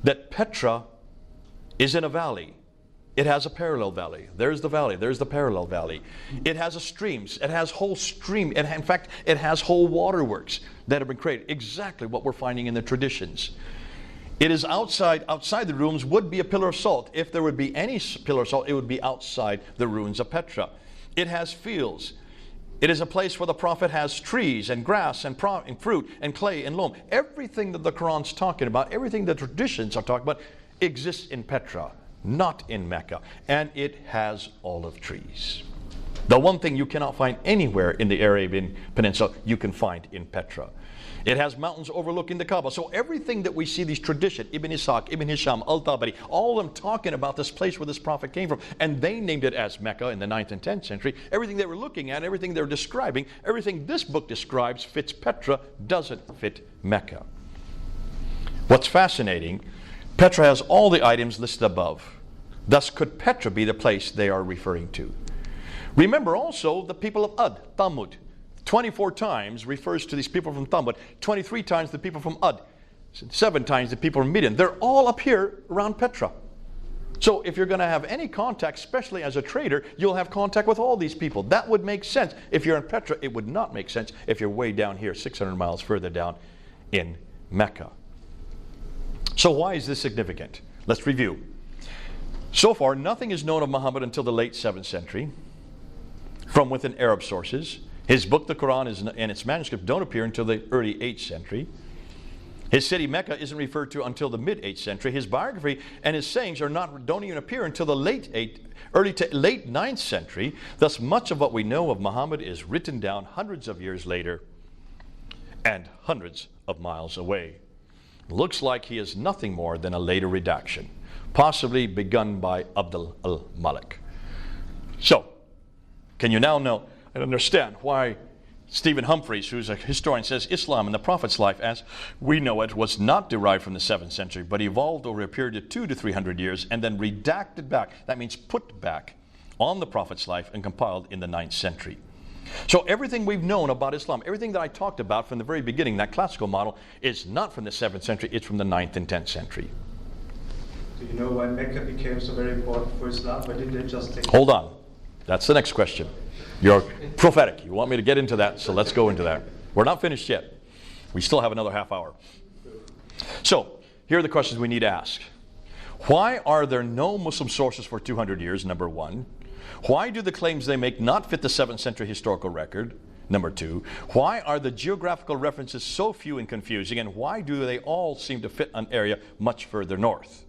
that Petra is in a valley. It has a parallel valley. There's the valley. There's the parallel valley. It has a stream. It has whole stream. And in fact, it has whole waterworks that have been created. Exactly what we're finding in the traditions. It is outside the ruins would be a pillar of salt. If there would be any pillar of salt, it would be outside the ruins of Petra. It has fields. It is a place where the prophet has trees and grass and fruit and clay and loam. Everything that the Quran's talking about, everything the traditions are talking about, exists in Petra, not in Mecca. And it has olive trees. The one thing you cannot find anywhere in the Arabian Peninsula, you can find in Petra. It has mountains overlooking the Kaaba. So everything that we see, these traditions, Ibn Ishaq, Ibn Hisham, Al-Tabari, all of them talking about this place where this prophet came from. And they named it as Mecca in the 9th and 10th century. Everything they were looking at, everything they're describing, everything this book describes fits Petra, doesn't fit Mecca. What's fascinating, Petra has all the items listed above. Thus, could Petra be the place they are referring to? Remember also the people of Ud, Thamud. 24 times refers to these people from Thamud. 23 times the people from Ud. 7 times the people from Midian. They're all up here around Petra. So if you're going to have any contact, especially as a trader, you'll have contact with all these people. That would make sense. If you're in Petra, it would not make sense if you're way down here, 600 miles further down in Mecca. So why is this significant? Let's review. So far, nothing is known of Muhammad until the late 7th century from within Arab sources. His book, the Quran, and its manuscripts don't appear until the early 8th century. His city, Mecca, isn't referred to until the mid-8th century. His biography and his sayings don't even appear until the early to late 9th century. Thus, much of what we know of Muhammad is written down hundreds of years later and hundreds of miles away. Looks like he is nothing more than a later redaction, possibly begun by Abdul al-Malik. So, can you now know and understand why Stephen Humphreys, who's a historian, says Islam in the Prophet's life, as we know it, was not derived from the 7th century, but evolved over a period of 200 to 300 years and then redacted back, that means put back, on the Prophet's life and compiled in the 9th century. So everything we've known about Islam, everything that I talked about from the very beginning, that classical model, is not from the 7th century, it's from the 9th and 10th century. Do you know why Mecca became so very important for Islam? Why didn't they just take... Hold on. That's the next question. You're prophetic. You want me to get into that, so let's go into that. We're not finished yet. We still have another half hour. So, here are the questions we need to ask. Why are there no Muslim sources for 200 years, number one? Why do the claims they make not fit the 7th century historical record, number two? Why are the geographical references so few and confusing, and why do they all seem to fit an area much further north?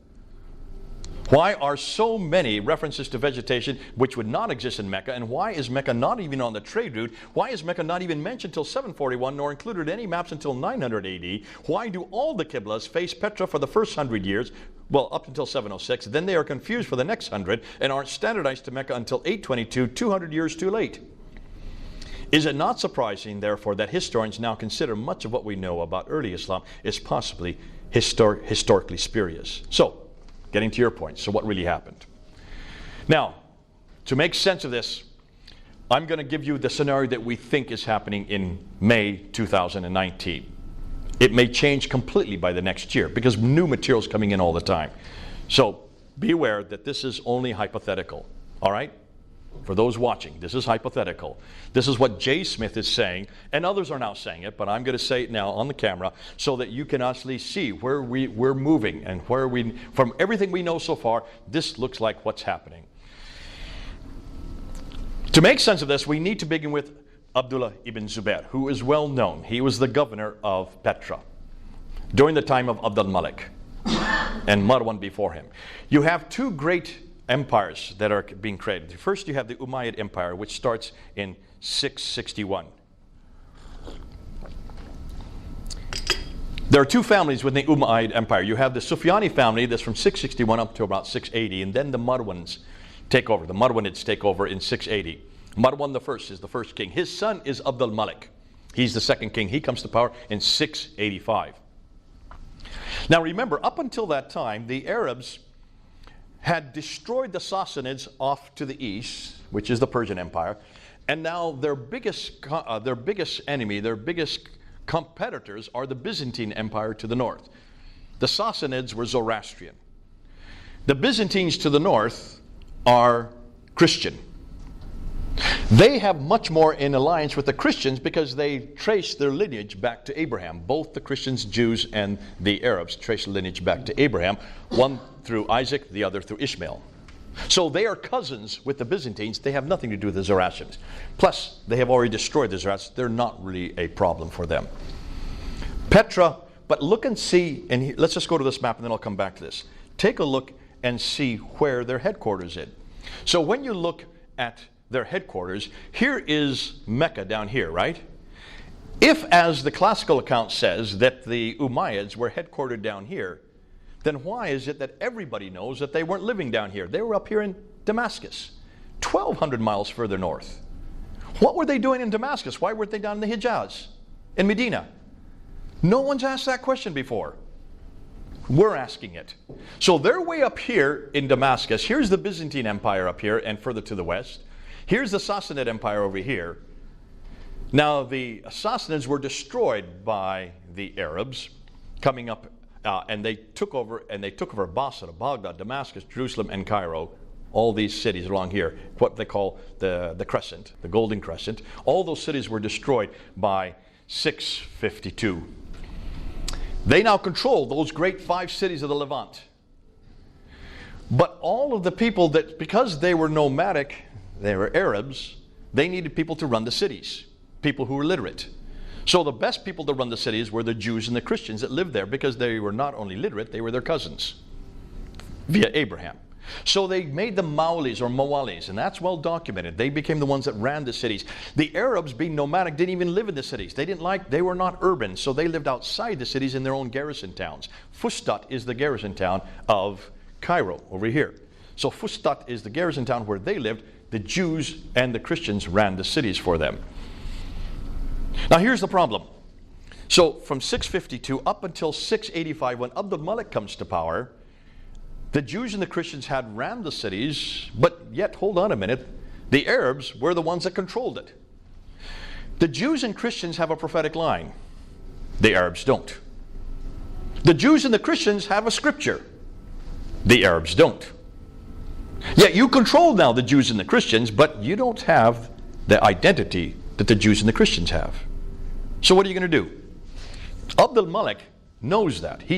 Why are so many references to vegetation which would not exist in Mecca, and why is Mecca not even on the trade route? Why is Mecca not even mentioned until 741, nor included in any maps until 900 AD? Why do all the Qiblas face Petra for the first 100 years, well, up until 706, then they are confused for the next 100, and aren't standardized to Mecca until 822, 200 years too late? Is it not surprising, therefore, that historians now consider much of what we know about early Islam is possibly historically spurious? So, getting to your point, so what really happened? Now, to make sense of this, I'm going to give you the scenario that we think is happening in May 2019. It may change completely by the next year because new material is coming in all the time. So be aware that this is only hypothetical, all right? For those watching, this is hypothetical. This is what Jay Smith is saying, and others are now saying it, but I'm going to say it now on the camera so that you can actually see where we're moving and where from everything we know so far, this looks like what's happening. To make sense of this, we need to begin with Abdullah ibn Zubair, who is well known. He was the governor of Petra during the time of Abd al-Malik and Marwan before him. You have two great empires that are being created. First, you have the Umayyad Empire, which starts in 661. There are two families within the Umayyad Empire. You have the Sufyani family that's from 661 up to about 680, and then the Marwans take over. The Marwanids take over in 680. Marwan the first is the first king. His son is Abd al-Malik. He's the second king. He comes to power in 685. Now remember, up until that time, the Arabs had destroyed the Sassanids off to the east, which is the Persian Empire, and now their biggest enemy, their biggest competitors are the Byzantine Empire to the north. The Sassanids were Zoroastrian. The Byzantines to the north are Christian. They have much more in alliance with the Christians because they trace their lineage back to Abraham. Both the Christians, Jews, and the Arabs trace the lineage back to Abraham, one through Isaac, the other through Ishmael. So they are cousins with the Byzantines. They have nothing to do with the Zoroastrians. Plus, they have already destroyed the Zoroastrians. They're not really a problem for them. Petra, but look and see, and let's just go to this map and then I'll come back to this. Take a look and see where their headquarters is. So when you look at their headquarters, here is Mecca down here, right? If, as the classical account says, that the Umayyads were headquartered down here, then why is it that everybody knows that they weren't living down here? They were up here in Damascus, 1,200 miles further north. What were they doing in Damascus? Why weren't they down in the Hijaz, in Medina? No one's asked that question before. We're asking it. So they're way up here in Damascus. Here's the Byzantine Empire up here and further to the west. Here's the Sassanid Empire over here. Now the Sassanids were destroyed by the Arabs coming up, and they took over Basra, Baghdad, Damascus, Jerusalem, and Cairo. All these cities along here, what they call the Crescent, the Golden Crescent. All those cities were destroyed by 652. They now control those great 5 cities of the Levant. But all of the people that, because they were nomadic, they were Arabs, they needed people to run the cities, people who were literate. So the best people to run the cities were the Jews and the Christians that lived there, because they were not only literate, they were their cousins via Abraham. So they made them Maulis or Mawalis, and that's well documented. They became the ones that ran the cities. The Arabs, being nomadic, didn't even live in the cities. They were not urban, so they lived outside the cities in their own garrison towns. Fustat is the garrison town of Cairo over here. So Fustat is the garrison town where they lived. The Jews and the Christians ran the cities for them. Now here's the problem. So from 652 up until 685, when Abdul Malik comes to power, the Jews and the Christians had ran the cities, but yet, hold on a minute, the Arabs were the ones that controlled it. The Jews and Christians have a prophetic line. The Arabs don't. The Jews and the Christians have a scripture. The Arabs don't. Yet you control now the Jews and the Christians, but you don't have the identity that the Jews and the Christians have. So what are you going to do? Abdul Malik knows that. He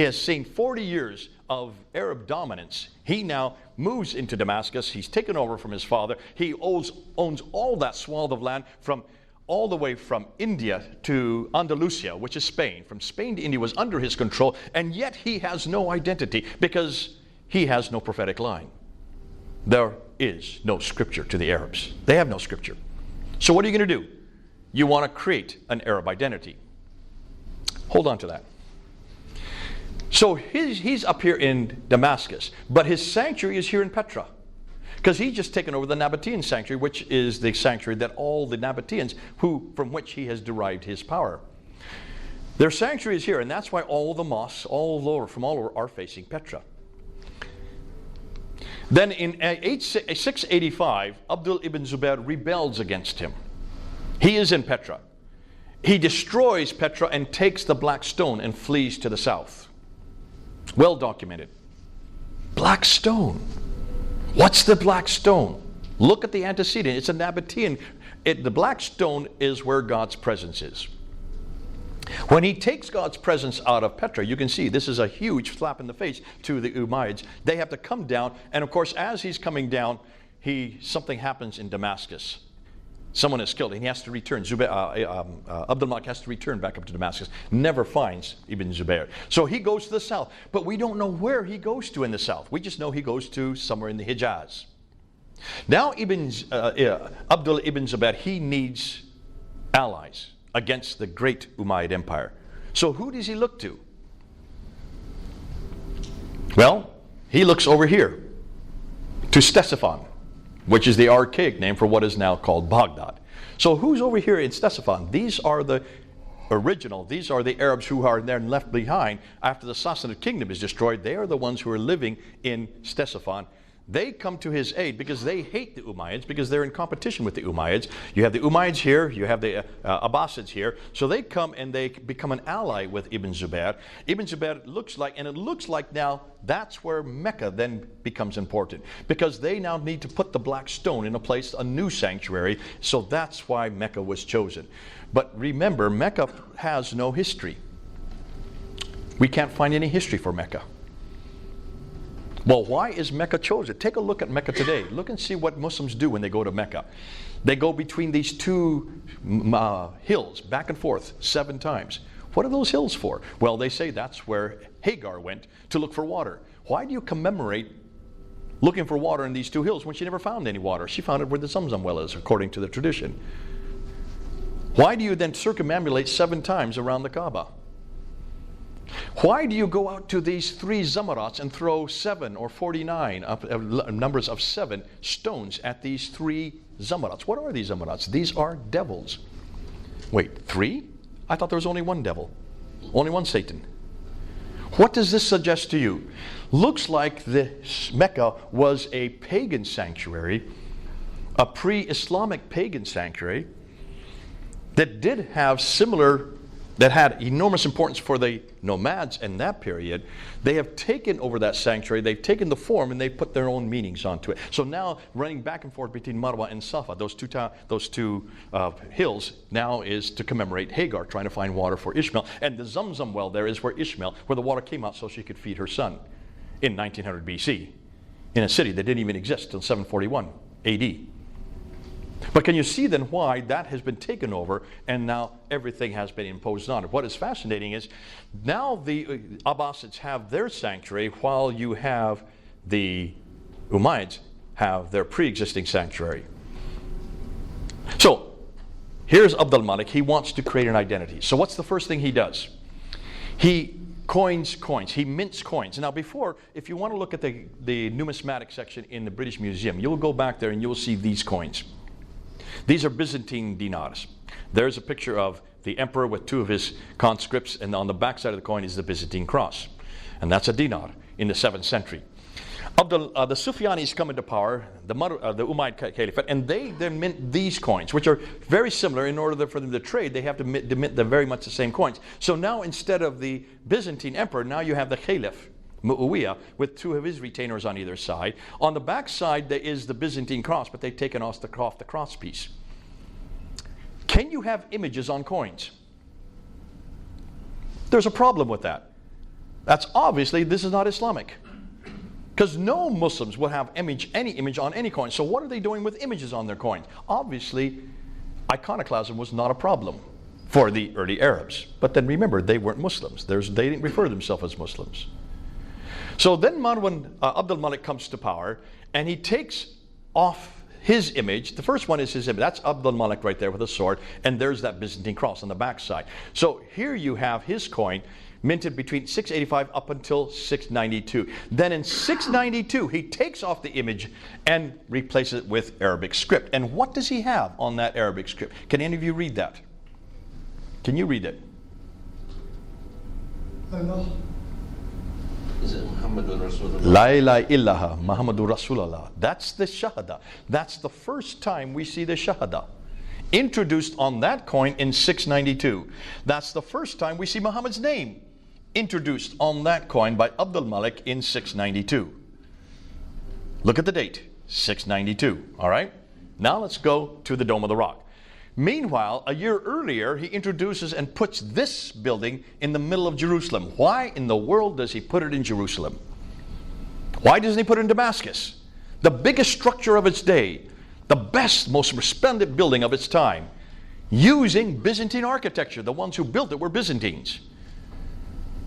has seen 40 years of Arab dominance. He now moves into Damascus. He's taken over from his father. He owns all that swath of land all the way from India to Andalusia, which is Spain. From Spain to India was under his control, and yet he has no identity because he has no prophetic line. There is no scripture to the Arabs. They have no scripture. So what are you going to do? You want to create an Arab identity. Hold on to that. So he's up here in Damascus, but his sanctuary is here in Petra, because he's just taken over the Nabatean sanctuary, which is the sanctuary that all the Nabateans, from which he has derived his power. Their sanctuary is here, and that's why all the mosques from all over are facing Petra. Then in 685, Abdul ibn Zubayr rebels against him. He is in Petra. He destroys Petra and takes the black stone and flees to the south. Well documented. Black stone. What's the black stone? Look at the antecedent. It's a Nabatean. The black stone is where God's presence is. When he takes God's presence out of Petra, you can see this is a huge slap in the face to the Umayyads. They have to come down, and of course, as he's coming down, something happens in Damascus. Someone is killed, and he has to return. Abdul Malik has to return back up to Damascus. Never finds Ibn Zubayr. So he goes to the south, but we don't know where he goes to in the south. We just know he goes to somewhere in the Hijaz. Now Abdul ibn Zubayr, he needs allies against the great Umayyad Empire. So who does he look to? Well, he looks over here to Ctesiphon, which is the archaic name for what is now called Baghdad. So who's over here in Ctesiphon? These are the original. These are the Arabs who are then left behind after the Sassanid kingdom is destroyed. They are the ones who are living in Ctesiphon. They come to his aid because they hate the Umayyads, because they're in competition with the Umayyads. You have the Umayyads here, you have the Abbasids here. So they come and they become an ally with Ibn Zubayr. Ibn Zubayr looks like now that's where Mecca then becomes important, because they now need to put the black stone in a place, a new sanctuary. So that's why Mecca was chosen. But remember, Mecca has no history. We can't find any history for Mecca. Well, why is Mecca chosen? Take a look at Mecca today. Look and see what Muslims do when they go to Mecca. They go between these two hills, back and forth, 7 times. What are those hills for? Well, they say that's where Hagar went to look for water. Why do you commemorate looking for water in these 2 hills when she never found any water? She found it where the Zamzam well is, according to the tradition. Why do you then circumambulate 7 times around the Kaaba? Why do you go out to these 3 zamarats and throw 7 or 49 numbers of 7 stones at these 3 zamarats? What are these zamarats? These are devils. Wait, 3? I thought there was only 1 devil, only 1 Satan. What does this suggest to you? Looks like this Mecca was a pagan sanctuary, a pre-Islamic pagan sanctuary that did have that had enormous importance for the nomads in that period. They have taken over that sanctuary, they've taken the form, and they've put their own meanings onto it. So now, running back and forth between Marwa and Safa, those two hills, now is to commemorate Hagar trying to find water for Ishmael. And the Zamzam well there is where the water came out so she could feed her son in 1900 BC, in a city that didn't even exist until 741 AD. But can you see then why that has been taken over and now everything has been imposed on it? What is fascinating is now the Abbasids have their sanctuary while you have the Umayyads have their pre-existing sanctuary. So here's Abd al-Malik. He wants to create an identity. So what's the first thing he does? He coins coins. He mints coins. Now before, if you want to look at the numismatic section in the British Museum, you'll go back there and you'll see these coins. These are Byzantine dinars. There's a picture of the emperor with two of his conscripts, and on the back side of the coin is the Byzantine cross. And that's a dinar in the 7th century. The Sufyanis come into power, the Umayyad Caliphate, and they then mint these coins, which are very similar. In order for them to trade, they have to mint very much the same coins. So now instead of the Byzantine emperor, now you have the Caliph, Muawiyah, with two of his retainers on either side. On the back side there is the Byzantine cross, but they've taken off the cross piece. Can you have images on coins? There's a problem with that. That's obviously, this is not Islamic. Because no Muslims will have any image on any coin. So what are they doing with images on their coins? Obviously, iconoclasm was not a problem for the early Arabs. But then remember, they weren't Muslims. They didn't refer to themselves as Muslims. So then Abd al-Malik comes to power, and he takes off his image. The first one is his image. That's Abd al-Malik right there with a sword, and there's that Byzantine cross on the back side. So here you have his coin, minted between 685 up until 692. Then in 692, he takes off the image and replaces it with Arabic script. And what does he have on that Arabic script? Can any of you read that? Can you read it? Allah. Is it Muhammadur Rasulullah? La ilaha illallah Muhammadur Rasulullah. That's the Shahada. That's the first time we see the Shahada introduced on that coin in 692. That's the first time we see Muhammad's name introduced on that coin by Abd al-Malik in 692. Look at the date, 692. All right? Now let's go to the Dome of the Rock. Meanwhile, a year earlier, he introduces and puts this building in the middle of Jerusalem. Why in the world does he put it in Jerusalem? Why doesn't he put it in Damascus? The biggest structure of its day, the best, most resplendent building of its time, using Byzantine architecture. The ones who built it were Byzantines.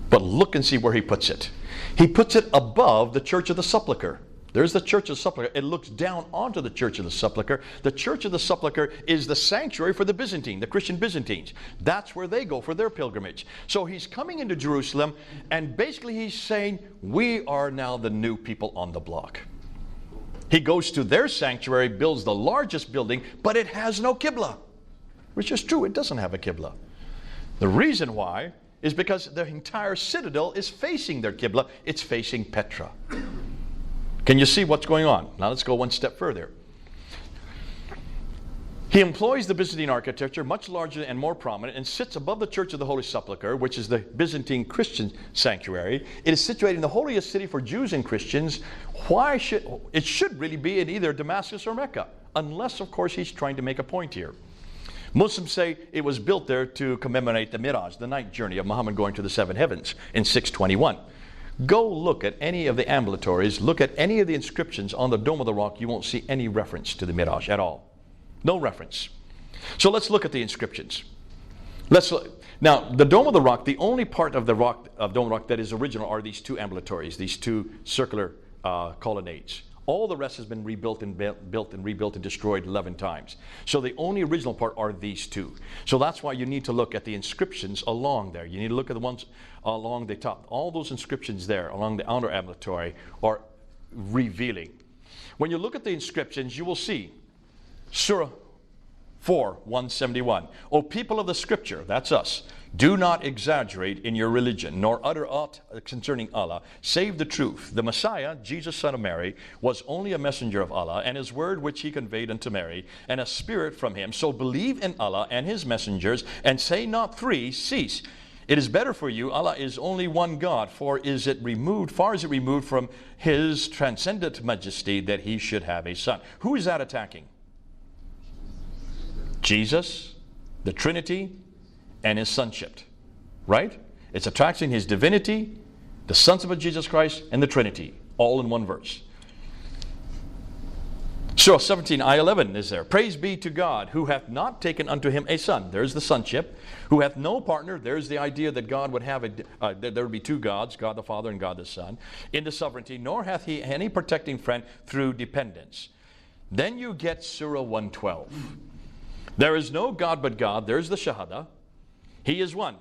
But look and see where he puts it. He puts it above the Church of the Sepulchre. There's the Church of the Sepulchre. It looks down onto the Church of the Sepulchre. The Church of the Sepulchre is the sanctuary for the Byzantine, the Christian Byzantines. That's where they go for their pilgrimage. So he's coming into Jerusalem, and basically he's saying, we are now the new people on the block. He goes to their sanctuary, builds the largest building, but it has no Qibla. Which is true, it doesn't have a Qibla. The reason why is because the entire citadel is facing their Qibla. It's facing Petra. Can you see what's going on? Now let's go one step further. He employs the Byzantine architecture, much larger and more prominent, and sits above the Church of the Holy Sepulchre, which is the Byzantine Christian sanctuary. It is situated in the holiest city for Jews and Christians. It should really be in either Damascus or Mecca, unless, of course, he's trying to make a point here. Muslims say it was built there to commemorate the Miraj, the night journey of Muhammad going to the seven heavens in 621. Go look at any of the ambulatories, look at any of the inscriptions on the Dome of the Rock. You won't see any reference to the Miraj at all. No reference. So let's look at the inscriptions. Now, the Dome of the Rock, the only part of the rock, of Dome of the Rock that is original are these two ambulatories, these two circular colonnades. All the rest has been rebuilt and built and rebuilt and destroyed 11 times. So the only original part are these two. So that's why you need to look at the inscriptions along there. You need to look at the ones along the top. All those inscriptions there along the outer ambulatory are revealing. When you look at the inscriptions, you will see Surah 4, 171. O people of the scripture, that's us, Do not exaggerate in your religion, nor utter aught concerning Allah, save the truth. The Messiah, Jesus son of Mary, was only a messenger of Allah, and his word which he conveyed unto Mary, and a spirit from him. So believe in Allah and his messengers, and say not three, cease. It is better for you, Allah is only one God, far is it removed from his transcendent majesty that he should have a son. Who is that attacking? Jesus, the Trinity, and his sonship, right? It's attacking his divinity, the sonship of Jesus Christ, and the Trinity, all in one verse. Surah 17, ayah 11 is there. Praise be to God, who hath not taken unto him a son. There's the sonship. Who hath no partner. There's the idea that God would have there would be two gods, God the Father and God the Son, in the sovereignty. Nor hath he any protecting friend through dependence. Then you get Surah 112. There is no God but God. There's the Shahada. He is one.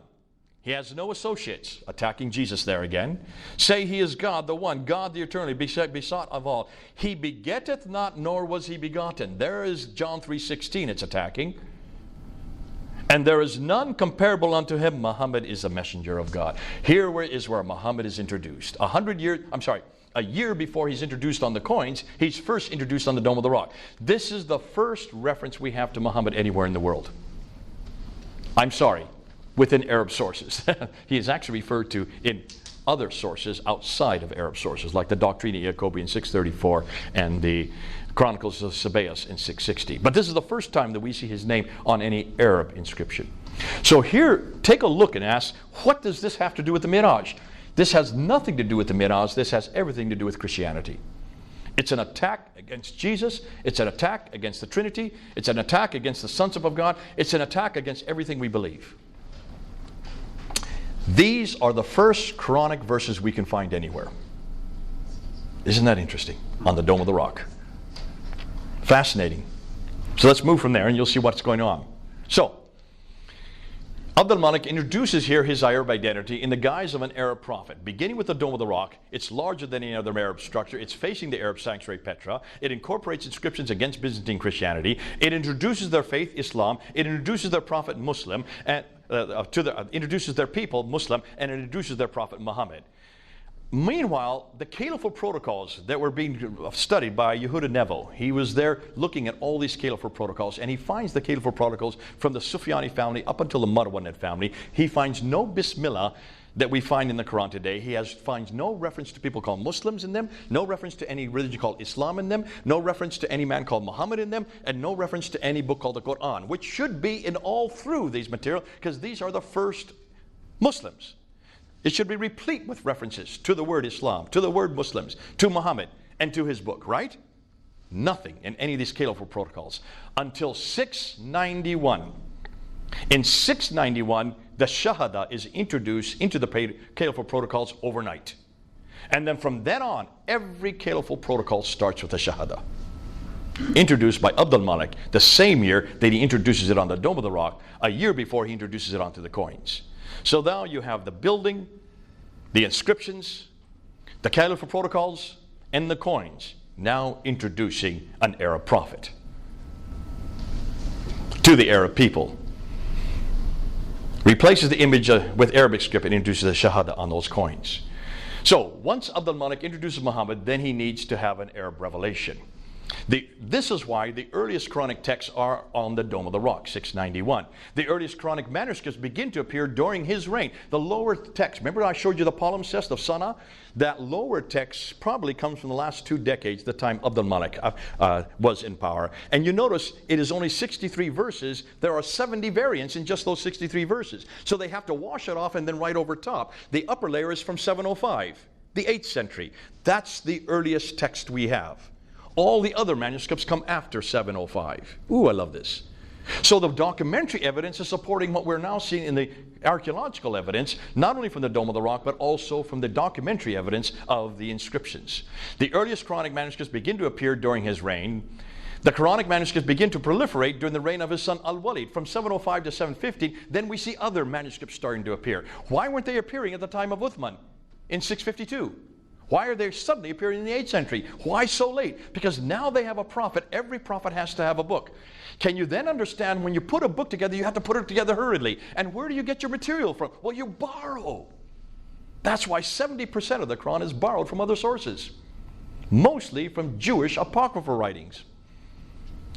He has no associates. Attacking Jesus there again. Say he is God, the one, God the eternally, besought of all. He begetteth not, nor was he begotten. There is John 3:16 it's attacking. And there is none comparable unto him. Muhammad is a messenger of God. Here is where Muhammad is introduced. A year before he's introduced on the coins, he's first introduced on the Dome of the Rock. This is the first reference we have to Muhammad anywhere in the world. I'm sorry. Within Arab sources. He is actually referred to in other sources outside of Arab sources, like the Doctrina Jacobi in 634 and the Chronicles of Sabaeus in 660. But this is the first time that we see his name on any Arab inscription. So here, take a look and ask, what does this have to do with the Miraj? This has nothing to do with the Miraj. This has everything to do with Christianity. It's an attack against Jesus. It's an attack against the Trinity. It's an attack against the sonship of God. It's an attack against everything we believe. These are the first Quranic verses we can find anywhere. Isn't that interesting? On the Dome of the Rock. Fascinating. So let's move from there and you'll see what's going on. So, Abdul Malik introduces here his Arab identity in the guise of an Arab prophet. Beginning with the Dome of the Rock, it's larger than any other Arab structure. It's facing the Arab sanctuary Petra. It incorporates inscriptions against Byzantine Christianity. It introduces their faith, Islam. It introduces their prophet, Muslim, and introduces their people, Muslim, and it introduces their prophet, Muhammad. Meanwhile, the caliphal protocols that were being studied by Yehuda Nevo, he was there looking at all these caliphal protocols, and he finds the caliphal protocols from the Sufyani family up until the Marwanid family. He finds no Bismillah that we find in the Quran today. He finds no reference to people called Muslims in them, no reference to any religion called Islam in them, no reference to any man called Muhammad in them, and no reference to any book called the Quran, which should be in all through these material, because these are the first Muslims. It should be replete with references to the word Islam, to the word Muslims, to Muhammad, and to his book, right? Nothing in any of these caliphal protocols until 691. In 691, the Shahada is introduced into the caliphal protocols overnight. And then from then on, every caliphal protocol starts with the Shahada. Introduced by Abdul Malik the same year that he introduces it on the Dome of the Rock, a year before he introduces it onto the coins. So now you have the building, the inscriptions, the caliphal protocols, and the coins, now introducing an Arab prophet to the Arab people. Replaces the image with Arabic script and introduces the Shahada on those coins. So once Abdul Malik introduces Muhammad, then he needs to have an Arab revelation. This is why the earliest Quranic texts are on the Dome of the Rock, 691. The earliest Quranic manuscripts begin to appear during his reign. The lower text, remember I showed you the palimpsest of Sana? That lower text probably comes from the last 2 decades, the time Abdul Malik was in power. And you notice it is only 63 verses. There are 70 variants in just those 63 verses. So they have to wash it off and then write over top. The upper layer is from 705, the 8th century. That's the earliest text we have. All the other manuscripts come after 705. Ooh, I love this. So the documentary evidence is supporting what we're now seeing in the archaeological evidence, not only from the Dome of the Rock, but also from the documentary evidence of the inscriptions. The earliest Quranic manuscripts begin to appear during his reign. The Quranic manuscripts begin to proliferate during the reign of his son Al-Walid. From 705 to 715, then we see other manuscripts starting to appear. Why weren't they appearing at the time of Uthman in 652? Why are they suddenly appearing in the 8th century? Why so late? Because now they have a prophet. Every prophet has to have a book. Can you then understand when you put a book together, you have to put it together hurriedly? And where do you get your material from? Well, you borrow. That's why 70% of the Quran is borrowed from other sources, mostly from Jewish apocryphal writings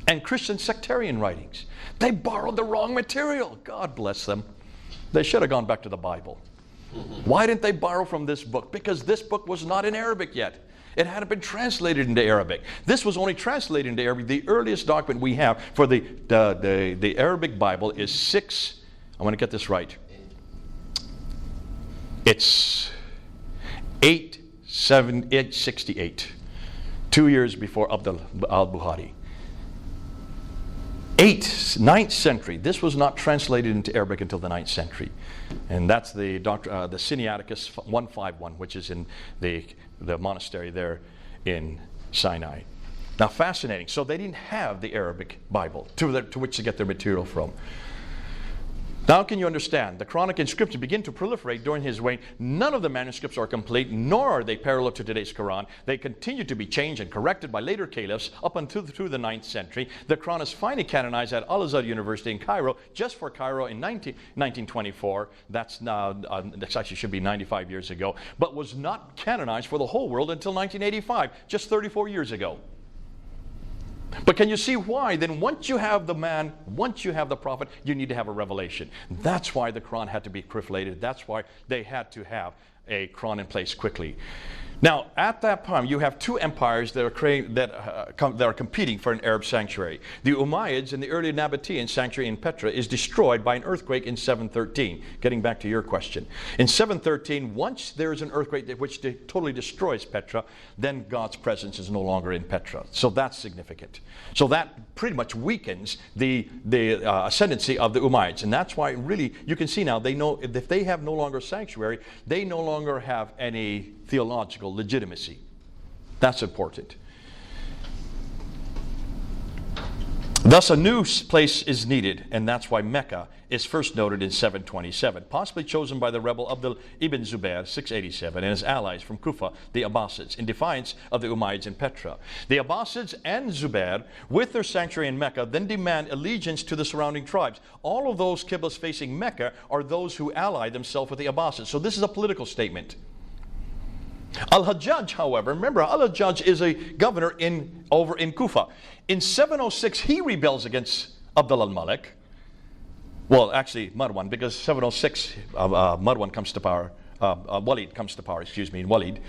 and Christian sectarian writings. They borrowed the wrong material. God bless them. They should have gone back to the Bible. Why didn't they borrow from this book? Because this book was not in Arabic yet. It hadn't been translated into Arabic. This was only translated into Arabic. The earliest document we have for the Arabic Bible is I want to get this right. It's 868, 2 years before Abd al-Bukhari. 9th century. This was not translated into Arabic until the 9th century. And that's the Sinaiticus 151, which is in the monastery there in Sinai. Now, fascinating. So they didn't have the Arabic Bible to which to get their material from. Now can you understand? The Quranic inscriptions begin to proliferate during his reign. None of the manuscripts are complete, nor are they parallel to today's Quran. They continue to be changed and corrected by later caliphs up until through the 9th century. The Quran is finally canonized at Al-Azhar University in Cairo, just for Cairo in 1924. That's actually should be 95 years ago, but was not canonized for the whole world until 1985, just 34 years ago. But can you see why? Then once you have the man, once you have the prophet, you need to have a revelation. That's why the Quran had to be proliferated. That's why they had to have a Quran in place quickly. Now, at that time, you have two empires that are competing for an Arab sanctuary. The Umayyads and the early Nabatean sanctuary in Petra is destroyed by an earthquake in 713. Getting back to your question. In 713, once there is an earthquake which totally destroys Petra, then God's presence is no longer in Petra. So that's significant. So that pretty much weakens the ascendancy of the Umayyads. And that's why really you can see now they know if they have no longer sanctuary, they no longer have any theological legitimacy. That's important. Thus a new place is needed, and that's why Mecca is first noted in 727, possibly chosen by the rebel Abdul ibn Zubair, 687, and his allies from Kufa, the Abbasids, in defiance of the Umayyads in Petra. The Abbasids and Zubair, with their sanctuary in Mecca, then demand allegiance to the surrounding tribes. All of those qiblas facing Mecca are those who ally themselves with the Abbasids. So this is a political statement. Al-Hajjaj, however, remember Al-Hajjaj is a governor over in Kufa. In 706, he rebels against Abdul al-Malik. Well, actually Marwan, because 706 Marwan comes to power. Walid comes to power, in Walid.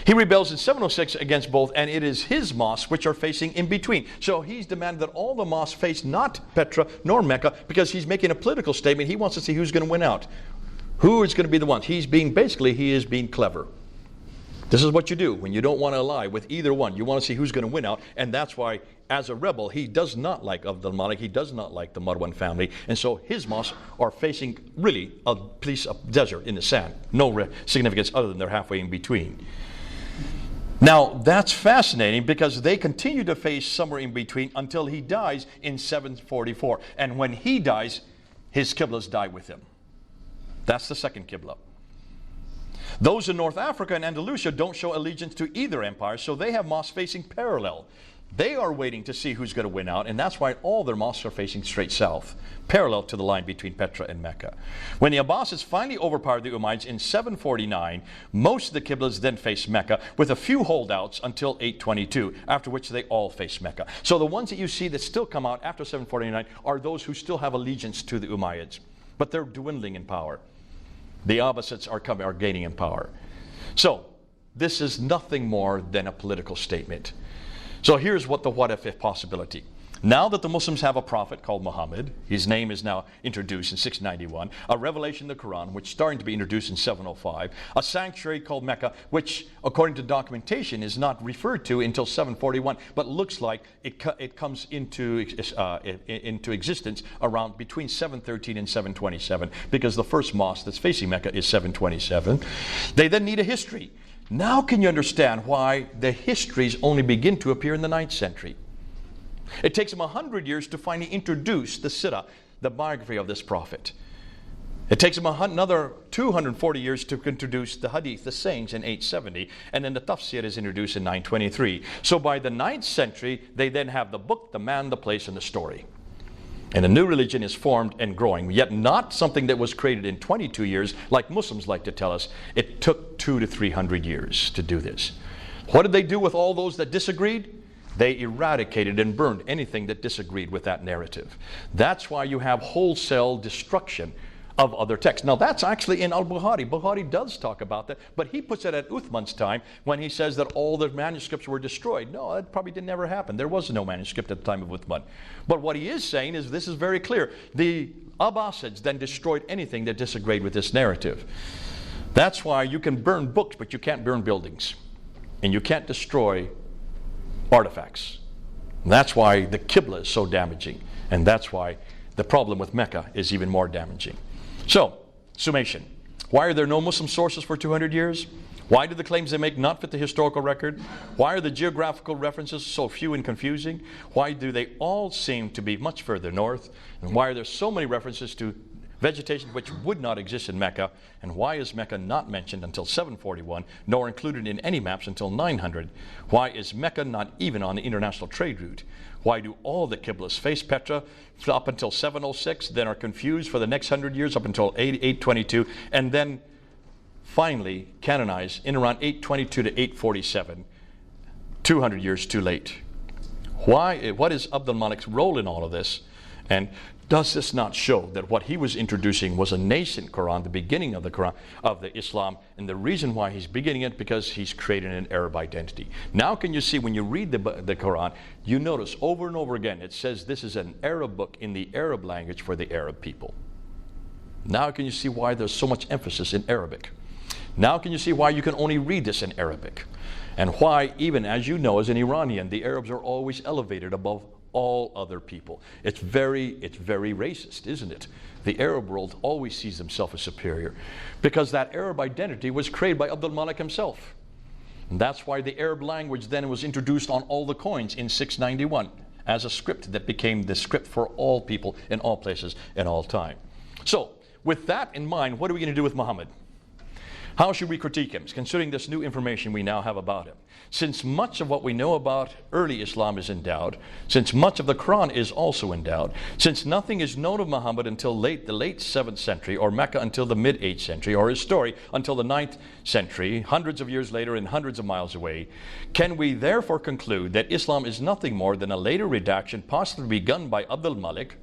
He rebels in 706 against both, and it is his mosques which are facing in between. So he's demanded that all the mosques face not Petra nor Mecca, because he's making a political statement. He wants to see who's going to win out. Who is going to be the one? He is being clever. This is what you do when you don't want to ally with either one. You want to see who's going to win out, and that's why, as a rebel, he does not like Abdul Malik. He does not like the Marwan family, and so his mosques are facing really a piece of desert in the sand. No significance other than they're halfway in between. Now, that's fascinating because they continue to face somewhere in between until he dies in 744. And when he dies, his qiblas die with him. That's the second qibla. Those in North Africa and Andalusia don't show allegiance to either empire, so they have mosques facing parallel. They are waiting to see who's going to win out, and that's why all their mosques are facing straight south, parallel to the line between Petra and Mecca. When the Abbasids finally overpowered the Umayyads in 749, most of the qiblas then faced Mecca, with a few holdouts until 822, after which they all face Mecca. So the ones that you see that still come out after 749 are those who still have allegiance to the Umayyads, but they're dwindling in power. The Abbasids are gaining in power. So this is nothing more than a political statement. So here's what if possibility. Now that the Muslims have a prophet called Muhammad, his name is now introduced in 691, a revelation of the Quran, which is starting to be introduced in 705, a sanctuary called Mecca, which according to documentation is not referred to until 741, but looks like it comes into existence around between 713 and 727, because the first mosque that's facing Mecca is 727. They then need a history. Now can you understand why the histories only begin to appear in the 9th century? It takes them 100 years to finally introduce the Sirah, the biography of this prophet. It takes them another 240 years to introduce the Hadith, the sayings, in 870, and then the Tafsir is introduced in 923. So by the 9th century, they then have the book, the man, the place, and the story. And a new religion is formed and growing, yet not something that was created in 22 years, like Muslims like to tell us. It took 200 to 300 years to do this. What did they do with all those that disagreed? They eradicated and burned anything that disagreed with that narrative. That's why you have wholesale destruction of other texts. Now that's actually in Al-Bukhari. Bukhari does talk about that, but he puts it at Uthman's time when he says that all the manuscripts were destroyed. No, that probably didn't ever happen. There was no manuscript at the time of Uthman. But what he is saying is this is very clear. The Abbasids then destroyed anything that disagreed with this narrative. That's why you can burn books, but you can't burn buildings. And you can't destroy artifacts. And that's why the Qibla is so damaging. And that's why the problem with Mecca is even more damaging. So, summation. Why are there no Muslim sources for 200 years? Why do the claims they make not fit the historical record? Why are the geographical references so few and confusing? Why do they all seem to be much further north? And why are there so many references to vegetation which would not exist in Mecca? And why is Mecca not mentioned until 741, nor included in any maps until 900? Why is Mecca not even on the international trade route? Why do all the Qiblas face Petra up until 706, then are confused for the next 100 years up until 822, and then finally canonized in around 822 to 847, 200 years too late? What is Abdul Malik's role in all of this? And does this not show that what he was introducing was a nascent Quran, the beginning of the Quran, of the Islam, and the reason why he's beginning it, because he's created an Arab identity. Now can you see, when you read the Quran, you notice over and over again, it says this is an Arab book in the Arab language for the Arab people. Now can you see why there's so much emphasis in Arabic? Now can you see why you can only read this in Arabic? And why, even as you know, as an Iranian, the Arabs are always elevated above all other people. It's very racist, isn't it? The Arab world always sees themselves as superior because that Arab identity was created by Abdul Malik himself. And that's why the Arab language then was introduced on all the coins in 691 as a script that became the script for all people in all places and all time. So, with that in mind, what are we going to do with Muhammad? How should we critique him, considering this new information we now have about him? Since much of what we know about early Islam is endowed, since much of the Quran is also endowed, since nothing is known of Muhammad until the late 7th century, or Mecca until the mid-8th century, or his story until the 9th century, hundreds of years later and hundreds of miles away, can we therefore conclude that Islam is nothing more than a later redaction possibly begun by Abdul Malik,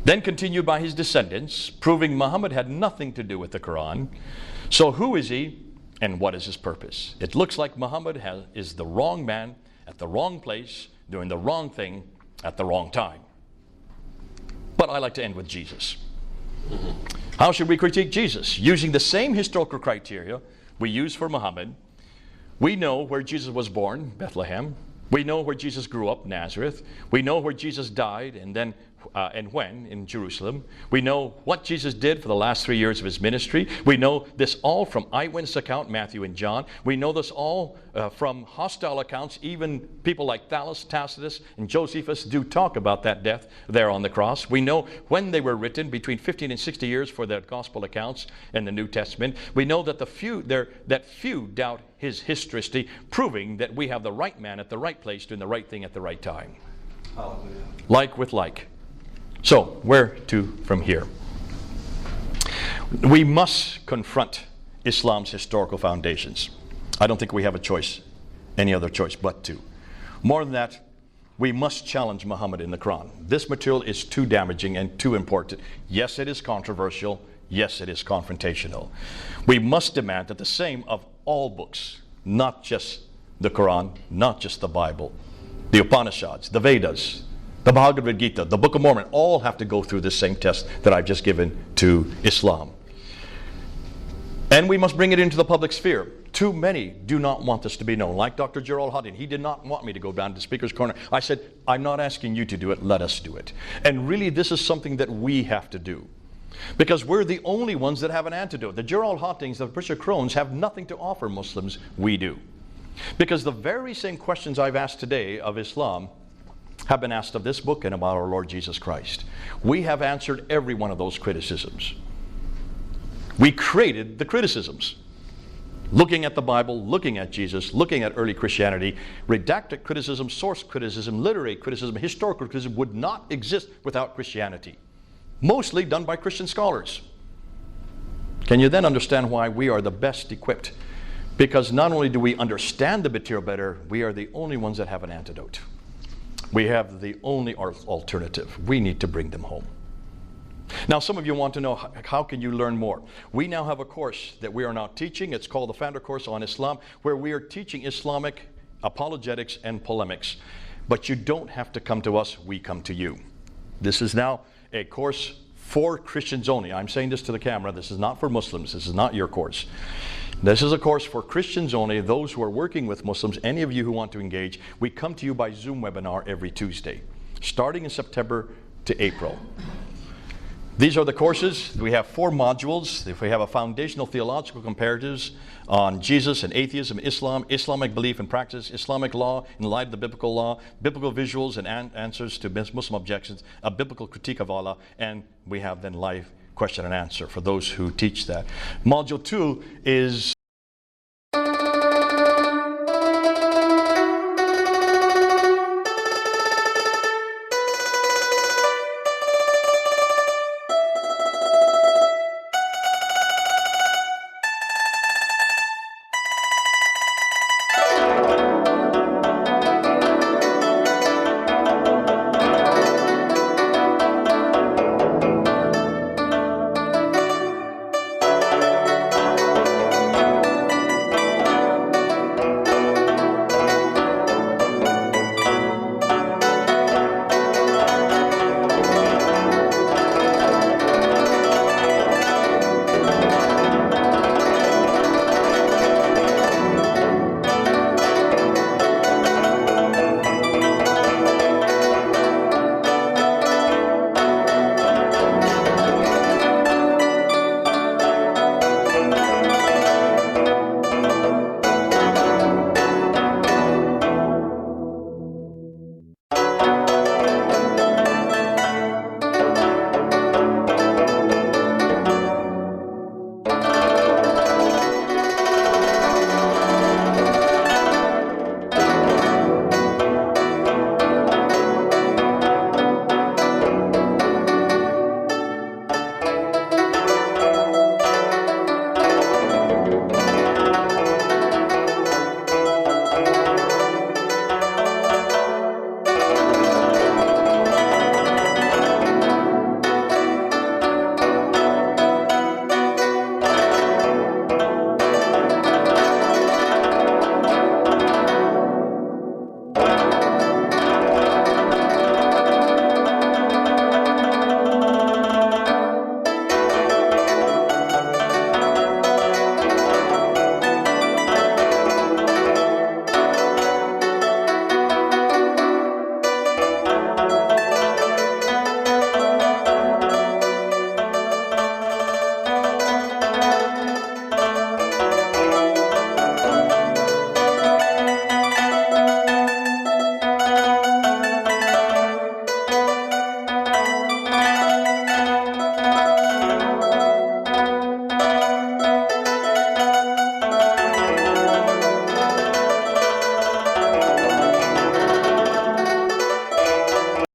then continued by his descendants, proving Muhammad had nothing to do with the Quran? So who is he and what is his purpose? It looks like Muhammad is the wrong man at the wrong place, doing the wrong thing at the wrong time. But I like to end with Jesus. How should we critique Jesus? Using the same historical criteria we use for Muhammad. We know where Jesus was born, Bethlehem. We know where Jesus grew up, Nazareth. We know where Jesus died and when in Jerusalem. We know what Jesus did for the last 3 years of his ministry. We know this all from eyewitness account, Matthew and John. We know this all from hostile accounts. Even people like Thallus, Tacitus, and Josephus do talk about that death there on the cross. We know when they were written, between 15 and 60 years for the gospel accounts in the New Testament. We know that few doubt his historicity, proving that we have the right man at the right place doing the right thing at the right time. Hallelujah. Like with like. So, where to from here? We must confront Islam's historical foundations. I don't think we have a choice, any other choice but to. More than that, we must challenge Muhammad in the Quran. This material is too damaging and too important. Yes, it is controversial. Yes, it is confrontational. We must demand that the same of all books, not just the Quran, not just the Bible, the Upanishads, the Vedas, the Bhagavad Gita, the Book of Mormon, all have to go through this same test that I've just given to Islam. And we must bring it into the public sphere. Too many do not want this to be known. Like Dr. Gerald Hodden, he did not want me to go down to Speaker's Corner. I said, I'm not asking you to do it, let us do it. And really, this is something that we have to do. Because we're the only ones that have an antidote. The Gerald Hottings, the Bishop Crones have nothing to offer Muslims. We do. Because the very same questions I've asked today of Islam have been asked of this book and about our Lord Jesus Christ. We have answered every one of those criticisms. We created the criticisms. Looking at the Bible, looking at Jesus, looking at early Christianity, redacted criticism, source criticism, literary criticism, historical criticism would not exist without Christianity. Mostly done by Christian scholars. Can you then understand why we are the best equipped? Because not only do we understand the material better, we are the only ones that have an antidote. We have the only alternative. We need to bring them home. Now, some of you want to know, how can you learn more? We now have a course that we are now teaching. It's called the Founder Course on Islam, where we are teaching Islamic apologetics and polemics. But you don't have to come to us, we come to you. This is now a course for Christians only. I'm saying this to the camera. This is not for Muslims. This is not your course. This is a course for Christians only, those who are working with Muslims, any of you who want to engage. We come to you by Zoom webinar every Tuesday, starting in September to April. These are the courses. We have 4 modules. We have a foundational theological comparatives on Jesus and atheism, Islam, Islamic belief and practice, Islamic law in light of the biblical law, biblical visuals and answers to Muslim objections, a biblical critique of Allah, and we have then live question and answer for those who teach that. Module 2 is